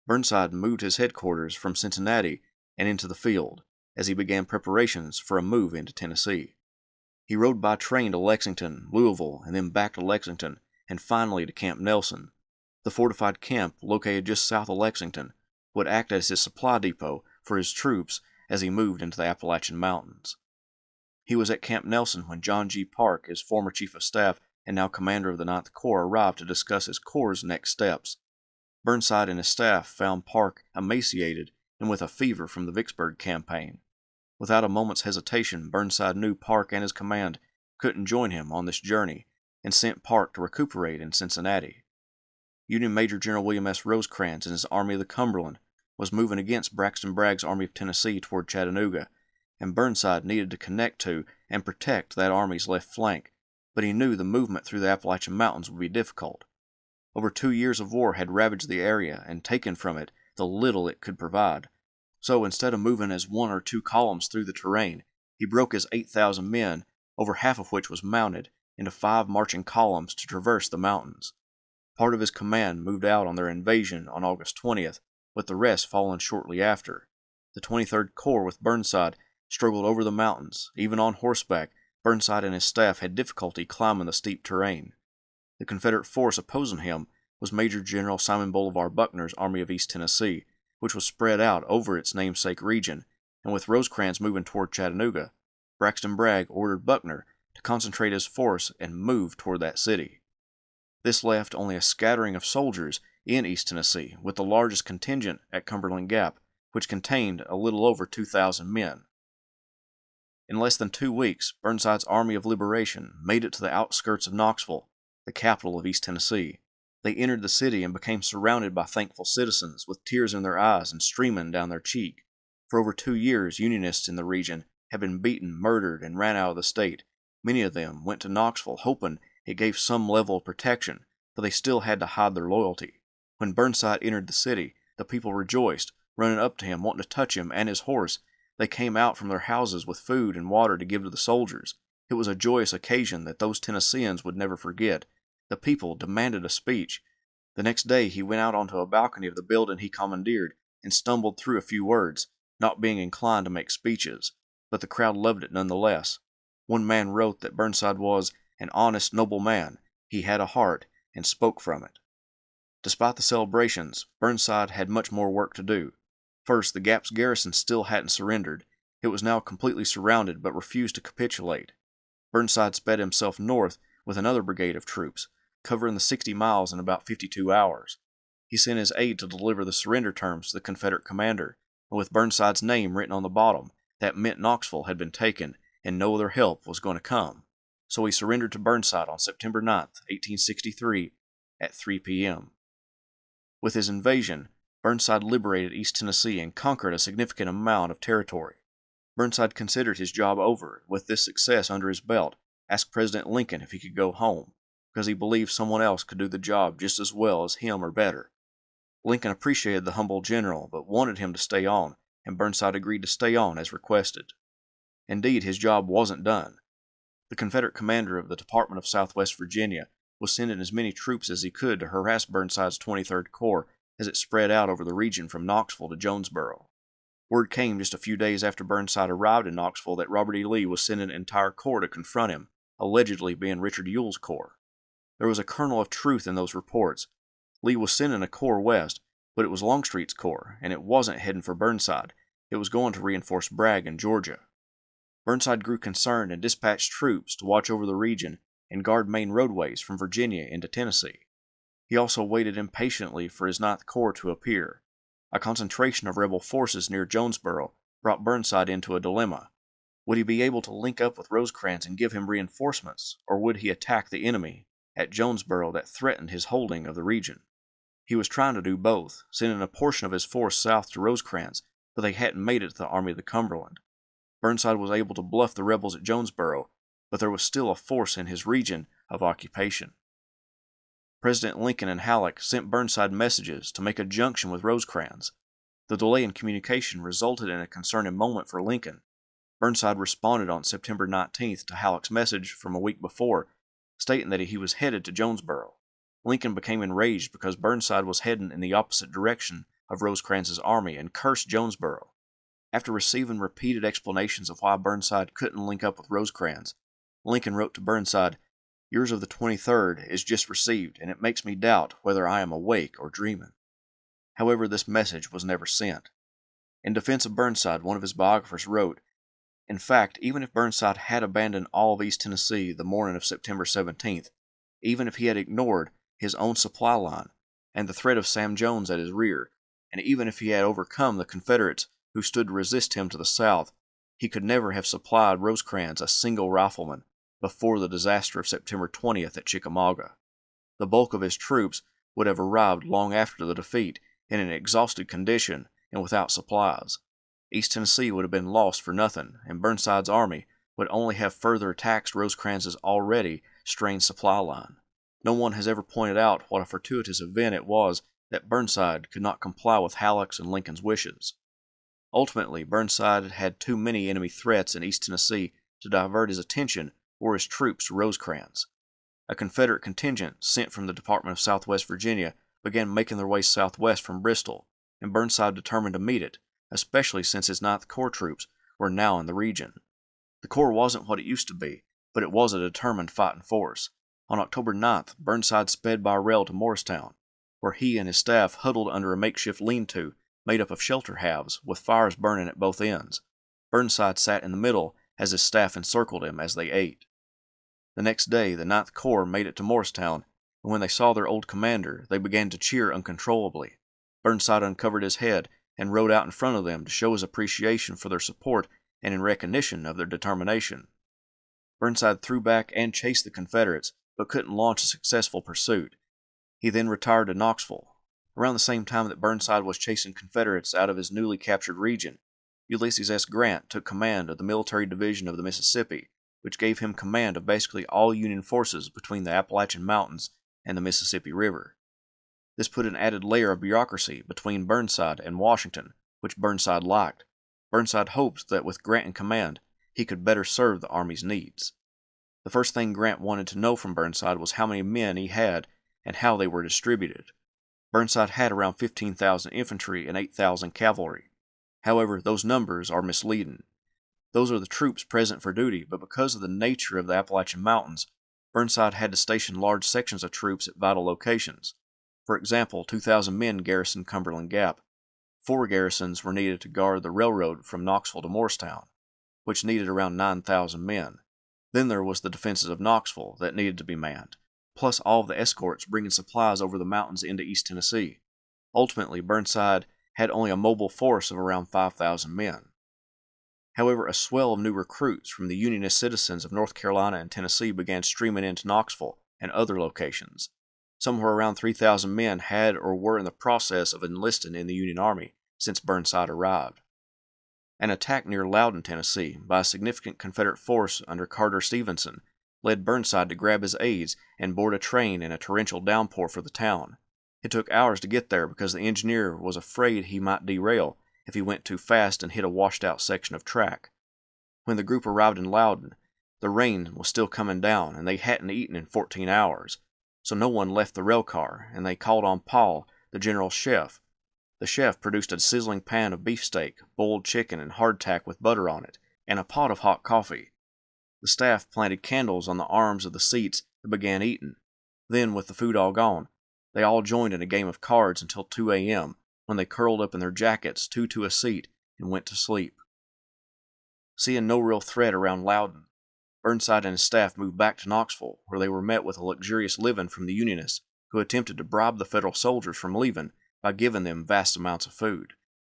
Burnside moved his headquarters from Cincinnati and into the field, as he began preparations for a move into Tennessee. He rode by train to Lexington, Louisville, and then back to Lexington, and finally to Camp Nelson. The fortified camp, located just south of Lexington, would act as his supply depot for his troops as he moved into the Appalachian Mountains. He was at Camp Nelson when John G. Parke, his former chief of staff and now commander of the Ninth Corps, arrived to discuss his corps' next steps. Burnside and his staff found Parke emaciated and with a fever from the Vicksburg campaign. Without a moment's hesitation, Burnside knew Parke and his command couldn't join him on this journey, and sent Parke to recuperate in Cincinnati. Union Major General William S. Rosecrans and his Army of the Cumberland was moving against Braxton Bragg's Army of Tennessee toward Chattanooga, and Burnside needed to connect to and protect that army's left flank, but he knew the movement through the Appalachian Mountains would be difficult. Over 2 years of war had ravaged the area and taken from it the little it could provide. So instead of moving as 1 or 2 columns through the terrain, he broke his 8,000 men, over half of which was mounted, into 5 marching columns to traverse the mountains. Part of his command moved out on their invasion on August 20th, with the rest following shortly after. The 23rd Corps with Burnside struggled over the mountains. Even on horseback, Burnside and his staff had difficulty climbing the steep terrain. The Confederate force opposing him was Major General Simon Bolivar Buckner's Army of East Tennessee, which was spread out over its namesake region, and with Rosecrans moving toward Chattanooga, Braxton Bragg ordered Buckner to concentrate his force and move toward that city. This left only a scattering of soldiers in East Tennessee, with the largest contingent at Cumberland Gap, which contained a little over 2,000 men. In less than 2 weeks, Burnside's Army of Liberation made it to the outskirts of Knoxville, the capital of East Tennessee. They entered the city and became surrounded by thankful citizens with tears in their eyes and streaming down their cheek. For over 2 years, Unionists in the region had been beaten, murdered, and ran out of the state. Many of them went to Knoxville hoping it gave some level of protection, but they still had to hide their loyalty. When Burnside entered the city, the people rejoiced, running up to him, wanting to touch him and his horse. They came out from their houses with food and water to give to the soldiers. It was a joyous occasion that those Tennesseans would never forget. The people demanded a speech. The next day he went out onto a balcony of the building he commandeered and stumbled through a few words, not being inclined to make speeches, but the crowd loved it nonetheless. One man wrote that Burnside was an honest, noble man. He had a heart and spoke from it. Despite the celebrations, Burnside had much more work to do. First, the Gap's garrison still hadn't surrendered. It was now completely surrounded but refused to capitulate. Burnside sped himself north with another brigade of troops, covering the 60 miles in about 52 hours. He sent his aide to deliver the surrender terms to the Confederate commander, and with Burnside's name written on the bottom, that meant Knoxville had been taken and no other help was going to come. So he surrendered to Burnside on September 9, 1863, at 3 p.m. With his invasion, Burnside liberated East Tennessee and conquered a significant amount of territory. Burnside considered his job over. With this success under his belt, asked President Lincoln if he could go home, because he believed someone else could do the job just as well as him or better. Lincoln appreciated the humble general, but wanted him to stay on, and Burnside agreed to stay on as requested. Indeed, his job wasn't done. The Confederate commander of the Department of Southwest Virginia was sending as many troops as he could to harass Burnside's 23rd Corps as it spread out over the region from Knoxville to Jonesboro. Word came just a few days after Burnside arrived in Knoxville that Robert E. Lee was sending an entire corps to confront him, allegedly being Richard Ewell's corps. There was a kernel of truth in those reports. Lee was sending a corps west, but it was Longstreet's corps, and it wasn't heading for Burnside. It was going to reinforce Bragg in Georgia. Burnside grew concerned and dispatched troops to watch over the region and guard main roadways from Virginia into Tennessee. He also waited impatiently for his Ninth Corps to appear. A concentration of rebel forces near Jonesboro brought Burnside into a dilemma. Would he be able to link up with Rosecrans and give him reinforcements, or would he attack the enemy at Jonesboro that threatened his holding of the region? He was trying to do both, sending a portion of his force south to Rosecrans, but they hadn't made it to the Army of the Cumberland. Burnside was able to bluff the rebels at Jonesboro, but there was still a force in his region of occupation. President Lincoln and Halleck sent Burnside messages to make a junction with Rosecrans. The delay in communication resulted in a concerning moment for Lincoln. Burnside responded on September 19th to Halleck's message from a week before, stating that he was headed to Jonesboro. Lincoln became enraged because Burnside was heading in the opposite direction of Rosecrans's army and cursed Jonesboro. After receiving repeated explanations of why Burnside couldn't link up with Rosecrans, Lincoln wrote to Burnside, "Yours of the 23rd is just received, and it makes me doubt whether I am awake or dreaming." However, this message was never sent. In defense of Burnside, one of his biographers wrote, "In fact, even if Burnside had abandoned all of East Tennessee the morning of September 17th, even if he had ignored his own supply line and the threat of Sam Jones at his rear, and even if he had overcome the Confederates who stood to resist him to the south, he could never have supplied Rosecrans a single rifleman before the disaster of September 20th at Chickamauga. The bulk of his troops would have arrived long after the defeat in an exhausted condition and without supplies. East Tennessee would have been lost for nothing, and Burnside's army would only have further taxed Rosecrans's already strained supply line. No one has ever pointed out what a fortuitous event it was that Burnside could not comply with Halleck's and Lincoln's wishes. Ultimately, Burnside had too many enemy threats in East Tennessee to divert his attention or his troops to Rosecrans. A Confederate contingent sent from the Department of Southwest Virginia began making their way southwest from Bristol, and Burnside determined to meet it, especially since his Ninth Corps troops were now in the region. The Corps wasn't what it used to be, but it was a determined fighting force. On October 9th, Burnside sped by rail to Morristown, where he and his staff huddled under a makeshift lean-to made up of shelter halves, with fires burning at both ends. Burnside sat in the middle as his staff encircled him as they ate. The next day, the Ninth Corps made it to Morristown, and when they saw their old commander, they began to cheer uncontrollably. Burnside uncovered his head and rode out in front of them to show his appreciation for their support and in recognition of their determination. Burnside threw back and chased the Confederates, but couldn't launch a successful pursuit. He then retired to Knoxville. Around the same time that Burnside was chasing Confederates out of his newly captured region, Ulysses S. Grant took command of the Military Division of the Mississippi, which gave him command of basically all Union forces between the Appalachian Mountains and the Mississippi River. This put an added layer of bureaucracy between Burnside and Washington, which Burnside liked. Burnside hoped that with Grant in command, he could better serve the Army's needs. The first thing Grant wanted to know from Burnside was how many men he had and how they were distributed. Burnside had around 15,000 infantry and 8,000 cavalry. However, those numbers are misleading. Those are the troops present for duty, but because of the nature of the Appalachian Mountains, Burnside had to station large sections of troops at vital locations. For example, 2,000 men garrisoned Cumberland Gap. 4 garrisons were needed to guard the railroad from Knoxville to Morristown, which needed around 9,000 men. Then there was the defenses of Knoxville that needed to be manned, plus all of the escorts bringing supplies over the mountains into East Tennessee. Ultimately, Burnside had only a mobile force of around 5,000 men. However, a swell of new recruits from the Unionist citizens of North Carolina and Tennessee began streaming into Knoxville and other locations. Somewhere around 3,000 men had or were in the process of enlisting in the Union Army since Burnside arrived. An attack near Loudon, Tennessee, by a significant Confederate force under Carter Stevenson led Burnside to grab his aides and board a train in a torrential downpour for the town. It took hours to get there because the engineer was afraid he might derail if he went too fast and hit a washed-out section of track. When the group arrived in Loudon, the rain was still coming down and they hadn't eaten in 14 hours, so no one left the rail car, and they called on Paul, the general's chef. The chef produced a sizzling pan of beefsteak, boiled chicken, and hardtack with butter on it, and a pot of hot coffee. The staff planted candles on the arms of the seats and began eating. Then, with the food all gone, they all joined in a game of cards until 2 a.m., when they curled up in their jackets, 2 to a seat, and went to sleep. Seeing no real threat around Loudon, Burnside and his staff moved back to Knoxville, where they were met with a luxurious living from the Unionists, who attempted to bribe the Federal soldiers from leaving by giving them vast amounts of food.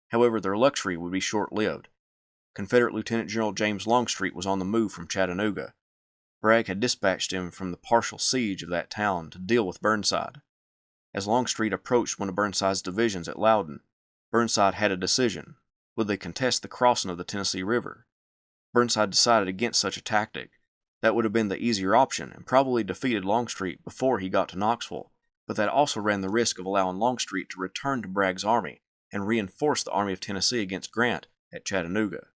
However, their luxury would be short-lived. Confederate Lieutenant General James Longstreet was on the move from Chattanooga. Bragg had dispatched him from the partial siege of that town to deal with Burnside. As Longstreet approached one of Burnside's divisions at Loudon, Burnside had a decision. Would they contest the crossing of the Tennessee River? Burnside decided against such a tactic. That would have been the easier option and probably defeated Longstreet before he got to Knoxville, but that also ran the risk of allowing Longstreet to return to Bragg's army and reinforce the Army of Tennessee against Grant at Chattanooga.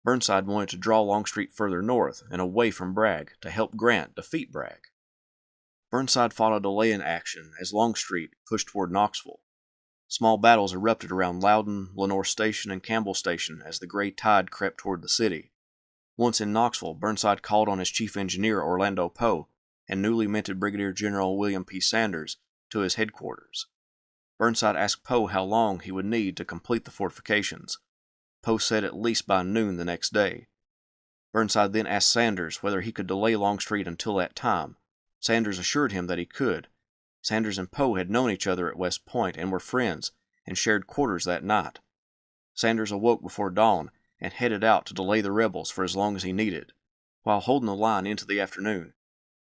Burnside wanted to draw Longstreet further north and away from Bragg to help Grant defeat Bragg. Burnside fought a delay in action as Longstreet pushed toward Knoxville. Small battles erupted around Loudon, Lenore Station, and Campbell Station as the gray tide crept toward the city. Once in Knoxville, Burnside called on his chief engineer Orlando Poe and newly minted Brigadier General William P. Sanders to his headquarters. Burnside asked Poe how long he would need to complete the fortifications. Poe said at least by noon the next day. Burnside then asked Sanders whether he could delay Longstreet until that time. Sanders assured him that he could. Sanders and Poe had known each other at West Point and were friends and shared quarters that night. Sanders awoke before dawn and headed out to delay the rebels for as long as he needed. While holding the line into the afternoon,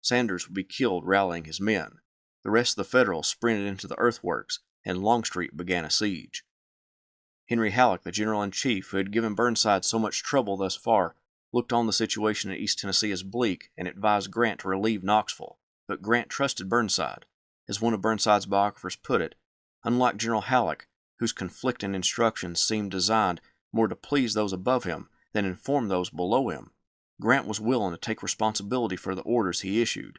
Sanders would be killed rallying his men. The rest of the Federals sprinted into the earthworks, and Longstreet began a siege. Henry Halleck, the general-in-chief who had given Burnside so much trouble thus far, looked on the situation in East Tennessee as bleak and advised Grant to relieve Knoxville, but Grant trusted Burnside. As one of Burnside's biographers put it, unlike General Halleck, whose conflicting instructions seemed designed more to please those above him than inform those below him, Grant was willing to take responsibility for the orders he issued.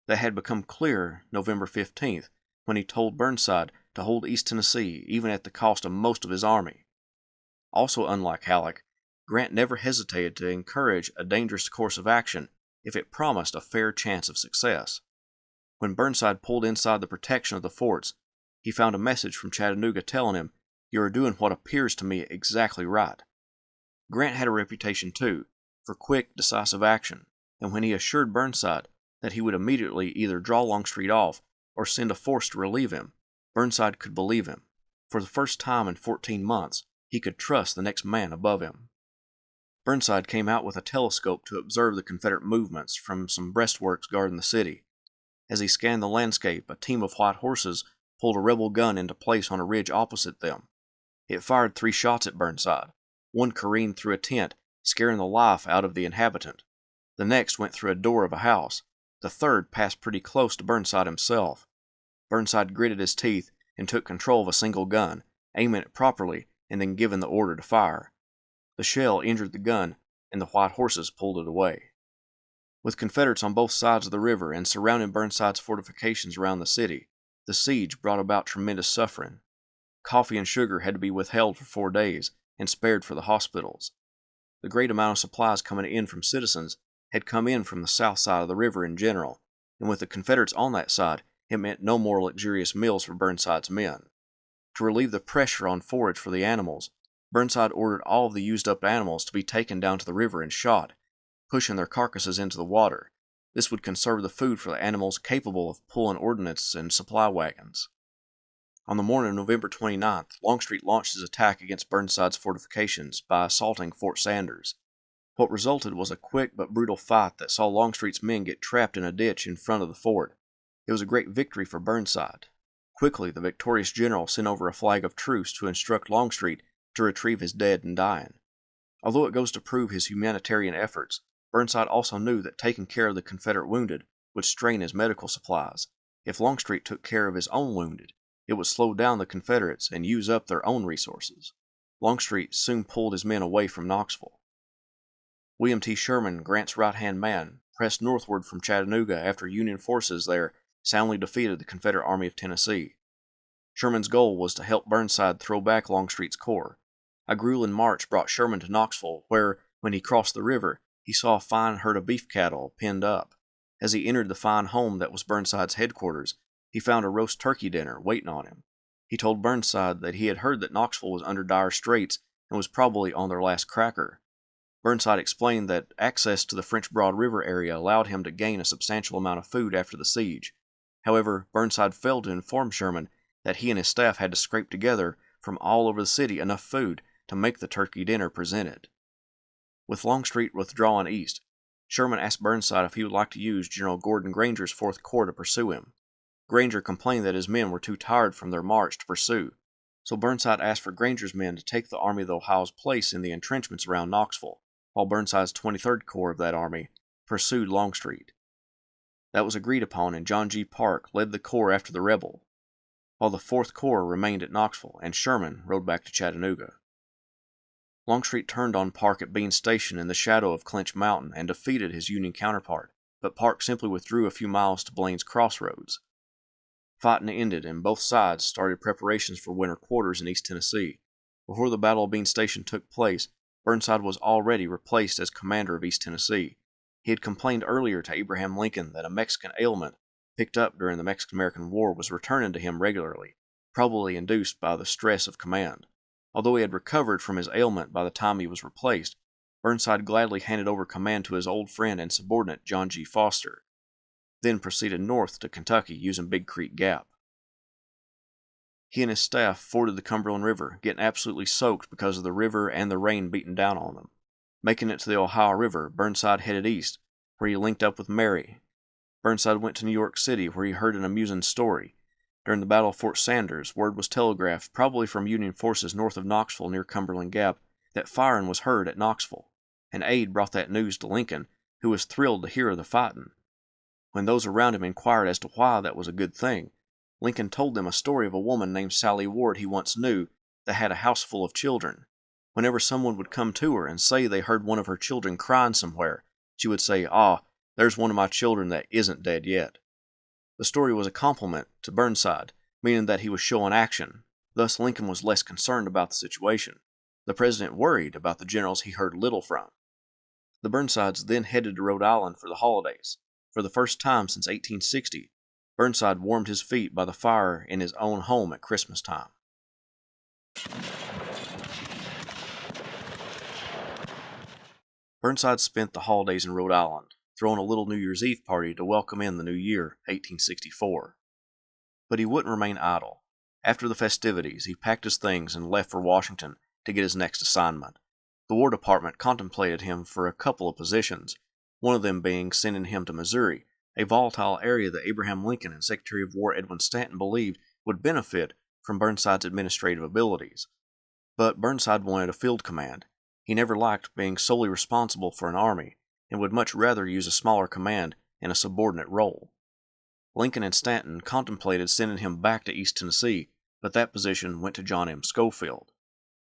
That had become clear November 15th, when he told Burnside to hold East Tennessee even at the cost of most of his army. Also unlike Halleck, Grant never hesitated to encourage a dangerous course of action if it promised a fair chance of success. When Burnside pulled inside the protection of the forts, he found a message from Chattanooga telling him, "You are doing what appears to me exactly right." Grant had a reputation too, for quick, decisive action, and when he assured Burnside that he would immediately either draw Longstreet off or send a force to relieve him, Burnside could believe him. For the first time in 14 months, he could trust the next man above him. Burnside came out with a telescope to observe the Confederate movements from some breastworks guarding the city. As he scanned the landscape, a team of white horses pulled a rebel gun into place on a ridge opposite them. It fired 3 shots at Burnside. One careened through a tent, scaring the life out of the inhabitant. The next went through a door of a house. The third passed pretty close to Burnside himself. Burnside gritted his teeth and took control of a single gun, aiming it properly and then giving the order to fire. The shell injured the gun, and the white horses pulled it away. With Confederates on both sides of the river and surrounding Burnside's fortifications around the city, the siege brought about tremendous suffering. Coffee and sugar had to be withheld for 4 days and spared for the hospitals. The great amount of supplies coming in from citizens had come in from the south side of the river in general, and with the Confederates on that side, it meant no more luxurious meals for Burnside's men. To relieve the pressure on forage for the animals, Burnside ordered all of the used-up animals to be taken down to the river and shot, pushing their carcasses into the water. This would conserve the food for the animals capable of pulling ordnance and supply wagons. On the morning of November 29th, Longstreet launched his attack against Burnside's fortifications by assaulting Fort Sanders. What resulted was a quick but brutal fight that saw Longstreet's men get trapped in a ditch in front of the fort. It was a great victory for Burnside. Quickly, the victorious general sent over a flag of truce to instruct Longstreet to retrieve his dead and dying. Although it goes to prove his humanitarian efforts, Burnside also knew that taking care of the Confederate wounded would strain his medical supplies. If Longstreet took care of his own wounded, it would slow down the Confederates and use up their own resources. Longstreet soon pulled his men away from Knoxville. William T. Sherman, Grant's right-hand man, pressed northward from Chattanooga after Union forces there soundly defeated the Confederate Army of Tennessee. Sherman's goal was to help Burnside throw back Longstreet's corps. A grueling march brought Sherman to Knoxville, where, when he crossed the river, he saw a fine herd of beef cattle penned up. As he entered the fine home that was Burnside's headquarters, he found a roast turkey dinner waiting on him. He told Burnside that he had heard that Knoxville was under dire straits and was probably on their last cracker. Burnside explained that access to the French Broad River area allowed him to gain a substantial amount of food after the siege. However, Burnside failed to inform Sherman that he and his staff had to scrape together from all over the city enough food to make the turkey dinner presented. With Longstreet withdrawing east, Sherman asked Burnside if he would like to use General Gordon Granger's 4th Corps to pursue him. Granger complained that his men were too tired from their march to pursue, so Burnside asked for Granger's men to take the Army of the Ohio's place in the entrenchments around Knoxville, while Burnside's 23rd Corps of that army pursued Longstreet. That was agreed upon, and John G. Parke led the corps after the rebel, while the 4th Corps remained at Knoxville, and Sherman rode back to Chattanooga. Longstreet turned on Parke at Bean Station in the shadow of Clinch Mountain and defeated his Union counterpart, but Parke simply withdrew a few miles to Blaine's Crossroads. Fighting ended, and both sides started preparations for winter quarters in East Tennessee. Before the Battle of Bean Station took place, Burnside was already replaced as commander of East Tennessee. He had complained earlier to Abraham Lincoln that a Mexican ailment picked up during the Mexican-American War was returning to him regularly, probably induced by the stress of command. Although he had recovered from his ailment by the time he was replaced, Burnside gladly handed over command to his old friend and subordinate John G. Foster, then proceeded north to Kentucky using Big Creek Gap. He and his staff forded the Cumberland River, getting absolutely soaked because of the river and the rain beating down on them. Making it to the Ohio River, Burnside headed east, where he linked up with Mary. Burnside went to New York City, where he heard an amusing story. During the Battle of Fort Sanders, word was telegraphed, probably from Union forces north of Knoxville near Cumberland Gap, that firing was heard at Knoxville. An aide brought that news to Lincoln, who was thrilled to hear of the fighting. When those around him inquired as to why that was a good thing, Lincoln told them a story of a woman named Sally Ward he once knew that had a house full of children. Whenever someone would come to her and say they heard one of her children crying somewhere, she would say, "Ah, there's one of my children that isn't dead yet." The story was a compliment to Burnside, meaning that he was showing action. Thus Lincoln was less concerned about the situation. The president worried about the generals he heard little from. The Burnsides then headed to Rhode Island for the holidays. For the first time since 1860, Burnside warmed his feet by the fire in his own home at Christmas time. Burnside spent the holidays in Rhode Island. throwing a little New Year's Eve party to welcome in the new year, 1864. But he wouldn't remain idle. After the festivities, he packed his things and left for Washington to get his next assignment. The War Department contemplated him for a couple of positions, one of them being sending him to Missouri, a volatile area that Abraham Lincoln and Secretary of War Edwin Stanton believed would benefit from Burnside's administrative abilities. But Burnside wanted a field command. He never liked being solely responsible for an army, and would much rather use a smaller command in a subordinate role. Lincoln and Stanton contemplated sending him back to East Tennessee, but that position went to John M. Schofield.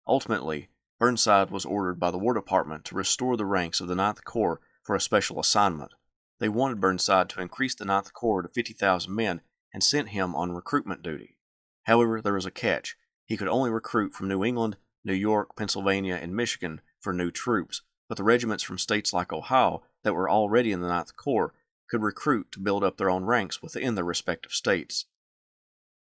Ultimately, Burnside was ordered by the War Department to restore the ranks of the Ninth Corps for a special assignment. They wanted Burnside to increase the Ninth Corps to 50,000 men and sent him on recruitment duty. However, there was a catch. He could only recruit from New England, New York, Pennsylvania, and Michigan for new troops, but the regiments from states like Ohio that were already in the Ninth Corps could recruit to build up their own ranks within their respective states.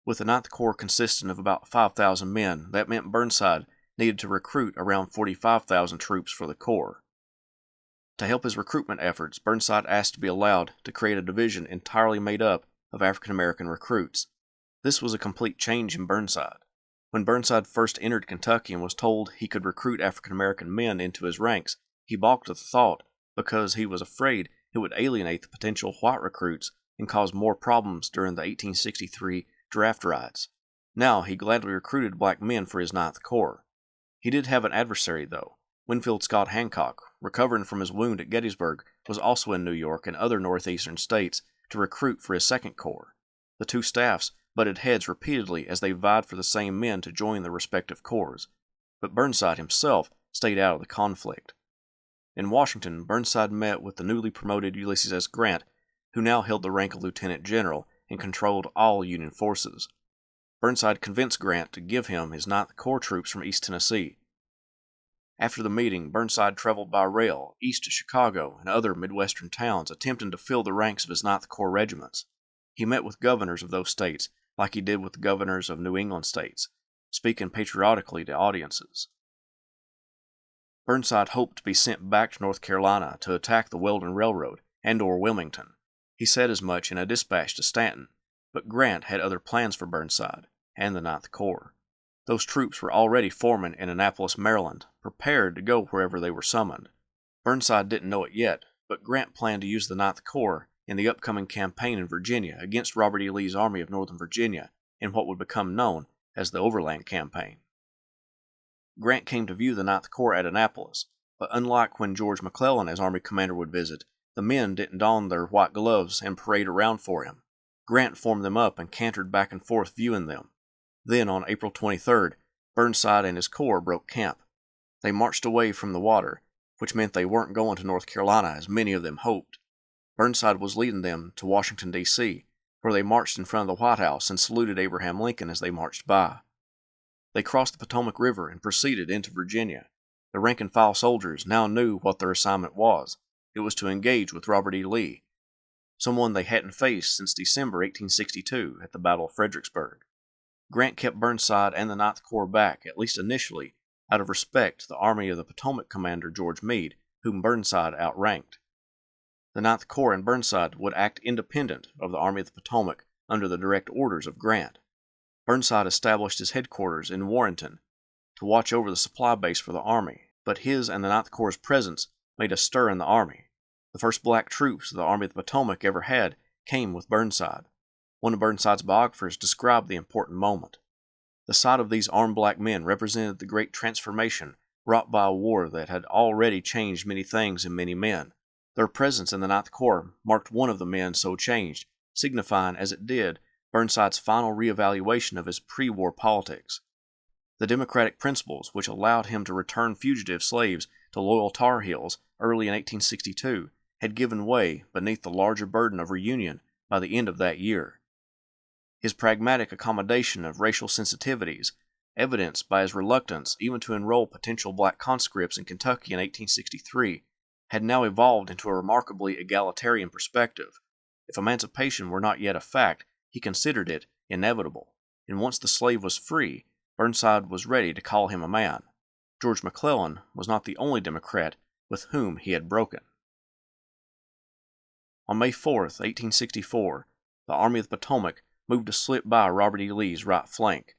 With the Ninth Corps consisting of about 5,000 men, that meant Burnside needed to recruit around 45,000 troops for the Corps. To help his recruitment efforts, Burnside asked to be allowed to create a division entirely made up of African American recruits. This was a complete change in Burnside. When Burnside first entered Kentucky and was told he could recruit African American men into his ranks, he balked at the thought because he was afraid it would alienate the potential white recruits and cause more problems during the 1863 draft riots. Now he gladly recruited black men for his Ninth Corps. He did have an adversary, though. Winfield Scott Hancock, recovering from his wound at Gettysburg, was also in New York and other northeastern states to recruit for his Second Corps. The two staffs butted heads repeatedly as they vied for the same men to join their respective corps, but Burnside himself stayed out of the conflict. In Washington, Burnside met with the newly promoted Ulysses S. Grant, who now held the rank of lieutenant general and controlled all Union forces. Burnside convinced Grant to give him his Ninth Corps troops from East Tennessee. After the meeting, Burnside traveled by rail east to Chicago and other Midwestern towns, attempting to fill the ranks of his Ninth Corps regiments. He met with governors of those states, like he did with the governors of New England states, speaking patriotically to audiences. Burnside hoped to be sent back to North Carolina to attack the Weldon Railroad and/or Wilmington. He said as much in a dispatch to Stanton, but Grant had other plans for Burnside and the Ninth Corps. Those troops were already forming in Annapolis, Maryland, prepared to go wherever they were summoned. Burnside didn't know it yet, but Grant planned to use the Ninth Corps in the upcoming campaign in Virginia against Robert E. Lee's Army of Northern Virginia in what would become known as the Overland Campaign. Grant came to view the Ninth Corps at Annapolis, but unlike when George McClellan as Army commander would visit, the men didn't don their white gloves and parade around for him. Grant formed them up and cantered back and forth viewing them. Then, on April 23rd, Burnside and his corps broke camp. They marched away from the water, which meant they weren't going to North Carolina as many of them hoped. Burnside was leading them to Washington, D.C., where they marched in front of the White House and saluted Abraham Lincoln as they marched by. They crossed the Potomac River and proceeded into Virginia. The rank-and-file soldiers now knew what their assignment was. It was to engage with Robert E. Lee, someone they hadn't faced since December 1862 at the Battle of Fredericksburg. Grant kept Burnside and the Ninth Corps back, at least initially, out of respect to the Army of the Potomac commander George Meade, whom Burnside outranked. The Ninth Corps and Burnside would act independent of the Army of the Potomac under the direct orders of Grant. Burnside established his headquarters in Warrenton to watch over the supply base for the Army, but his and the Ninth Corps' presence made a stir in the Army. The first black troops the Army of the Potomac ever had came with Burnside. One of Burnside's biographers described the important moment. The sight of these armed black men represented the great transformation wrought by a war that had already changed many things and many men. Their presence in the Ninth Corps marked one of the men so changed, signifying, as it did, Burnside's final reevaluation of his pre-war politics. The democratic principles which allowed him to return fugitive slaves to loyal Tar Heels early in 1862 had given way beneath the larger burden of reunion by the end of that year. His pragmatic accommodation of racial sensitivities, evidenced by his reluctance even to enroll potential black conscripts in Kentucky in 1863, had now evolved into a remarkably egalitarian perspective. If emancipation were not yet a fact, he considered it inevitable, and once the slave was free, Burnside was ready to call him a man. George McClellan was not the only Democrat with whom he had broken. On May 4th, 1864, the Army of the Potomac moved to slip by Robert E. Lee's right flank.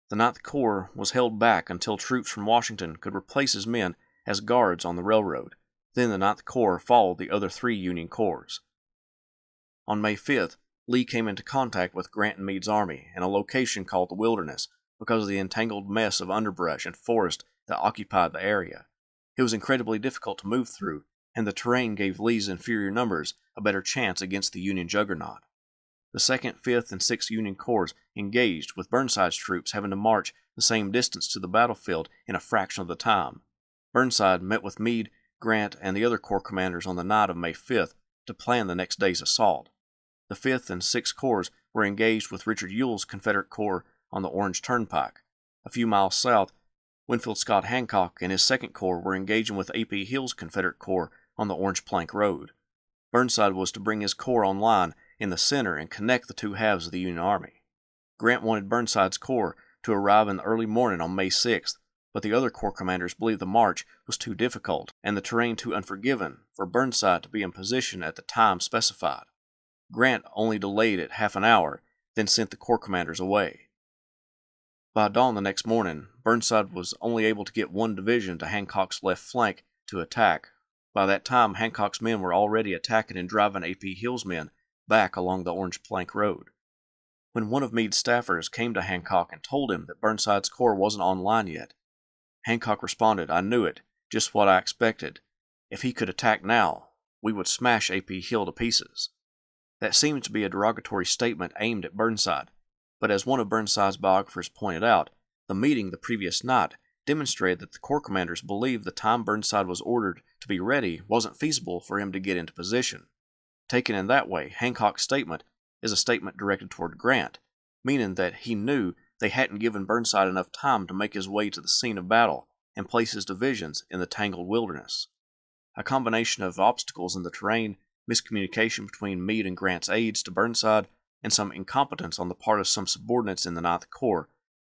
The Ninth Corps was held back until troops from Washington could replace his men as guards on the railroad. Then the Ninth Corps followed the other three Union corps. On May 5th, Lee came into contact with Grant and Meade's army in a location called the Wilderness because of the entangled mess of underbrush and forest that occupied the area. It was incredibly difficult to move through, and the terrain gave Lee's inferior numbers a better chance against the Union juggernaut. The 2nd, 5th, and 6th Union Corps engaged, with Burnside's troops having to march the same distance to the battlefield in a fraction of the time. Burnside met with Meade, Grant, and the other corps commanders on the night of May 5th to plan the next day's assault. The 5th and 6th Corps were engaged with Richard Ewell's Confederate Corps on the Orange Turnpike. A few miles south, Winfield Scott Hancock and his 2nd Corps were engaging with A.P. Hill's Confederate Corps on the Orange Plank Road. Burnside was to bring his corps online in the center and connect the two halves of the Union Army. Grant wanted Burnside's corps to arrive in the early morning on May 6th, but the other corps commanders believed the march was too difficult and the terrain too unforgiving for Burnside to be in position at the time specified. Grant only delayed it half an hour, then sent the corps commanders away. By dawn the next morning, Burnside was only able to get one division to Hancock's left flank to attack. By that time, Hancock's men were already attacking and driving A.P. Hill's men back along the Orange Plank Road. When one of Meade's staffers came to Hancock and told him that Burnside's corps wasn't online yet, Hancock responded, "I knew it, just what I expected. If he could attack now, we would smash A.P. Hill to pieces." That seemed to be a derogatory statement aimed at Burnside, but as one of Burnside's biographers pointed out, the meeting the previous night demonstrated that the corps commanders believed the time Burnside was ordered to be ready wasn't feasible for him to get into position. Taken in that way, Hancock's statement is a statement directed toward Grant, meaning that he knew they hadn't given Burnside enough time to make his way to the scene of battle and place his divisions in the tangled wilderness. A combination of obstacles in the terrain, miscommunication between Meade and Grant's aides to Burnside, and some incompetence on the part of some subordinates in the Ninth Corps,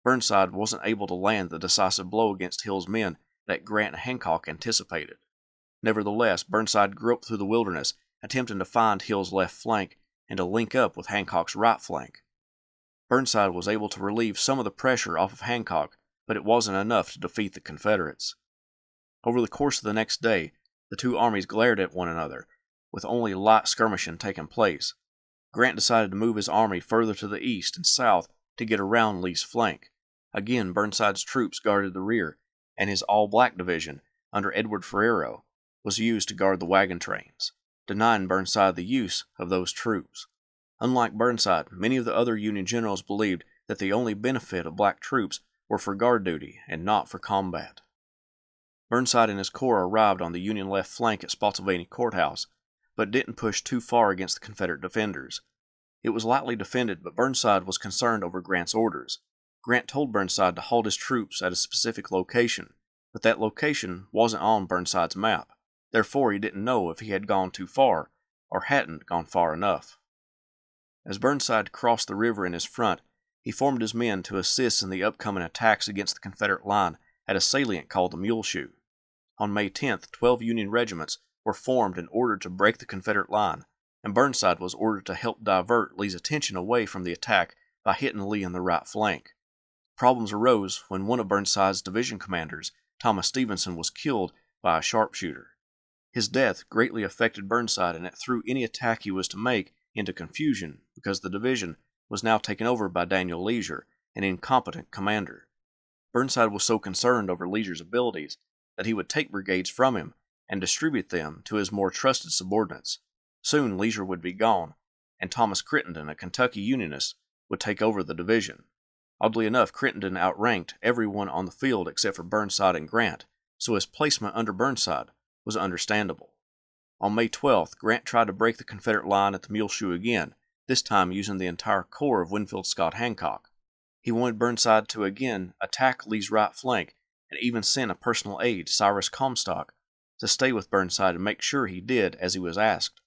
Burnside wasn't able to land the decisive blow against Hill's men that Grant and Hancock anticipated. Nevertheless, Burnside groped through the wilderness, attempting to find Hill's left flank and to link up with Hancock's right flank. Burnside was able to relieve some of the pressure off of Hancock, but it wasn't enough to defeat the Confederates. Over the course of the next day, the two armies glared at one another, with only light skirmishing taking place. Grant decided to move his army further to the east and south to get around Lee's flank. Again, Burnside's troops guarded the rear, and his all-black division, under Edward Ferrero, was used to guard the wagon trains, denying Burnside the use of those troops. Unlike Burnside, many of the other Union generals believed that the only benefit of black troops were for guard duty and not for combat. Burnside and his corps arrived on the Union left flank at Spotsylvania Courthouse, but didn't push too far against the Confederate defenders. It was lightly defended, but Burnside was concerned over Grant's orders. Grant told Burnside to halt his troops at a specific location, but that location wasn't on Burnside's map. Therefore, he didn't know if he had gone too far or hadn't gone far enough. As Burnside crossed the river in his front, he formed his men to assist in the upcoming attacks against the Confederate line at a salient called the Muleshoe. On May 10th, 12 Union regiments were formed and ordered to break the Confederate line, and Burnside was ordered to help divert Lee's attention away from the attack by hitting Lee in the right flank. Problems arose when one of Burnside's division commanders, Thomas Stevenson, was killed by a sharpshooter. His death greatly affected Burnside, and it threw any attack he was to make into confusion because the division was now taken over by Daniel Leisure, an incompetent commander. Burnside was so concerned over Leisure's abilities that he would take brigades from him and distribute them to his more trusted subordinates. Soon Leisure would be gone, and Thomas Crittenden, a Kentucky Unionist, would take over the division. Oddly enough, Crittenden outranked everyone on the field except for Burnside and Grant, so his placement under Burnside was understandable. On May 12th, Grant tried to break the Confederate line at the Muleshoe again, this time using the entire corps of Winfield Scott Hancock. He wanted Burnside to again attack Lee's right flank, and even sent a personal aide, Cyrus Comstock, to stay with Burnside and make sure he did as he was asked.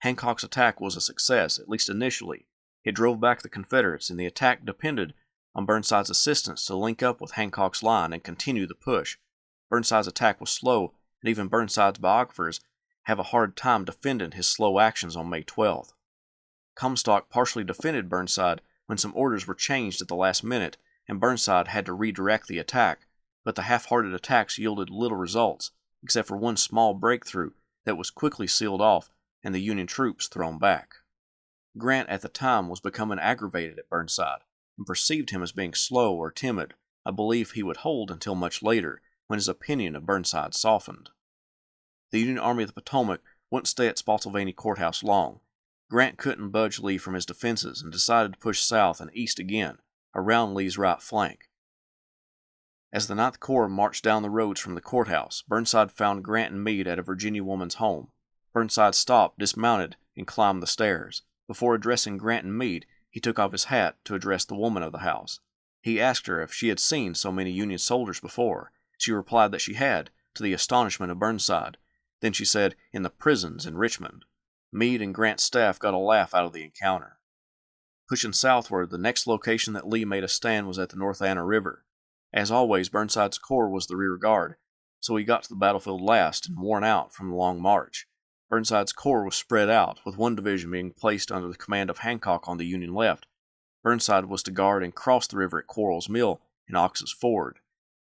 Hancock's attack was a success, at least initially. It drove back the Confederates, and the attack depended on Burnside's assistance to link up with Hancock's line and continue the push. Burnside's attack was slow, and even Burnside's biographers have a hard time defending his slow actions on May 12th. Comstock partially defended Burnside when some orders were changed at the last minute and Burnside had to redirect the attack, but the half-hearted attacks yielded little results, except for one small breakthrough that was quickly sealed off and the Union troops thrown back. Grant at the time was becoming aggravated at Burnside and perceived him as being slow or timid, a belief he would hold until much later, when his opinion of Burnside softened. The Union Army of the Potomac wouldn't stay at Spotsylvania Courthouse long. Grant couldn't budge Lee from his defenses and decided to push south and east again, around Lee's right flank. As the Ninth Corps marched down the roads from the courthouse, Burnside found Grant and Meade at a Virginia woman's home. Burnside stopped, dismounted, and climbed the stairs. Before addressing Grant and Meade, he took off his hat to address the woman of the house. He asked her if she had seen so many Union soldiers before. She replied that she had, to the astonishment of Burnside. Then she said, in the prisons in Richmond. Meade and Grant's staff got a laugh out of the encounter. Pushing southward, the next location that Lee made a stand was at the North Anna River. As always, Burnside's corps was the rear guard, so he got to the battlefield last and worn out from the long march. Burnside's corps was spread out, with one division being placed under the command of Hancock on the Union left. Burnside was to guard and cross the river at Quarles Mill and Ox's Ford.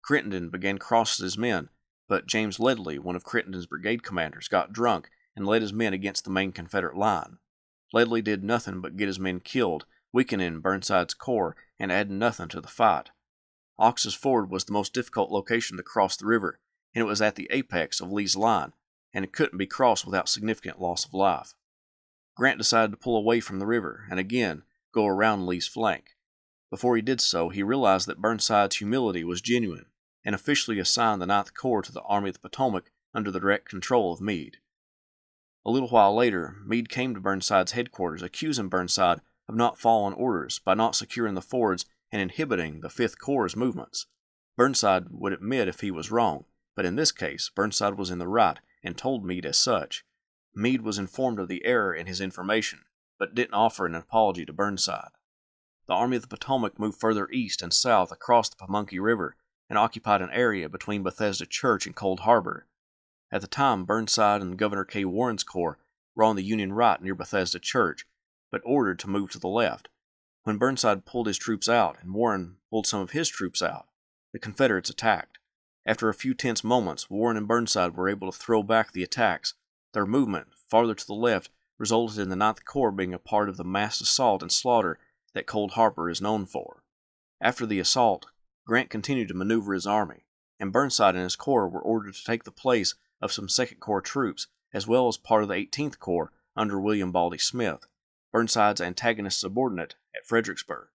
Crittenden began crossing his men, but James Ledlie, one of Crittenden's brigade commanders, got drunk and led his men against the main Confederate line. Ledlie did nothing but get his men killed, weakening Burnside's corps and adding nothing to the fight. Ox's Ford was the most difficult location to cross the river, and it was at the apex of Lee's line, and it couldn't be crossed without significant loss of life. Grant decided to pull away from the river and again go around Lee's flank. Before he did so, he realized that Burnside's humility was genuine, and officially assigned the Ninth Corps to the Army of the Potomac under the direct control of Meade. A little while later, Meade came to Burnside's headquarters accusing Burnside of not following orders by not securing the fords and inhibiting the Fifth Corps' movements. Burnside would admit if he was wrong, but in this case, Burnside was in the right and told Meade as such. Meade was informed of the error in his information, but didn't offer an apology to Burnside. The Army of the Potomac moved further east and south across the Pamunkey River and occupied an area between Bethesda Church and Cold Harbor. At the time, Burnside and Governor K. Warren's corps were on the Union right near Bethesda Church, but ordered to move to the left. When Burnside pulled his troops out and Warren pulled some of his troops out, the Confederates attacked. After a few tense moments, Warren and Burnside were able to throw back the attacks. Their movement, farther to the left, resulted in the Ninth Corps being a part of the mass assault and slaughter that Cold Harbor is known for. After the assault, Grant continued to maneuver his army, and Burnside and his corps were ordered to take the place of some Second Corps troops, as well as part of the 18th Corps under William Baldy Smith, Burnside's antagonist subordinate at Fredericksburg.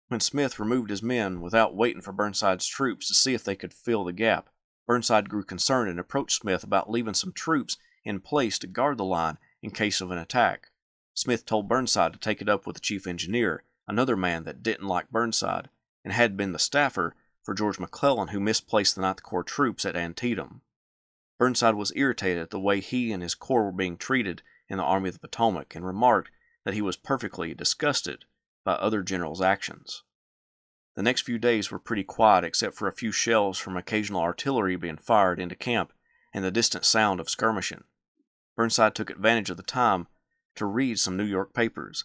When Smith removed his men without waiting for Burnside's troops to see if they could fill the gap, Burnside grew concerned and approached Smith about leaving some troops in place to guard the line in case of an attack. Smith told Burnside to take it up with the chief engineer, another man that didn't like Burnside, and had been the staffer for George McClellan, who misplaced the Ninth Corps troops at Antietam. Burnside was irritated at the way he and his corps were being treated in the Army of the Potomac, and remarked that he was perfectly disgusted by other generals' actions. The next few days were pretty quiet except for a few shells from occasional artillery being fired into camp and the distant sound of skirmishing. Burnside took advantage of the time to read some New York papers.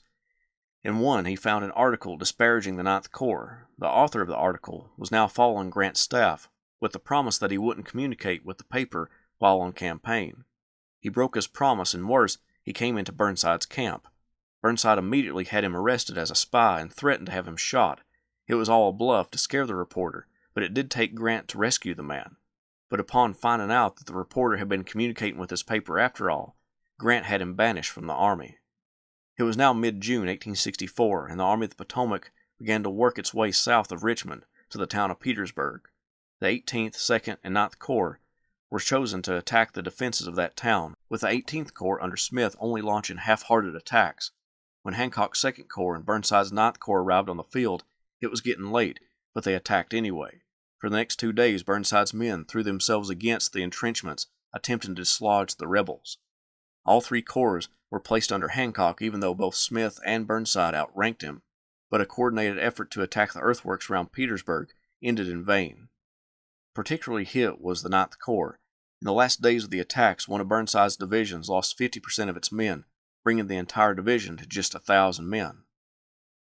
In one, he found an article disparaging the Ninth Corps. The author of the article was now following Grant's staff, with the promise that he wouldn't communicate with the paper while on campaign. He broke his promise, and worse, he came into Burnside's camp. Burnside immediately had him arrested as a spy and threatened to have him shot. It was all a bluff to scare the reporter, but it did take Grant to rescue the man. But upon finding out that the reporter had been communicating with his paper after all, Grant had him banished from the army. It was now mid-June 1864, and the Army of the Potomac began to work its way south of Richmond to the town of Petersburg. The 18th, 2nd, and 9th Corps were chosen to attack the defenses of that town, with the 18th Corps under Smith only launching half-hearted attacks. When Hancock's 2nd Corps and Burnside's 9th Corps arrived on the field, it was getting late, but they attacked anyway. For the next 2 days, Burnside's men threw themselves against the entrenchments, attempting to dislodge the rebels. All three corps were placed under Hancock, even though both Smith and Burnside outranked him, but a coordinated effort to attack the earthworks around Petersburg ended in vain. Particularly hit was the 9th Corps. In the last days of the attacks, one of Burnside's divisions lost 50% of its men, bringing the entire division to just 1,000 men.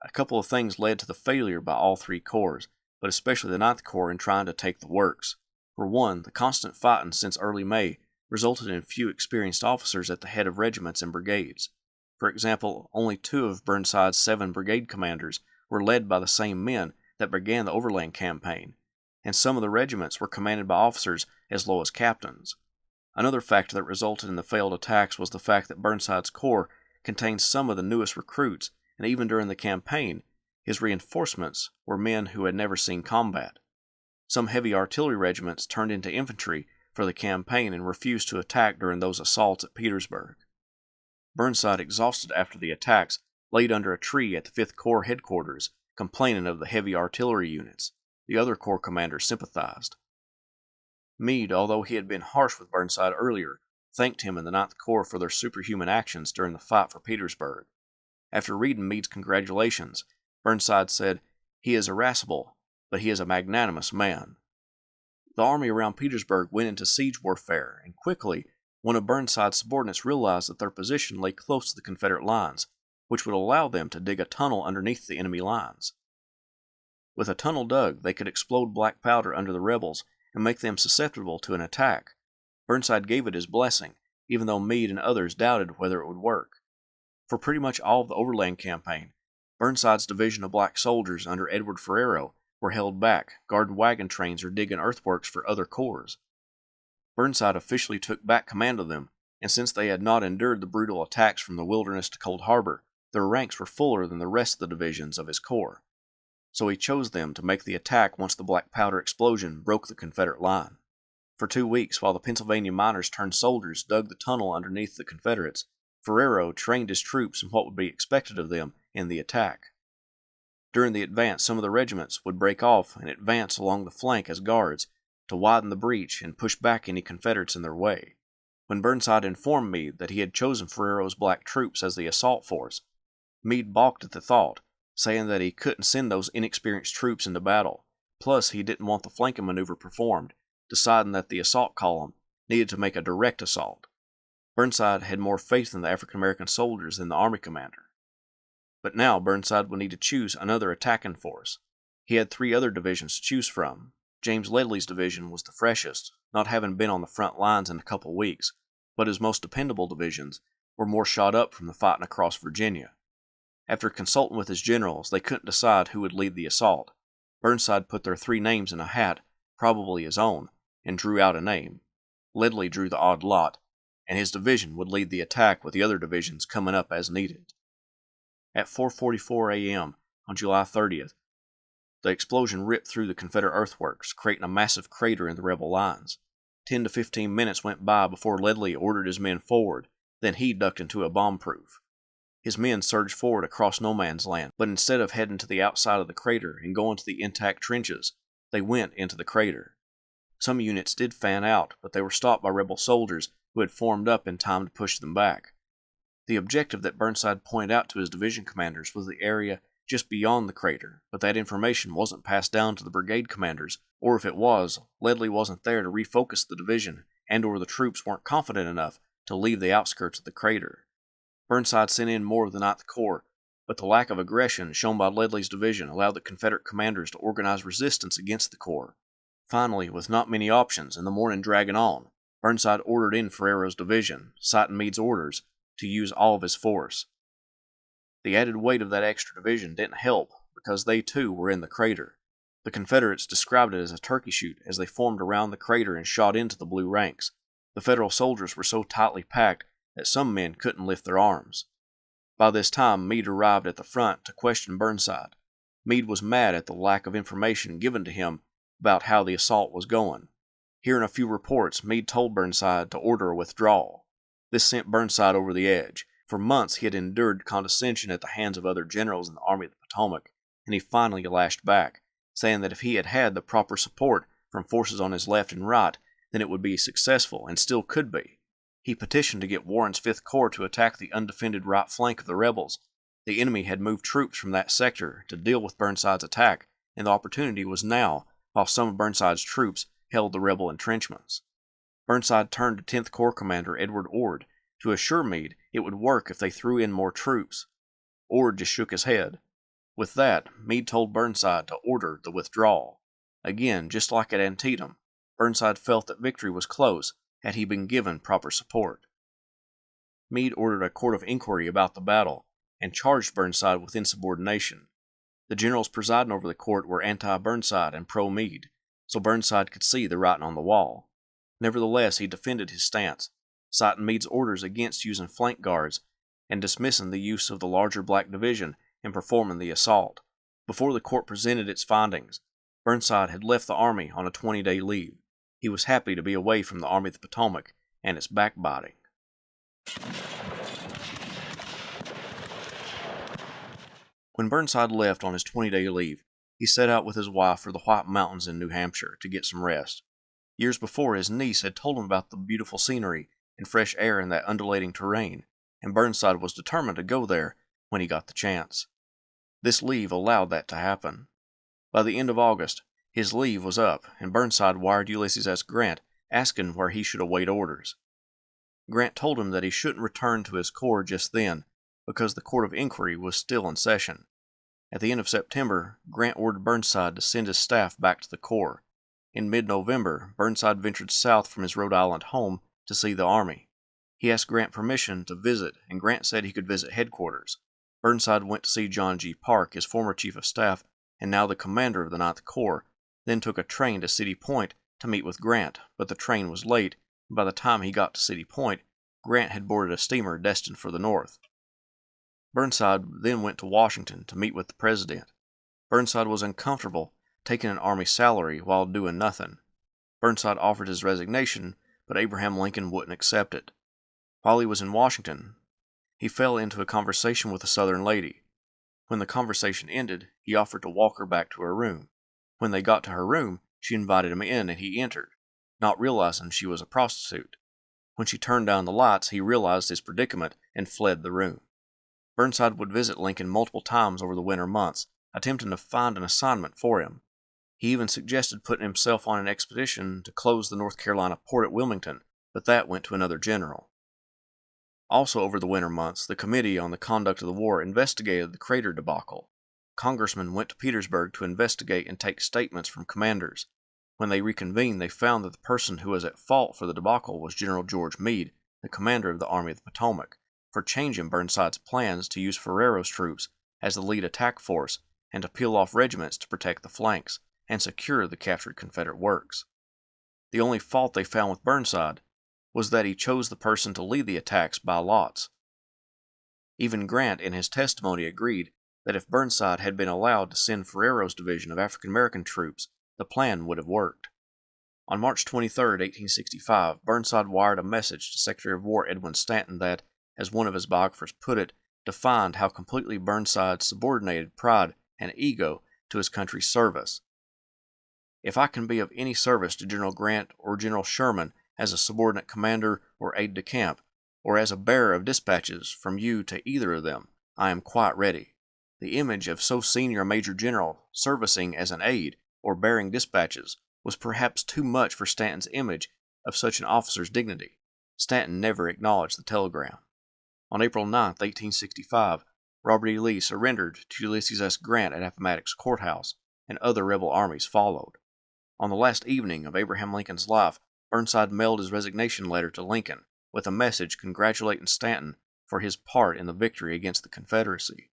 A couple of things led to the failure by all three corps, but especially the Ninth Corps in trying to take the works. For one, the constant fighting since early May resulted in few experienced officers at the head of regiments and brigades. For example, only 2 of Burnside's 7 brigade commanders were led by the same men that began the Overland Campaign, and some of the regiments were commanded by officers as low as captains. Another factor that resulted in the failed attacks was the fact that Burnside's corps contained some of the newest recruits, and even during the campaign, his reinforcements were men who had never seen combat. Some heavy artillery regiments turned into infantry for the campaign and refused to attack during those assaults at Petersburg. Burnside, exhausted after the attacks, laid under a tree at the 5th Corps headquarters, complaining of the heavy artillery units. The other corps commanders sympathized. Meade, although he had been harsh with Burnside earlier, thanked him and the Ninth Corps for their superhuman actions during the fight for Petersburg. After reading Meade's congratulations, Burnside said, "He is irascible, but he is a magnanimous man." The army around Petersburg went into siege warfare, and quickly, one of Burnside's subordinates realized that their position lay close to the Confederate lines, which would allow them to dig a tunnel underneath the enemy lines. With a tunnel dug, they could explode black powder under the rebels and make them susceptible to an attack. Burnside gave it his blessing, even though Meade and others doubted whether it would work. For pretty much all of the Overland Campaign, Burnside's division of black soldiers under Edward Ferrero were held back, guarding wagon trains or digging earthworks for other corps. Burnside officially took back command of them, and since they had not endured the brutal attacks from the Wilderness to Cold Harbor, their ranks were fuller than the rest of the divisions of his corps. So he chose them to make the attack once the black powder explosion broke the Confederate line. For 2 weeks, while the Pennsylvania miners turned soldiers dug the tunnel underneath the Confederates, Ferrero trained his troops in what would be expected of them in the attack. During the advance, some of the regiments would break off and advance along the flank as guards to widen the breach and push back any Confederates in their way. When Burnside informed Meade that he had chosen Ferrero's black troops as the assault force, Meade balked at the thought, saying that he couldn't send those inexperienced troops into battle. Plus, he didn't want the flanking maneuver performed, deciding that the assault column needed to make a direct assault. Burnside had more faith in the African-American soldiers than the army commander. But now Burnside would need to choose another attacking force. He had 3 other divisions to choose from. James Ledley's division was the freshest, not having been on the front lines in a couple weeks, but his most dependable divisions were more shot up from the fighting across Virginia. After consulting with his generals, they couldn't decide who would lead the assault. Burnside put their 3 names in a hat, probably his own, and drew out a name. Ledley drew the odd lot, and his division would lead the attack with the other divisions coming up as needed. At 4:44 a.m. on July 30th, the explosion ripped through the Confederate earthworks, creating a massive crater in the rebel lines. 10 to 15 minutes went by before Ledley ordered his men forward, then he ducked into a bomb-proof. His men surged forward across no man's land, but instead of heading to the outside of the crater and going to the intact trenches, they went into the crater. Some units did fan out, but they were stopped by rebel soldiers who had formed up in time to push them back. The objective that Burnside pointed out to his division commanders was the area just beyond the crater, but that information wasn't passed down to the brigade commanders, or if it was, Ledley wasn't there to refocus the division, and/or the troops weren't confident enough to leave the outskirts of the crater. Burnside sent in more of the Ninth Corps, but the lack of aggression shown by Ledley's division allowed the Confederate commanders to organize resistance against the Corps. Finally, with not many options and the morning dragging on, Burnside ordered in Ferrero's division, citing Meade's orders to use all of his force. The added weight of that extra division didn't help because they too were in the crater. The Confederates described it as a turkey shoot as they formed around the crater and shot into the blue ranks. The Federal soldiers were so tightly packed that some men couldn't lift their arms. By this time, Meade arrived at the front to question Burnside. Meade was mad at the lack of information given to him about how the assault was going. Hearing a few reports, Meade told Burnside to order a withdrawal. This sent Burnside over the edge. For months he had endured condescension at the hands of other generals in the Army of the Potomac, and he finally lashed back, saying that if he had had the proper support from forces on his left and right, then it would be successful, and still could be. He petitioned to get Warren's 5th Corps to attack the undefended right flank of the rebels. The enemy had moved troops from that sector to deal with Burnside's attack, and the opportunity was now, while some of Burnside's troops held the rebel entrenchments. Burnside turned to 10th Corps Commander Edward Ord to assure Meade it would work if they threw in more troops. Ord just shook his head. With that, Meade told Burnside to order the withdrawal. Again, just like at Antietam, Burnside felt that victory was close had he been given proper support. Meade ordered a court of inquiry about the battle and charged Burnside with insubordination. The generals presiding over the court were anti-Burnside and pro-Meade, so Burnside could see the writing on the wall. Nevertheless, he defended his stance, citing Meade's orders against using flank guards and dismissing the use of the larger Black Division in performing the assault. Before the court presented its findings, Burnside had left the Army on a 20-day leave. He was happy to be away from the Army of the Potomac and its backbiting. When Burnside left on his 20-day leave, he set out with his wife for the White Mountains in New Hampshire to get some rest. Years before, his niece had told him about the beautiful scenery and fresh air in that undulating terrain, and Burnside was determined to go there when he got the chance. This leave allowed that to happen. By the end of August, his leave was up, and Burnside wired Ulysses S. Grant asking where he should await orders. Grant told him that he shouldn't return to his corps just then, because the court of inquiry was still in session. At the end of September, Grant ordered Burnside to send his staff back to the corps. In mid-November, Burnside ventured south from his Rhode Island home to see the Army. He asked Grant permission to visit, and Grant said he could visit headquarters. Burnside went to see John G. Parke, his former chief of staff, and now the commander of the 9th Corps, then took a train to City Point to meet with Grant, but the train was late, and by the time he got to City Point, Grant had boarded a steamer destined for the north. Burnside then went to Washington to meet with the president. Burnside was uncomfortable taking an Army salary while doing nothing. Burnside offered his resignation, but Abraham Lincoln wouldn't accept it. While he was in Washington, he fell into a conversation with a Southern lady. When the conversation ended, he offered to walk her back to her room. When they got to her room, she invited him in and he entered, not realizing she was a prostitute. When she turned down the lights, he realized his predicament and fled the room. Burnside would visit Lincoln multiple times over the winter months, attempting to find an assignment for him. He even suggested putting himself on an expedition to close the North Carolina port at Wilmington, but that went to another general. Also over the winter months, the Committee on the Conduct of the War investigated the Crater debacle. Congressmen went to Petersburg to investigate and take statements from commanders. When they reconvened, they found that the person who was at fault for the debacle was General George Meade, the commander of the Army of the Potomac, for changing Burnside's plans to use Ferrero's troops as the lead attack force and to peel off regiments to protect the flanks and secure the captured Confederate works. The only fault they found with Burnside was that he chose the person to lead the attacks by lots. Even Grant in his testimony agreed that if Burnside had been allowed to send Ferrero's division of African American troops, the plan would have worked. On March 23, 1865, Burnside wired a message to Secretary of War Edwin Stanton that, as one of his biographers put it, defined how completely Burnside subordinated pride and ego to his country's service. If I can be of any service to General Grant or General Sherman as a subordinate commander or aide-de-camp, or as a bearer of dispatches from you to either of them, I am quite ready. The image of so senior a major general servicing as an aide or bearing dispatches was perhaps too much for Stanton's image of such an officer's dignity. Stanton never acknowledged the telegram. On April 9, 1865, Robert E. Lee surrendered to Ulysses S. Grant at Appomattox Courthouse, and other rebel armies followed. On the last evening of Abraham Lincoln's life, Burnside mailed his resignation letter to Lincoln with a message congratulating Stanton for his part in the victory against the Confederacy.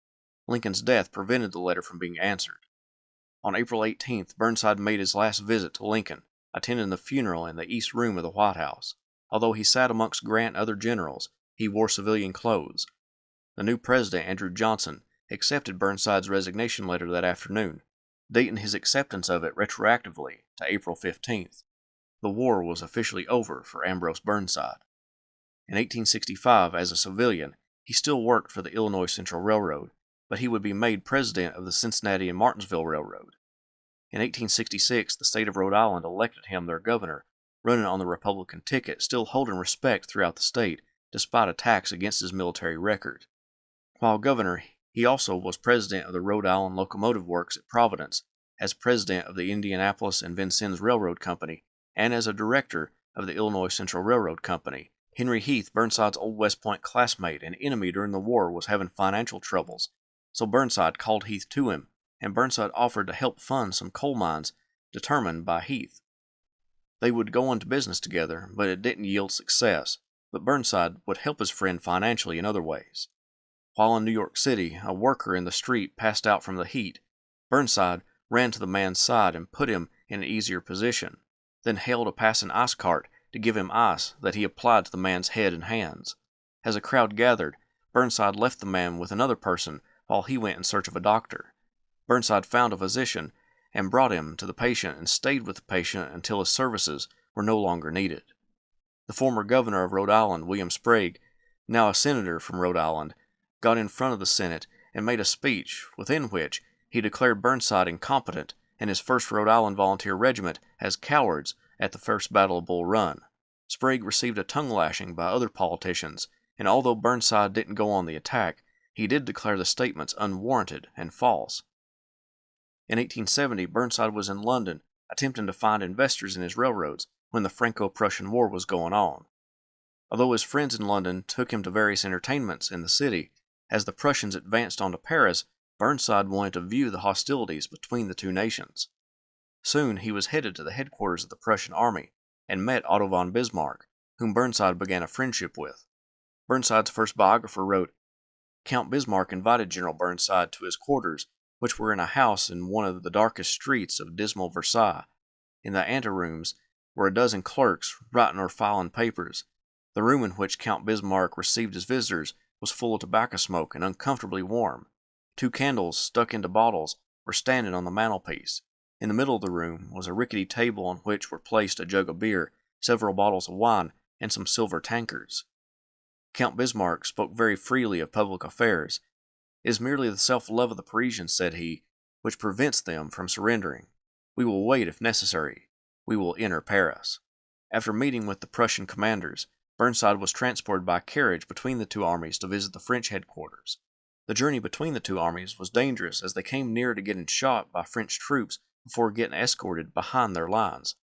Lincoln's death prevented the letter from being answered. On April 18th, Burnside made his last visit to Lincoln, attending the funeral in the East Room of the White House. Although he sat amongst Grant and other generals, he wore civilian clothes. The new president, Andrew Johnson, accepted Burnside's resignation letter that afternoon, dating his acceptance of it retroactively to April 15th. The war was officially over for Ambrose Burnside. In 1865, as a civilian, he still worked for the Illinois Central Railroad, but he would be made president of the Cincinnati and Martinsville Railroad. In 1866, the state of Rhode Island elected him their governor, running on the Republican ticket, still holding respect throughout the state, despite attacks against his military record. While governor, he also was president of the Rhode Island Locomotive Works at Providence, as president of the Indianapolis and Vincennes Railroad Company, and as a director of the Illinois Central Railroad Company. Henry Heath, Burnside's old West Point classmate and enemy during the war, was having financial troubles, so Burnside called Heath to him, and Burnside offered to help fund some coal mines determined by Heath. They would go into business together, but it didn't yield success, but Burnside would help his friend financially in other ways. While in New York City, a worker in the street passed out from the heat. Burnside ran to the man's side and put him in an easier position, then hailed a passing ice cart to give him ice that he applied to the man's head and hands. As a crowd gathered, Burnside left the man with another person while he went in search of a doctor. Burnside found a physician and brought him to the patient and stayed with the patient until his services were no longer needed. The former governor of Rhode Island, William Sprague, now a senator from Rhode Island, got in front of the Senate and made a speech within which he declared Burnside incompetent and his 1st Rhode Island Volunteer Regiment as cowards at the First Battle of Bull Run. Sprague received a tongue lashing by other politicians, and although Burnside didn't go on the attack, he did declare the statements unwarranted and false. In 1870, Burnside was in London attempting to find investors in his railroads when the Franco-Prussian War was going on. Although his friends in London took him to various entertainments in the city, as the Prussians advanced onto Paris, Burnside wanted to view the hostilities between the two nations. Soon he was headed to the headquarters of the Prussian army and met Otto von Bismarck, whom Burnside began a friendship with. Burnside's first biographer wrote, "Count Bismarck invited General Burnside to his quarters, which were in a house in one of the darkest streets of dismal Versailles. In the anterooms were a dozen clerks writing or filing papers. The room in which Count Bismarck received his visitors was full of tobacco smoke and uncomfortably warm. 2 candles stuck into bottles were standing on the mantelpiece. In the middle of the room was a rickety table on which were placed a jug of beer, several bottles of wine, and some silver tankards. Count Bismarck spoke very freely of public affairs. It is merely the self-love of the Parisians, said he, which prevents them from surrendering. We will wait if necessary. We will enter Paris." After meeting with the Prussian commanders, Burnside was transported by carriage between the two armies to visit the French headquarters. The journey between the two armies was dangerous as they came near to getting shot by French troops before getting escorted behind their lines.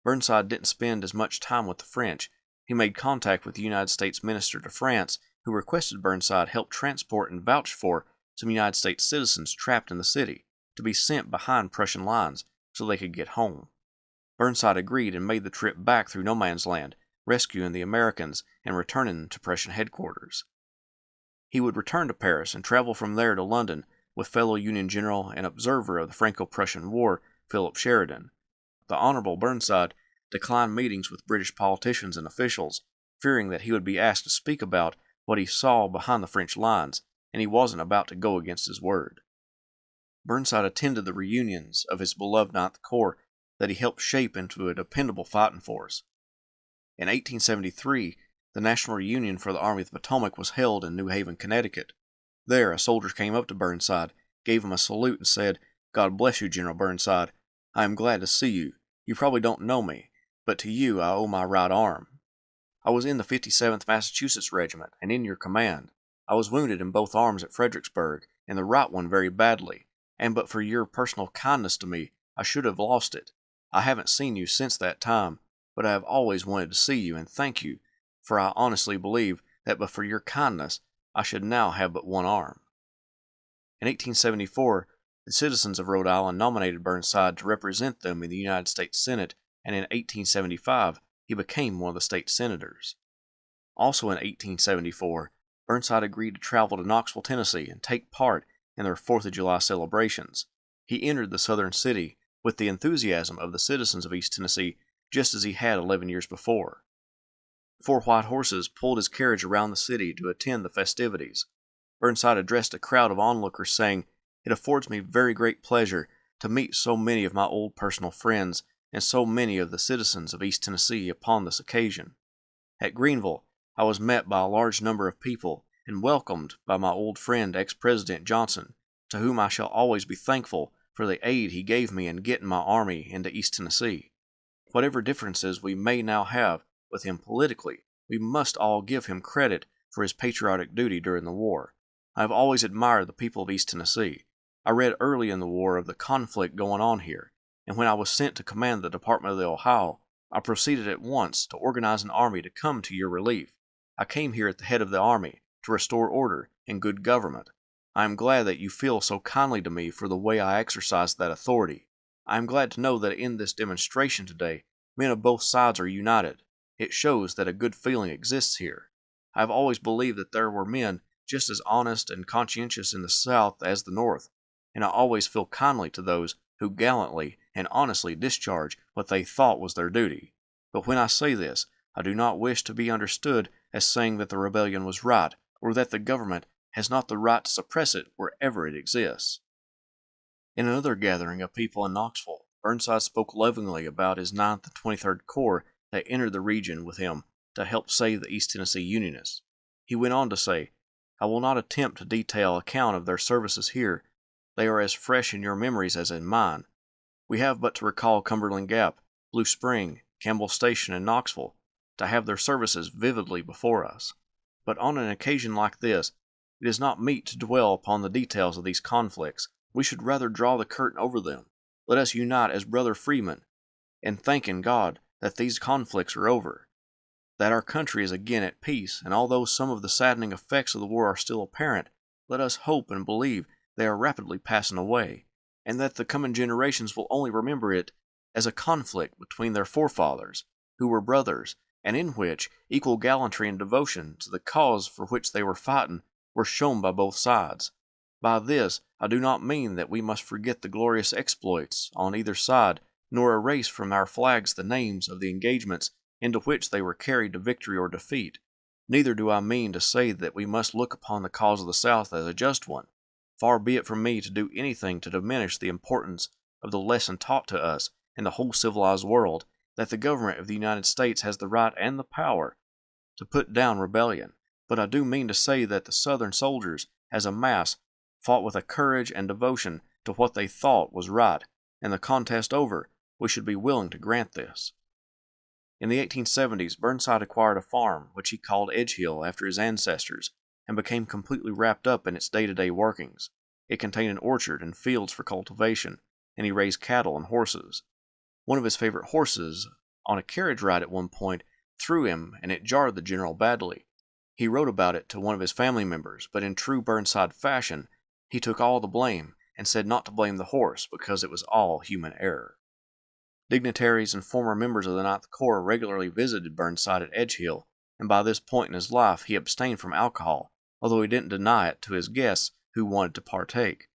Burnside didn't spend as much time with the French. He made contact with the United States Minister to France, who requested Burnside help transport and vouch for some United States citizens trapped in the city to be sent behind Prussian lines so they could get home. Burnside agreed and made the trip back through no man's land, rescuing the Americans and returning to Prussian headquarters. He would return to Paris and travel from there to London with fellow Union general and observer of the Franco-Prussian War, Philip Sheridan. The Honorable Burnside declined meetings with British politicians and officials, fearing that he would be asked to speak about what he saw behind the French lines, and he wasn't about to go against his word. Burnside attended the reunions of his beloved Ninth Corps that he helped shape into a dependable fighting force. In 1873, the National Reunion for the Army of the Potomac was held in New Haven, Connecticut. There, a soldier came up to Burnside, gave him a salute, and said, "God bless you, General Burnside. I am glad to see you. You probably don't know me, but to you I owe my right arm. I was in the 57th Massachusetts Regiment and in your command. I was wounded in both arms at Fredericksburg, and the right one very badly, and but for your personal kindness to me, I should have lost it. I haven't seen you since that time, but I have always wanted to see you and thank you, for I honestly believe that but for your kindness, I should now have but one arm." In 1874, the citizens of Rhode Island nominated Burnside to represent them in the United States Senate, and in 1875, he became one of the state senators. Also in 1874, Burnside agreed to travel to Knoxville, Tennessee, and take part in their 4th of July celebrations. He entered the southern city with the enthusiasm of the citizens of East Tennessee, just as he had 11 years before. 4 white horses pulled his carriage around the city to attend the festivities. Burnside addressed a crowd of onlookers, saying, "It affords me very great pleasure to meet so many of my old personal friends and so many of the citizens of East Tennessee upon this occasion. At Greenville, I was met by a large number of people and welcomed by my old friend ex-President Johnson, to whom I shall always be thankful for the aid he gave me in getting my army into East Tennessee. Whatever differences we may now have with him politically, we must all give him credit for his patriotic duty during the war. I have always admired the people of East Tennessee. I read early in the war of the conflict going on here, and when I was sent to command the Department of the Ohio, I proceeded at once to organize an army to come to your relief. I came here at the head of the army to restore order and good government. I am glad that you feel so kindly to me for the way I exercised that authority. I am glad to know that in this demonstration today, men of both sides are united. It shows that a good feeling exists here. I have always believed that there were men just as honest and conscientious in the South as the North, and I always feel kindly to those who gallantly and honestly discharge what they thought was their duty. But when I say this, I do not wish to be understood as saying that the rebellion was right, or that the government has not the right to suppress it wherever it exists. In another gathering of people in Knoxville, Burnside spoke lovingly about his 9th and 23rd Corps that entered the region with him to help save the East Tennessee Unionists. He went on to say, "I will not attempt to detail account of their services here. They are as fresh in your memories as in mine. We have but to recall Cumberland Gap, Blue Spring, Campbell Station, and Knoxville to have their services vividly before us. But on an occasion like this, it is not meet to dwell upon the details of these conflicts. We should rather draw the curtain over them. Let us unite as brother freemen, and thank in God that these conflicts are over, that our country is again at peace, and although some of the saddening effects of the war are still apparent, let us hope and believe they are rapidly passing away, and that the coming generations will only remember it as a conflict between their forefathers, who were brothers, and in which equal gallantry and devotion to the cause for which they were fighting were shown by both sides. By this, I do not mean that we must forget the glorious exploits on either side, nor erase from our flags the names of the engagements into which they were carried to victory or defeat. Neither do I mean to say that we must look upon the cause of the South as a just one. Far be it from me to do anything to diminish the importance of the lesson taught to us in the whole civilized world, that the government of the United States has the right and the power to put down rebellion. But I do mean to say that the Southern soldiers, as a mass, fought with a courage and devotion to what they thought was right, and the contest over, we should be willing to grant this." In the 1870s, Burnside acquired a farm, which he called Edgehill after his ancestors, and became completely wrapped up in its day-to-day workings. It contained an orchard and fields for cultivation, and he raised cattle and horses. One of his favorite horses, on a carriage ride at one point, threw him, and it jarred the general badly. He wrote about it to one of his family members, but in true Burnside fashion, he took all the blame and said not to blame the horse because it was all human error. Dignitaries and former members of the Ninth Corps regularly visited Burnside at Edgehill, and by this point in his life he abstained from alcohol, although he didn't deny it to his guests who wanted to partake.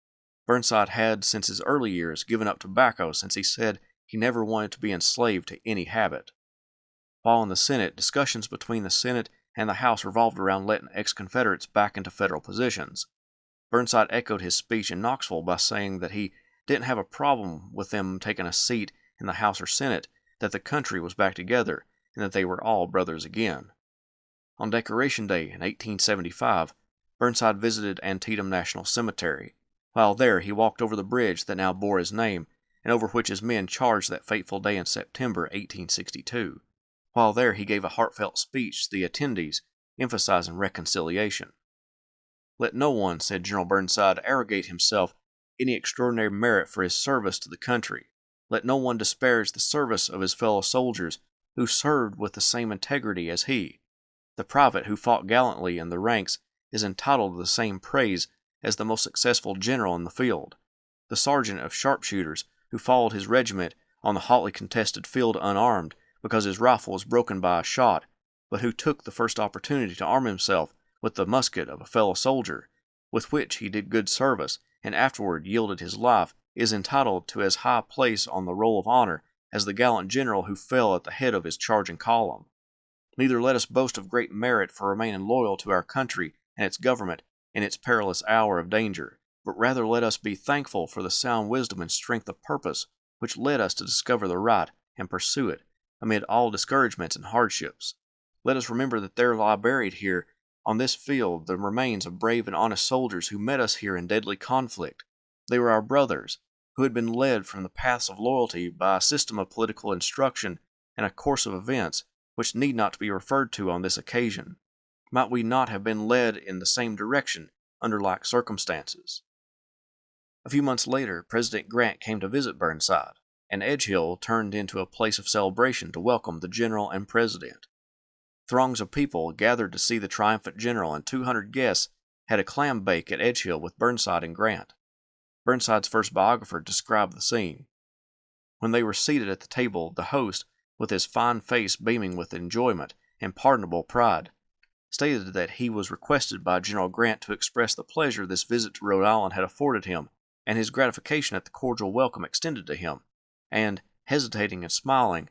Burnside had, since his early years, given up tobacco since he said he never wanted to be enslaved to any habit. While in the Senate, discussions between the Senate and the House revolved around letting ex-Confederates back into federal positions. Burnside echoed his speech in Knoxville by saying that he didn't have a problem with them taking a seat in the House or Senate, that the country was back together, and that they were all brothers again. On Decoration Day in 1875, Burnside visited Antietam National Cemetery. While there, he walked over the bridge that now bore his name, and over which his men charged that fateful day in September 1862. While there, he gave a heartfelt speech to the attendees, emphasizing reconciliation. "Let no one," said General Burnside, "arrogate himself any extraordinary merit for his service to the country. Let no one disparage the service of his fellow soldiers who served with the same integrity as he. The private who fought gallantly in the ranks is entitled to the same praise as the most successful general in the field. The sergeant of sharpshooters who followed his regiment on the hotly contested field unarmed because his rifle was broken by a shot, but who took the first opportunity to arm himself with the musket of a fellow soldier, with which he did good service and afterward yielded his life, is entitled to as high place on the roll of honor as the gallant general who fell at the head of his charging column. Neither let us boast of great merit for remaining loyal to our country and its government in its perilous hour of danger, but rather let us be thankful for the sound wisdom and strength of purpose which led us to discover the right and pursue it amid all discouragements and hardships. Let us remember that there lie buried here on this field the remains of brave and honest soldiers who met us here in deadly conflict. They were our brothers, who had been led from the paths of loyalty by a system of political instruction and a course of events which need not be referred to on this occasion. Might we not have been led in the same direction under like circumstances?" A few months later, President Grant came to visit Burnside. and Edgehill turned into a place of celebration to welcome the general and president. Throngs of people gathered to see the triumphant general, and 200 guests had a clam bake at Edgehill with Burnside and Grant. Burnside's first biographer described the scene. When they were seated at the table, the host, with his fine face beaming with enjoyment and pardonable pride, stated that he was requested by General Grant to express the pleasure this visit to Rhode Island had afforded him, and his gratification at the cordial welcome extended to him, and, hesitating and smiling,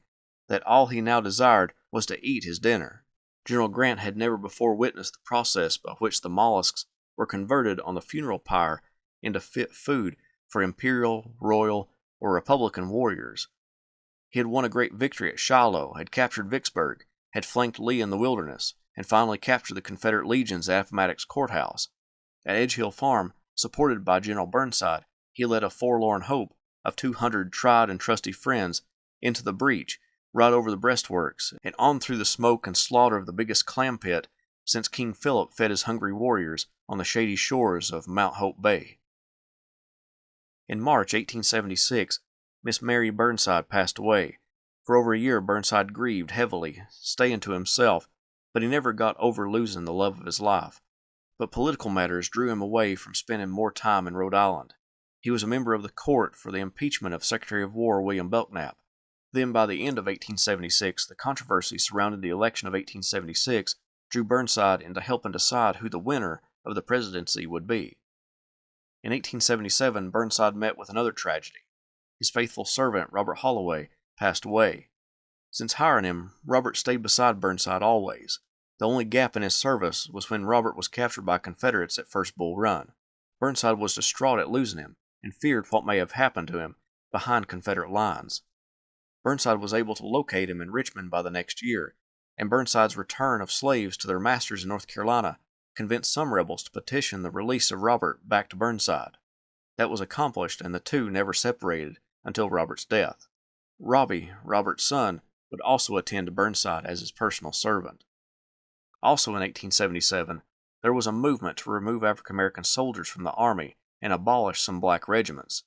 that all he now desired was to eat his dinner. General Grant had never before witnessed the process by which the mollusks were converted on the funeral pyre into fit food for imperial, royal, or republican warriors. He had won a great victory at Shiloh, had captured Vicksburg, had flanked Lee in the Wilderness, and finally captured the Confederate legions at Appomattox Courthouse. At Edgehill Farm, supported by General Burnside, he led a forlorn hope of 200 tried and trusty friends into the breach, right over the breastworks, and on through the smoke and slaughter of the biggest clam pit since King Philip fed his hungry warriors on the shady shores of Mount Hope Bay. In March 1876, Miss Mary Burnside passed away. For over a year Burnside grieved heavily, staying to himself, but he never got over losing the love of his life. But political matters drew him away from spending more time in Rhode Island. He was a member of the court for the impeachment of Secretary of War William Belknap. Then, by the end of 1876, the controversy surrounding the election of 1876 drew Burnside into helping decide who the winner of the presidency would be. In 1877, Burnside met with another tragedy. His faithful servant, Robert Holloway, passed away. Since hiring him, Robert stayed beside Burnside always. The only gap in his service was when Robert was captured by Confederates at First Bull Run. Burnside was distraught at losing him, and feared what may have happened to him behind Confederate lines. Burnside was able to locate him in Richmond by the next year, and Burnside's return of slaves to their masters in North Carolina convinced some rebels to petition the release of Robert back to Burnside. That was accomplished, and the two never separated until Robert's death. Robbie, Robert's son, would also attend to Burnside as his personal servant. Also in 1877, there was a movement to remove African American soldiers from the Army and abolish some black regiments.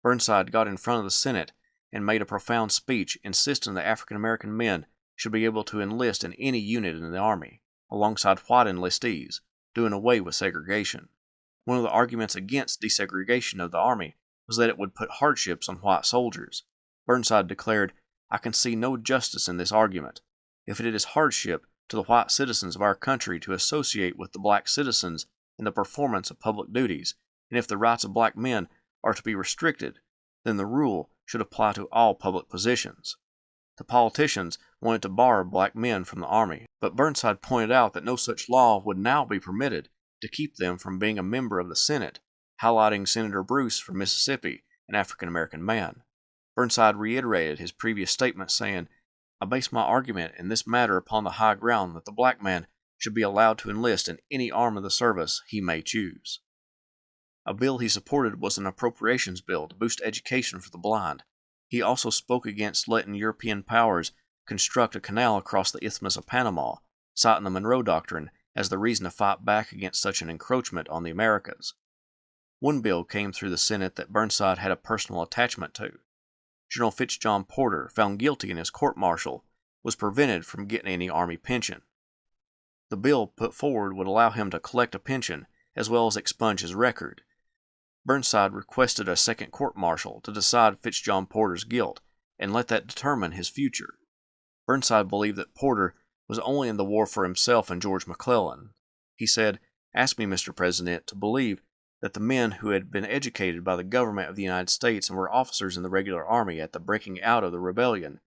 Burnside got in front of the Senate and made a profound speech insisting that African American men should be able to enlist in any unit in the Army, alongside white enlistees, doing away with segregation. One of the arguments against desegregation of the Army was that it would put hardships on white soldiers. Burnside declared, "I can see no justice in this argument. If it is hardship to the white citizens of our country to associate with the black citizens in the performance of public duties, and if the rights of black men are to be restricted, then the rule should apply to all public positions." The politicians wanted to bar black men from the Army, but Burnside pointed out that no such law would now be permitted to keep them from being a member of the Senate, highlighting Senator Bruce from Mississippi, an African American man. Burnside reiterated his previous statement, saying, "I base my argument in this matter upon the high ground that the black man should be allowed to enlist in any arm of the service he may choose." A bill he supported was an appropriations bill to boost education for the blind. He also spoke against letting European powers construct a canal across the Isthmus of Panama, citing the Monroe Doctrine as the reason to fight back against such an encroachment on the Americas. One bill came through the Senate that Burnside had a personal attachment to. General Fitzjohn Porter, found guilty in his court-martial, was prevented from getting any Army pension. The bill put forward would allow him to collect a pension as well as expunge his record. Burnside requested a second court-martial to decide Fitzjohn Porter's guilt and let that determine his future. Burnside believed that Porter was only in the war for himself and George McClellan. He said, "Ask me, Mr. President, to believe that the men who had been educated by the government of the United States and were officers in the regular army at the breaking out of the rebellion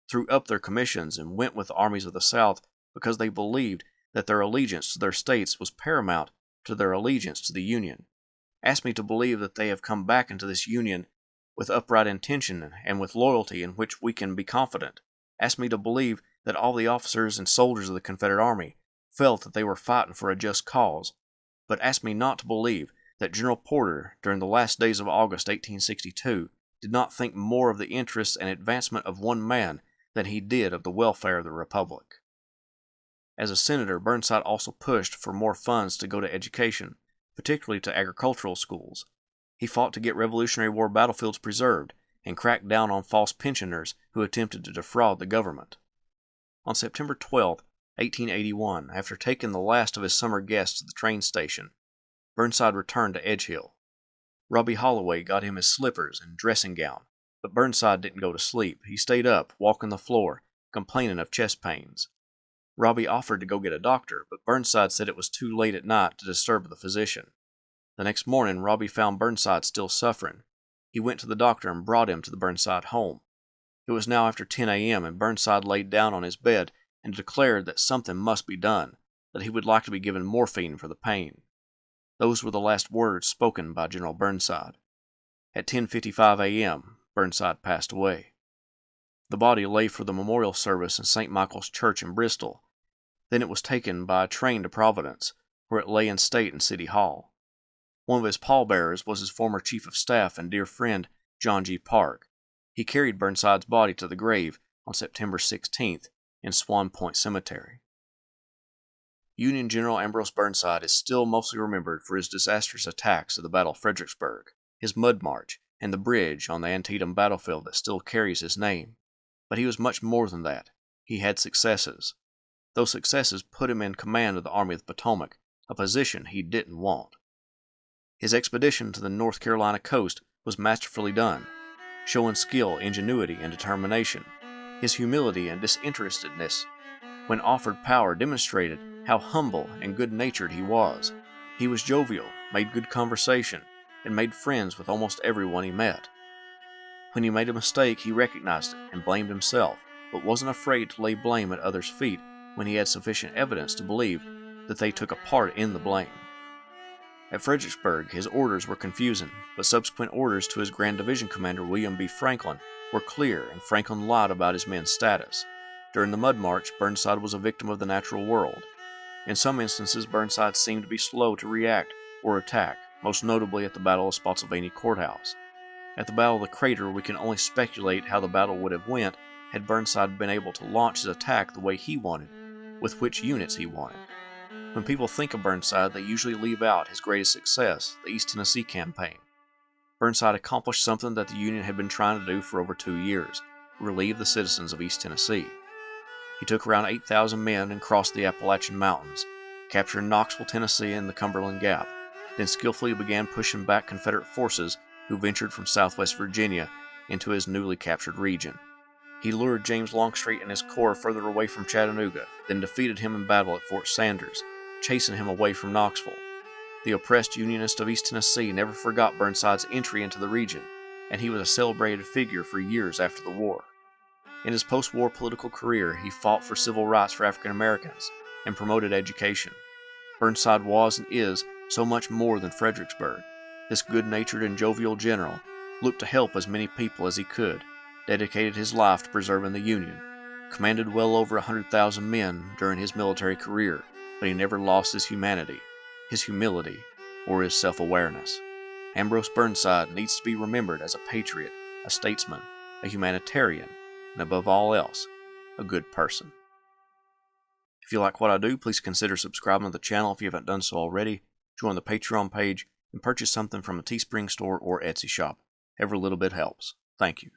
threw up their commissions and went with the armies of the South because they believed that their allegiance to their states was paramount to their allegiance to the Union. Ask me to believe that they have come back into this Union with upright intention and with loyalty in which we can be confident. Ask me to believe that all the officers and soldiers of the Confederate Army felt that they were fighting for a just cause. But ask me not to believe that General Porter, during the last days of August 1862, did not think more of the interests and advancement of one man than he did of the welfare of the Republic." As a senator, Burnside also pushed for more funds to go to education, particularly to agricultural schools. He fought to get Revolutionary War battlefields preserved, and cracked down on false pensioners who attempted to defraud the government. On September 12, 1881, after taking the last of his summer guests to the train station, Burnside returned to Edgehill. Robbie Holloway got him his slippers and dressing gown, but Burnside didn't go to sleep. He stayed up, walking the floor, complaining of chest pains. Robbie offered to go get a doctor, but Burnside said it was too late at night to disturb the physician. The next morning, Robbie found Burnside still suffering. He went to the doctor and brought him to the Burnside home. It was now after 10 a.m., and Burnside laid down on his bed and declared that something must be done, that he would like to be given morphine for the pain. Those were the last words spoken by General Burnside. At 10:55 a.m., Burnside passed away. The body lay for the memorial service in St. Michael's Church in Bristol. Then it was taken by a train to Providence, where it lay in state in City Hall. One of his pallbearers was his former chief of staff and dear friend, John G. Park. He carried Burnside's body to the grave on September 16th in Swan Point Cemetery. Union General Ambrose Burnside is still mostly remembered for his disastrous attacks at the Battle of Fredericksburg, his mud march, and the bridge on the Antietam battlefield that still carries his name. But he was much more than that. He had successes. Those successes put him in command of the Army of the Potomac, a position he didn't want. His expedition to the North Carolina coast was masterfully done, showing skill, ingenuity, and determination. His humility and disinterestedness, when offered power, demonstrated how humble and good-natured he was. He was jovial, made good conversation, and made friends with almost everyone he met. When he made a mistake, he recognized it and blamed himself, but wasn't afraid to lay blame at others' feet when he had sufficient evidence to believe that they took a part in the blame. At Fredericksburg, his orders were confusing, but subsequent orders to his Grand Division Commander William B. Franklin were clear, and Franklin lied about his men's status. During the Mud March, Burnside was a victim of the natural world. In some instances, Burnside seemed to be slow to react or attack, most notably at the Battle of Spotsylvania Courthouse. At the Battle of the Crater, we can only speculate how the battle would have went had Burnside been able to launch his attack the way he wanted, with which units he wanted. When people think of Burnside, they usually leave out his greatest success, the East Tennessee Campaign. Burnside accomplished something that the Union had been trying to do for over 2 years, relieve the citizens of East Tennessee. He took around 8,000 men and crossed the Appalachian Mountains, captured Knoxville, Tennessee, and the Cumberland Gap, then skillfully began pushing back Confederate forces who ventured from southwest Virginia into his newly captured region. He lured James Longstreet and his corps further away from Chattanooga, then defeated him in battle at Fort Sanders, chasing him away from Knoxville. The oppressed Unionists of East Tennessee never forgot Burnside's entry into the region, and he was a celebrated figure for years after the war. In his post-war political career, he fought for civil rights for African Americans and promoted education. Burnside was and is so much more than Fredericksburg. This good-natured and jovial general looked to help as many people as he could, dedicated his life to preserving the Union, commanded well over 100,000 men during his military career, but he never lost his humanity, his humility, or his self-awareness. Ambrose Burnside needs to be remembered as a patriot, a statesman, a humanitarian, and above all else, a good person. If you like what I do, please consider subscribing to the channel if you haven't done so already, join the Patreon page, and purchase something from a Teespring store or Etsy shop. Every little bit helps. Thank you.